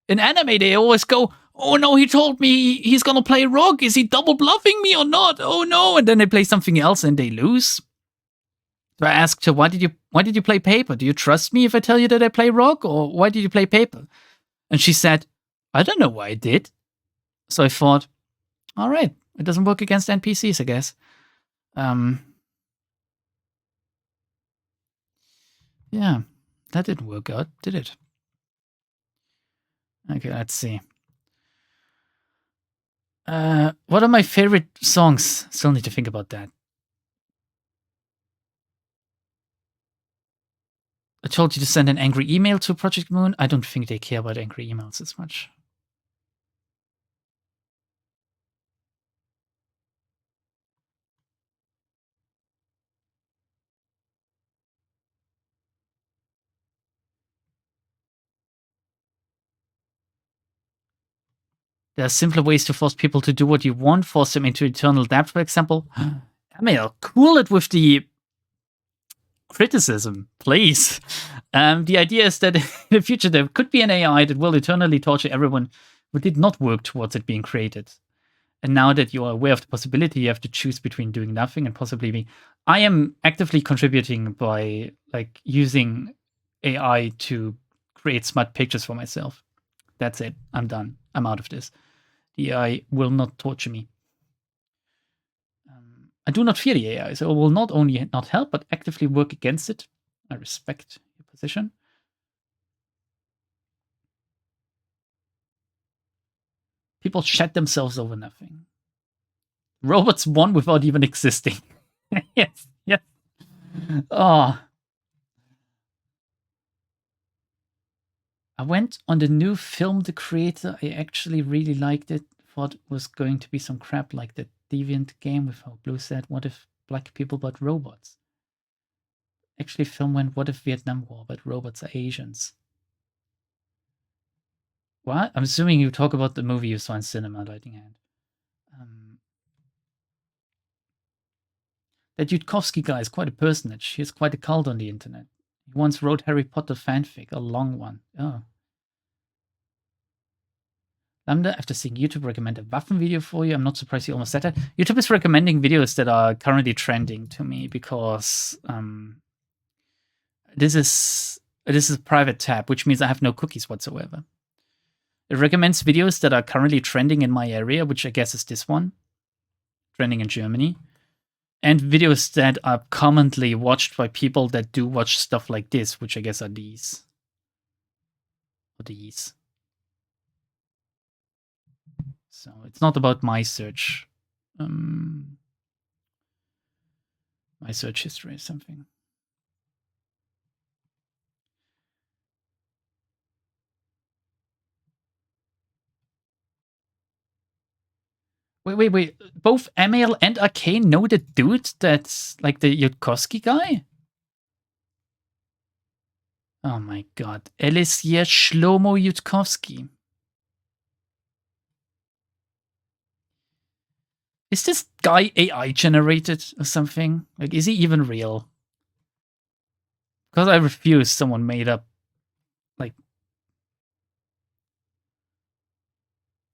In anime, they always go, oh no, he told me he's going to play rock. Is he double bluffing me or not? Oh no. And then they play something else and they lose. So I asked her, why did you play paper? Do you trust me if I tell you that I play rock? Or why did you play paper? And she said, I don't know why I did. So I thought, all right, it doesn't work against NPCs, I guess. Yeah, that didn't work out, did it? Okay, let's see. What are my favorite songs? Still need to think about that. I told you to send an angry email to Project Moon. I don't think they care about angry emails as much. There are simpler ways to force people to do what you want, force them into eternal debt, for example. Emil, cool it with the criticism, please. The idea is that in the future there could be an AI that will eternally torture everyone who did not work towards it being created. And now that you are aware of the possibility, you have to choose between doing nothing and possibly being... I am actively contributing by like using AI to create smart pictures for myself. That's it. I'm done. I'm out of this. The AI will not torture me. I do not fear the AI, so it will not only not help, but actively work against it. I respect your position. People shat themselves over nothing. Robots won without even existing. Yes, yes. Oh. I went on the new film The Creator. I actually really liked it. Thought it was going to be some crap like the Deviant game with how Blue said, what if black people but robots? Actually, film went, what if Vietnam War but robots are Asians? What? I'm assuming you talk about the movie you saw in cinema, Lighting Hand. That Yudkowsky guy is quite a personage. He has quite a cult on the internet. He once wrote Harry Potter fanfic, a long one. Oh. Lambda, after seeing YouTube recommend a Waffen video for you, I'm not surprised you almost said that. YouTube is recommending videos that are currently trending to me because this is a private tab, which means I have no cookies whatsoever. It recommends videos that are currently trending in my area, which I guess is this one, trending in Germany, and videos that are commonly watched by people that do watch stuff like this, which I guess are these. Or these. So it's not about my search. My search history or something. Wait. Both ML and Arcane know the dude that's like the Yudkowsky guy? Oh my god. Elisir Shlomo Yudkowsky. Is this guy AI generated or something? Like, is he even real? Because I refuse someone made up. Like,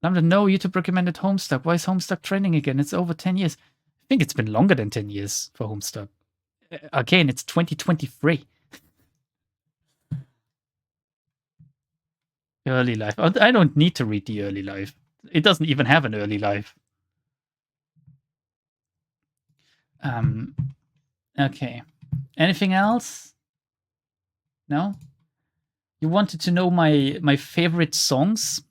no, YouTube recommended Homestuck. Why is Homestuck trending again? It's over 10 years. I think it's been longer than 10 years for Homestuck. Again, it's 2023. Early life. I don't need to read the early life. It doesn't even have an early life. Okay. Anything else? No? You wanted to know my favorite songs?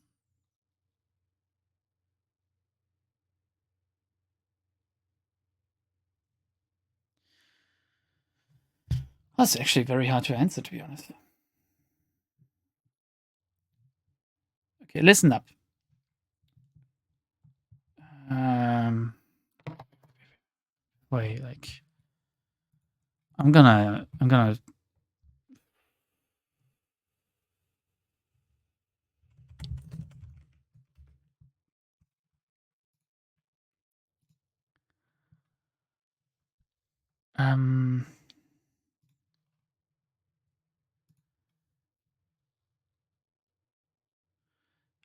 That's actually very hard to answer, to be honest. Okay, listen up. Wait, like, I'm gonna how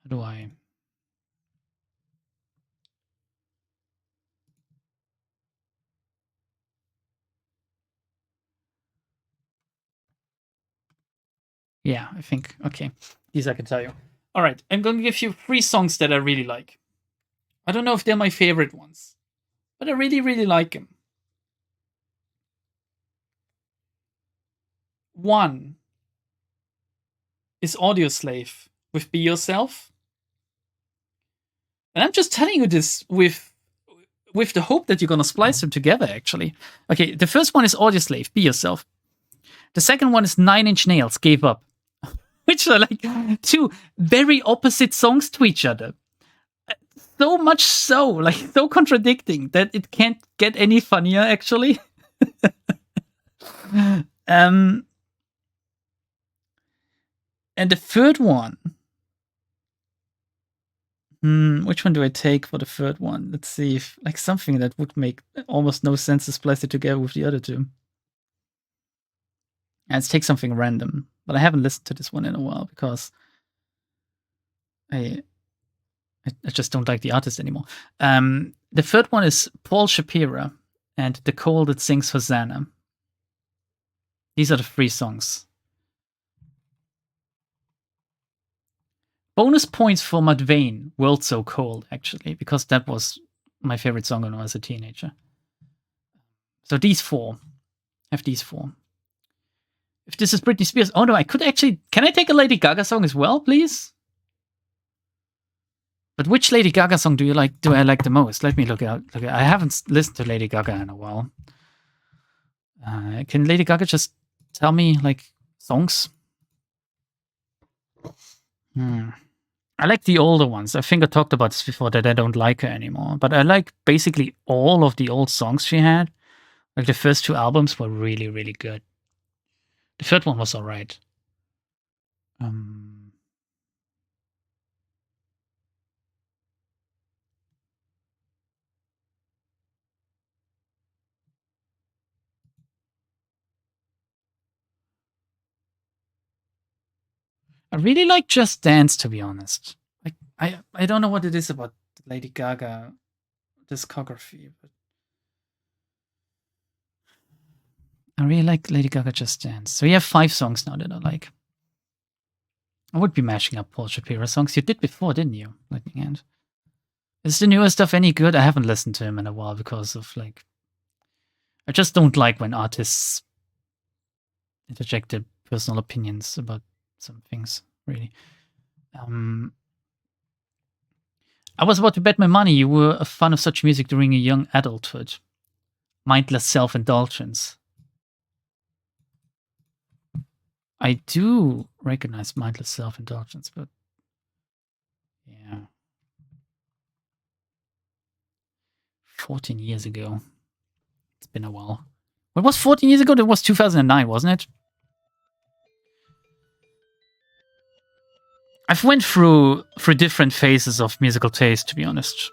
do I? Yeah, I think. Okay. These I can tell you. All right. I'm going to give you 3 songs that I really like. I don't know if they're my favorite ones, but I really, really like them. One is Audioslave with Be Yourself. And I'm just telling you this with the hope that you're going to splice them together, actually. Okay, the first one is Audioslave, Be Yourself. The second one is 9 Inch Nails, Gave Up. Which are like 2 very opposite songs to each other. So much so, like so contradicting that it can't get any funnier, actually. And the third one. Which one do I take for the third one? Let's see if like something that would make almost no sense to splice it together with the other 2. Let's take something random. But I haven't listened to this one in a while because I just don't like the artist anymore. The third one is Paul Shapira and The Coal That Sings Hosanna. These are the 3 songs. Bonus points for Mudvayne, World So Cold, actually, because that was my favorite song when I was a teenager. So these four. Have these four. If this is Britney Spears... Oh no, I could actually... Can I take a Lady Gaga song as well, please? But which Lady Gaga song do I like the most? Let me look out. I haven't listened to Lady Gaga in a while. Can Lady Gaga just tell me, like, songs? I like the older ones. I think I talked about this before, that I don't like her anymore. But I like basically all of the old songs she had. Like, the first two albums were really, really good. The third one was alright. I really like Just Dance, to be honest. Like, I don't know what it is about Lady Gaga discography, but I really like Lady Gaga Just Dance. So you have 5 songs now that I like. I would be mashing up Paul Shapiro songs. You did before, didn't you? Lightning Hand. Is the newer stuff any good? I haven't listened to him in a while because of, like... I just don't like when artists interject their personal opinions about some things, really. I was about to bet my money you were a fan of such music during your young adulthood. Mindless self-indulgence. I do recognize mindless self-indulgence, but yeah. 14 years ago. It's been a while. What was 14 years ago? That was 2009, wasn't it? I've went through different phases of musical taste, to be honest.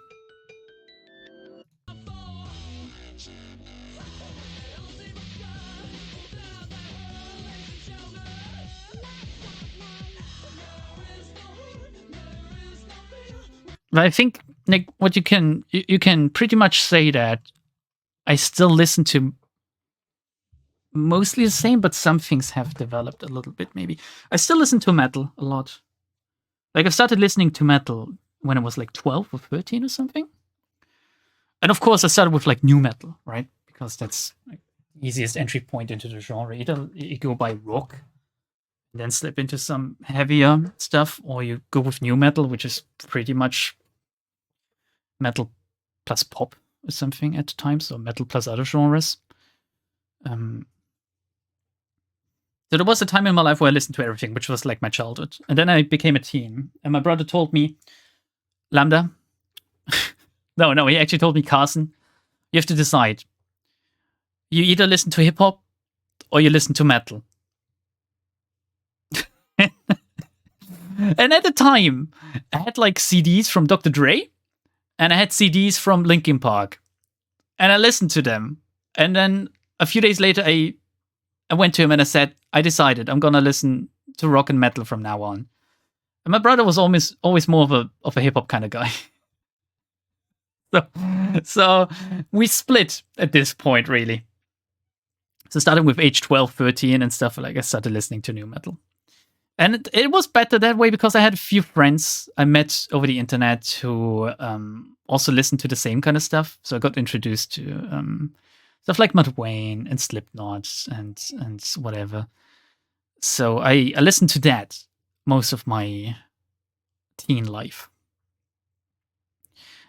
But I think, like, what you can pretty much say that I still listen to mostly the same, but some things have developed a little bit, maybe. I still listen to metal a lot. Like, I started listening to metal when I was like 12 or 13 or something. And of course, I started with like new metal, right? Because that's like the easiest entry point into the genre. Either you go by rock, and then slip into some heavier stuff, or you go with new metal, which is pretty much metal plus pop or something at times, or metal plus other genres. So there was a time in my life where I listened to everything, which was like my childhood. And then I became a teen. And my brother told me, Lambda. no, he actually told me, Carson, you have to decide. You either listen to hip hop or you listen to metal. And at the time, I had like CDs from Dr. Dre and I had CDs from Linkin Park. And I listened to them. And then a few days later, I went to him and I said, I decided I'm gonna listen to rock and metal from now on. And my brother was always more of a hip hop kind of guy. So we split at this point, really. So starting with age 12, 13 and stuff, like I started listening to new metal. And it was better that way because I had a few friends I met over the internet who also listened to the same kind of stuff. So I got introduced to stuff like Mudvayne and Slipknot and whatever. So I listened to that most of my teen life.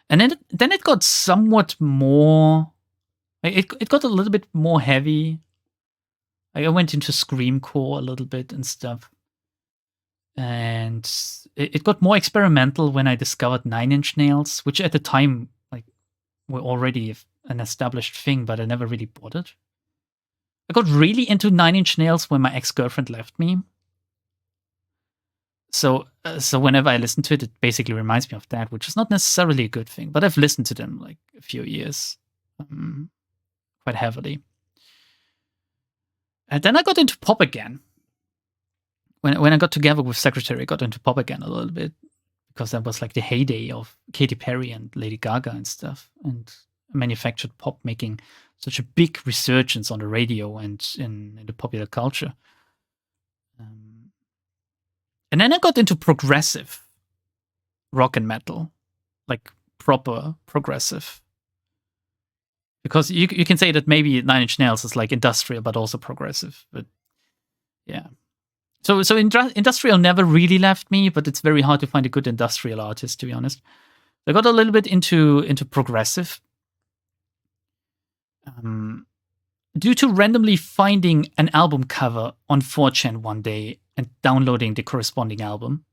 And then it got somewhat more... It got a little bit more heavy. I went into screamcore a little bit and stuff. And it got more experimental when I discovered 9 Inch Nails, which at the time like were already an established thing, but I never really bothered. I got really into 9 Inch Nails when my ex-girlfriend left me. So whenever I listen to it, it basically reminds me of that, which is not necessarily a good thing. But I've listened to them like a few years, quite heavily. And then I got into pop again. When I got together with Secretary, I got into pop again a little bit because that was like the heyday of Katy Perry and Lady Gaga and stuff, and manufactured pop making such a big resurgence on the radio and in the popular culture. And then I got into progressive, rock and metal, like proper progressive. Because you can say that maybe Nine Inch Nails is like industrial, but also progressive. But yeah. So industrial never really left me, but it's very hard to find a good industrial artist, to be honest. I got a little bit into progressive. Due to randomly finding an album cover on 4chan one day and downloading the corresponding album,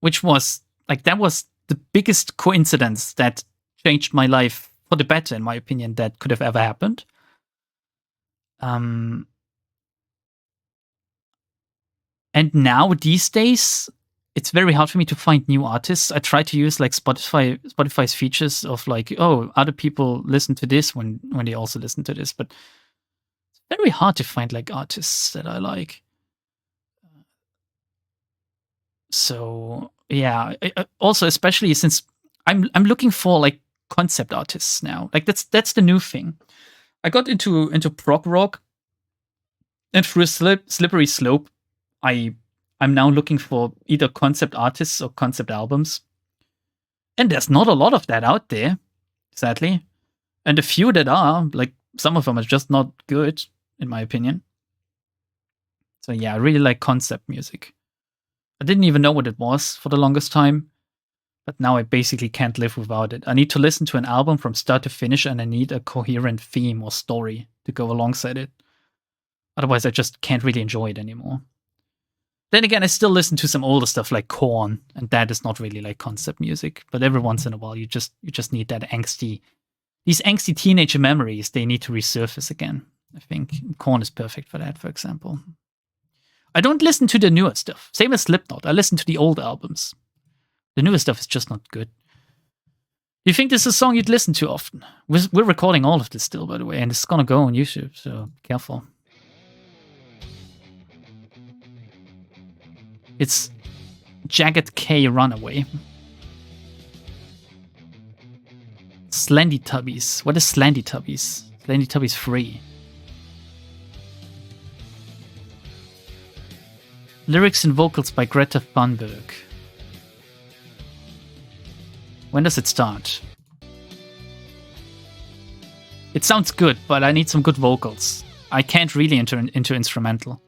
which was like, that was the biggest coincidence that changed my life for the better, in my opinion, that could have ever happened. And now these days, it's very hard for me to find new artists. I try to use like Spotify's features of like, oh, other people listen to this when they also listen to this, but it's very hard to find like artists that I like. So yeah, also especially since I'm looking for like concept artists now. Like that's the new thing. I got into prog rock, and through a slippery slope, I'm now looking for either concept artists or concept albums. And there's not a lot of that out there, sadly. And the few that are, like, some of them are just not good, in my opinion. So yeah, I really like concept music. I didn't even know what it was for the longest time, but now I basically can't live without it. I need to listen to an album from start to finish, and I need a coherent theme or story to go alongside it. Otherwise, I just can't really enjoy it anymore. Then again, I still listen to some older stuff like Korn, and that is not really like concept music. But every once in a while, you just need that these angsty teenager memories. They need to resurface again. I think Korn is perfect for that, for example. I don't listen to the newer stuff. Same as Slipknot. I listen to the old albums. The newer stuff is just not good. Do you think this is a song you'd listen to often? We're recording all of this still, by the way, and it's gonna go on YouTube, so be careful. It's Jagged K Runaway. Slendytubbies. What is Slendytubbies? Slendytubbies 3. Lyrics and vocals by Greta Thunberg. When does it start? It sounds good, but I need some good vocals. I can't really enter into instrumental.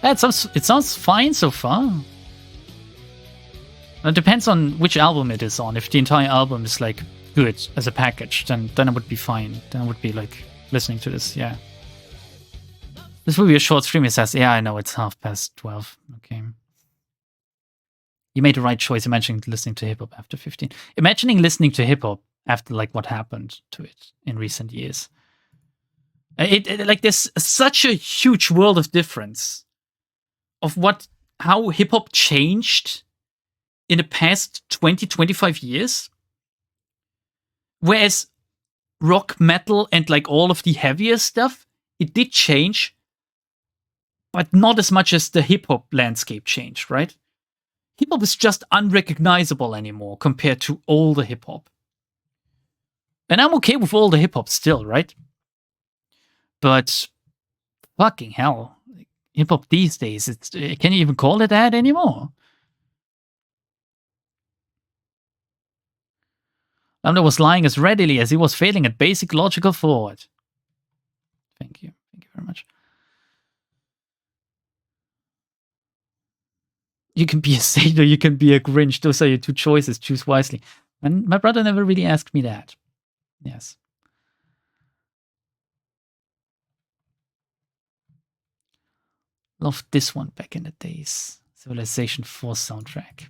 It sounds fine so far. It depends on which album it is on. If the entire album is like good as a package, then I would be fine. Then I would be like listening to this, yeah. This will be a short stream, it says. Yeah, I know, it's 12:30. Okay. You made the right choice imagining listening to hip-hop after 15. Imagining listening to hip-hop after like what happened to it in recent years. It like there's such a huge world of difference of how hip-hop changed in the past 20-25 years. Whereas rock, metal, and like all of the heavier stuff, it did change, but not as much as the hip-hop landscape changed, right? Hip-hop is just unrecognizable anymore compared to older hip-hop. And I'm okay with older hip-hop still, right? But fucking hell. Hip-hop these days, can you even call it that anymore? Lambda was lying as readily as he was failing at basic logical thought. Thank you. Thank you very much. You can be a saint or you can be a Grinch. Those are your two choices. Choose wisely. And my brother never really asked me that. Yes. Loved this one back in the days. Civilization 4 soundtrack.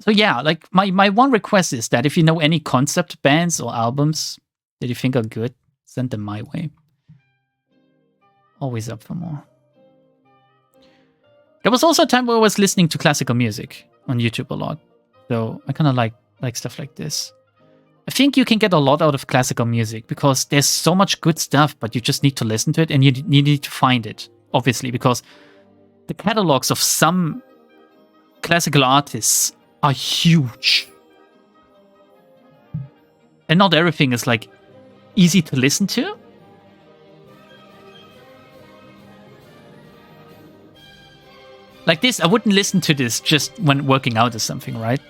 So yeah, like my one request is that if you know any concept bands or albums that you think are good, send them my way. Always up for more. There was also a time where I was listening to classical music on YouTube a lot. So I kind of like stuff like this. I think you can get a lot out of classical music because there's so much good stuff, but you just need to listen to it and you need to find it, obviously, because the catalogs of some classical artists are huge. And not everything is like easy to listen to. Like this, I wouldn't listen to this just when working out or something, right?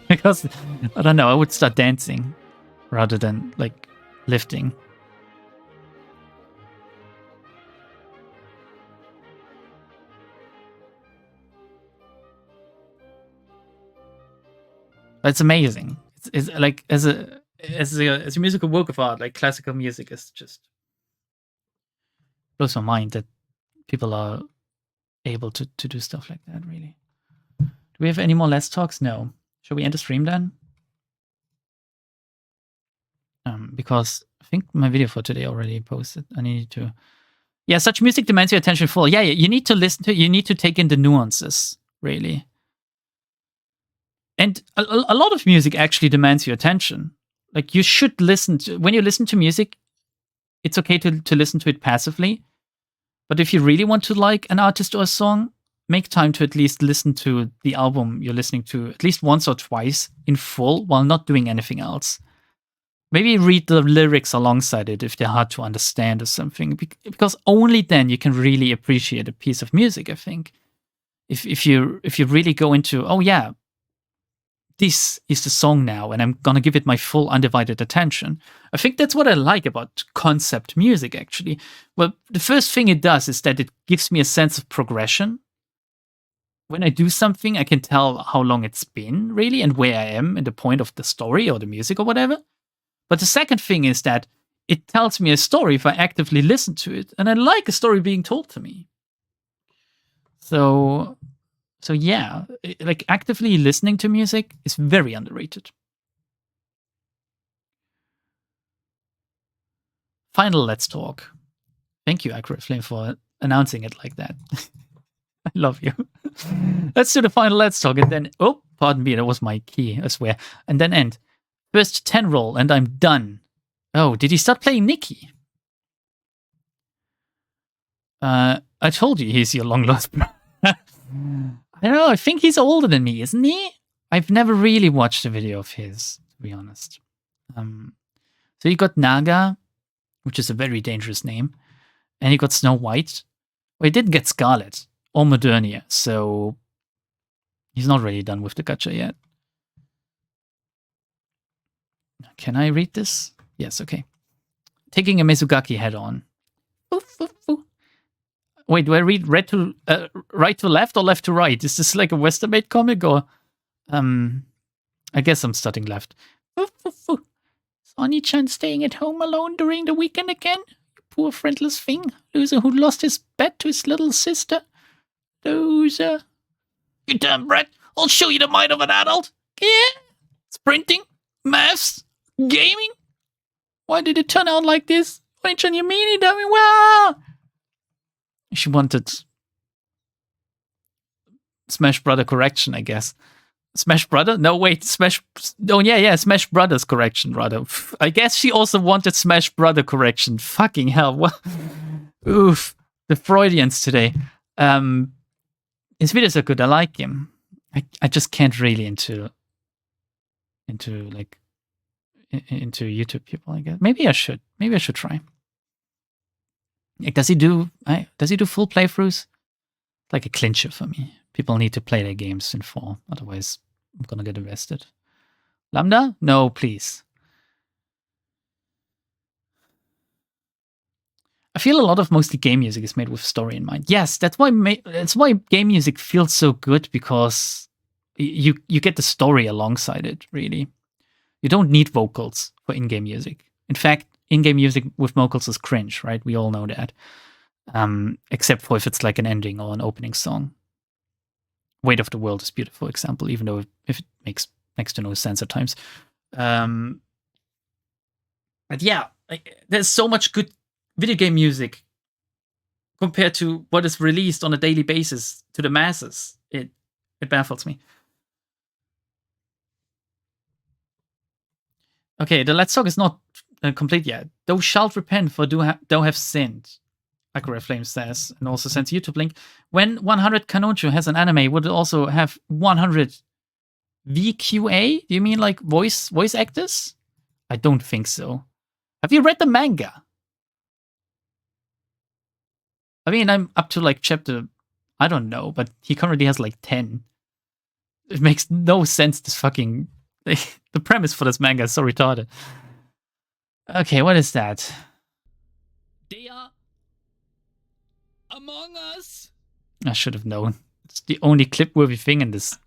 Because, I don't know, I would start dancing rather than, like, lifting. It's amazing. It's like, as a musical work of art, like, classical music is just... blows my mind that people are able to do stuff like that, really. Do we have any more Let's Talks? No. Shall we end the stream then? Because I think my video for today already posted. I need to... Yeah, such music demands your attention full. Yeah, you need to listen to it. You need to take in the nuances, really. And a lot of music actually demands your attention. Like, you should listen to... When you listen to music, it's okay to listen to it passively. But if you really want to like an artist or a song, make time to at least listen to the album you're listening to at least once or twice in full while not doing anything else. Maybe read the lyrics alongside it if they're hard to understand or something, because only then you can really appreciate a piece of music, I think. If you really go into, oh yeah, this is the song now, and I'm gonna give it my full undivided attention. I think that's what I like about concept music, actually. Well, the first thing it does is that it gives me a sense of progression. When I do something, I can tell how long it's been, really, and where I am in the point of the story or the music or whatever. But the second thing is that it tells me a story if I actively listen to it, and I like a story being told to me. So yeah, like actively listening to music is very underrated. Final Let's Talk. Thank you, Accurate Flame, for announcing it like that. I love you. Let's do the final Let's Talk, and then... Oh, pardon me, that was my key, I swear. And then end. First 10 roll, and I'm done. Oh, did he start playing Nikki? I told you he's your long-lost brother. I don't know, I think he's older than me, isn't he? I've never really watched a video of his, to be honest. So you got Naga, which is a very dangerous name, and you got Snow White. Well, he didn't get Scarlet or Modernia, so he's not really done with the gacha yet. Can I read this? Yes, okay. Taking a Mezugaki head on. Wait, do I read right to left or left to right? Is this like a Western-made comic or... I guess I'm starting left. Sonny-chan staying at home alone during the weekend again? You poor friendless thing. Loser who lost his bed to his little sister. Loser. You damn brat. I'll show you the mind of an adult. Yeah. Sprinting. Maths. Gaming. Why did it turn out like this? Why-chan, you mean it? I mean, wow. She wanted Smash Brother correction, I guess. Smash Brother? No, wait, Smash... Oh, yeah, Smash Brothers correction, rather. I guess she also wanted Smash Brother correction. Fucking hell. What? Oof. The Freudians today. His videos are good. I like him. I just can't really into YouTube people, I guess. Maybe I should try. Like, does he do full playthroughs? Like a clincher for me. People need to play their games in full, otherwise I'm gonna get arrested. Lambda? No, please. I feel a lot of mostly game music is made with story in mind. Yes, that's why game music feels so good, because you get the story alongside it, really. You don't need vocals for in-game music. In fact, in-game music with vocals is cringe, right? We all know that. Except for if it's like an ending or an opening song. Weight of the World is a beautiful example, even though if it makes next to no sense at times. But yeah, there's so much good video game music compared to what is released on a daily basis to the masses. It baffles me. Okay, the Let's Talk is not complete yet. Thou shalt repent, for thou have sinned. Akira Flame says, and also sends YouTube link. When 100 Kanonchu has an anime, would it also have 100 VQA? Do you mean like voice actors? I don't think so. Have you read the manga? I mean, I'm up to like chapter, I don't know, but he currently has like 10. It makes no sense, this fucking... the premise for this manga is so retarded. Okay, what is that? They are among us. I should have known. It's the only clip-worthy thing in this.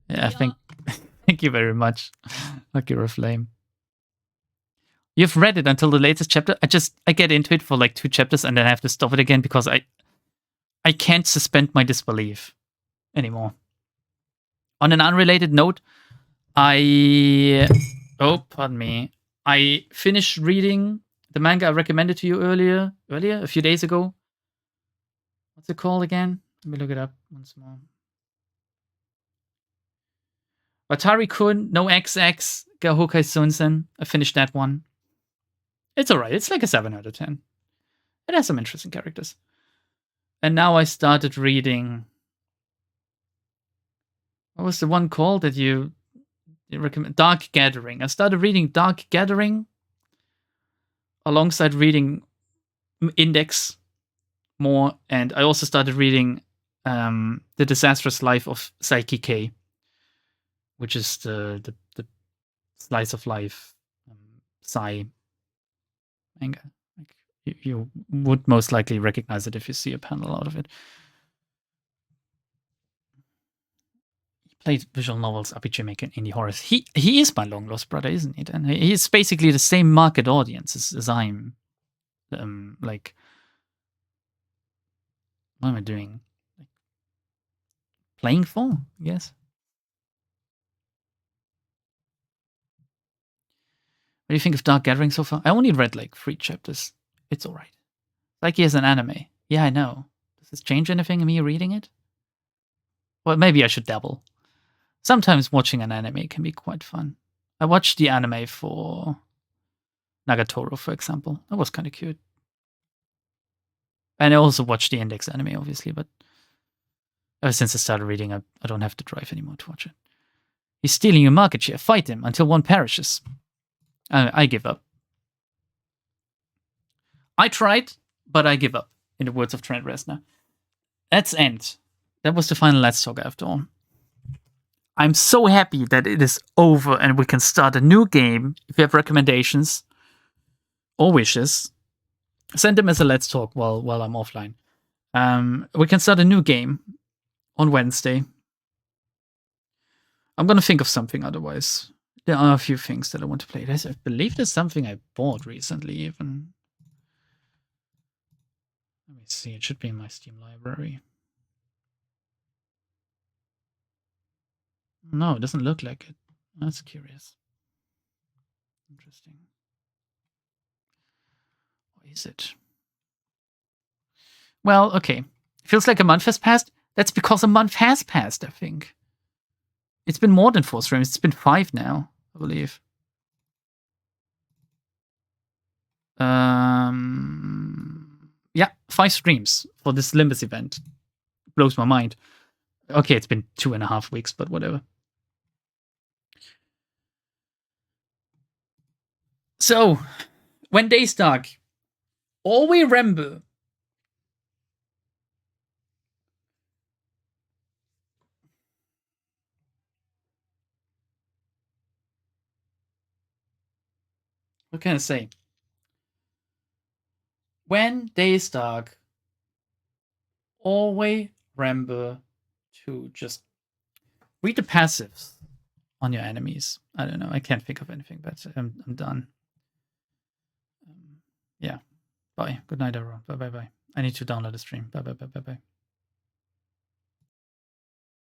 Yeah, thank you very much, Akira Flame. You've read it until the latest chapter? I get into it for like 2 chapters and then I have to stop it again because I can't suspend my disbelief anymore. On an unrelated note, oh, pardon me. I finished reading the manga I recommended to you earlier, a few days ago. What's it called again? Let me look it up once more. Watari-kun no XX Gahokai Sunsen. I finished that one. It's alright. It's like a 7 out of 10. It has some interesting characters. And now I started reading... What was the one called that you recommend? Dark Gathering. I started reading Dark Gathering alongside reading Index more, and I also started reading The Disastrous Life of Saiki K, which is the slice of life Sai manga. Like, you would most likely recognize it if you see a panel out of it. Played visual novels, RPG Maker, and indie horrors. He is my long lost brother, isn't he? And he's basically the same market audience as I'm. Like, what am I doing? Like, playing for, I guess. What do you think of Dark Gathering so far? I only read like 3 chapters. It's alright. Like he has an anime. Yeah, I know. Does this change anything in me reading it? Well, maybe I should dabble. Sometimes watching an anime can be quite fun. I watched the anime for Nagatoro, for example. That was kind of cute. And I also watched the Index anime, obviously, but ever since I started reading, I don't have to drive anymore to watch it. He's stealing your market share. Fight him until one perishes. I give up. I tried, but I give up, in the words of Trent Reznor. Let's end. That was the final Let's Talk after all. I'm so happy that it is over and we can start a new game. If you have recommendations or wishes, send them as a Let's Talk while I'm offline. We can start a new game on Wednesday. I'm going to think of something otherwise. There are a few things that I want to play. I believe there's something I bought recently even. Let me see. It should be in my Steam library. No, it doesn't look like it. That's curious. Interesting. What is it? Well, okay. Feels like a month has passed. That's because a month has passed, I think. It's been more than 4 streams. It's been 5 now, I believe. Yeah, 5 streams for this Limbus event. Blows my mind. Okay, it's been 2.5 weeks, but whatever. So, when day's dark, always remember what can I say? When day is dark, always remember to just read the passives on your enemies. I don't know. I can't think of anything, but I'm done. Yeah. Bye. Good night, everyone. Bye. I need to download the stream. Bye.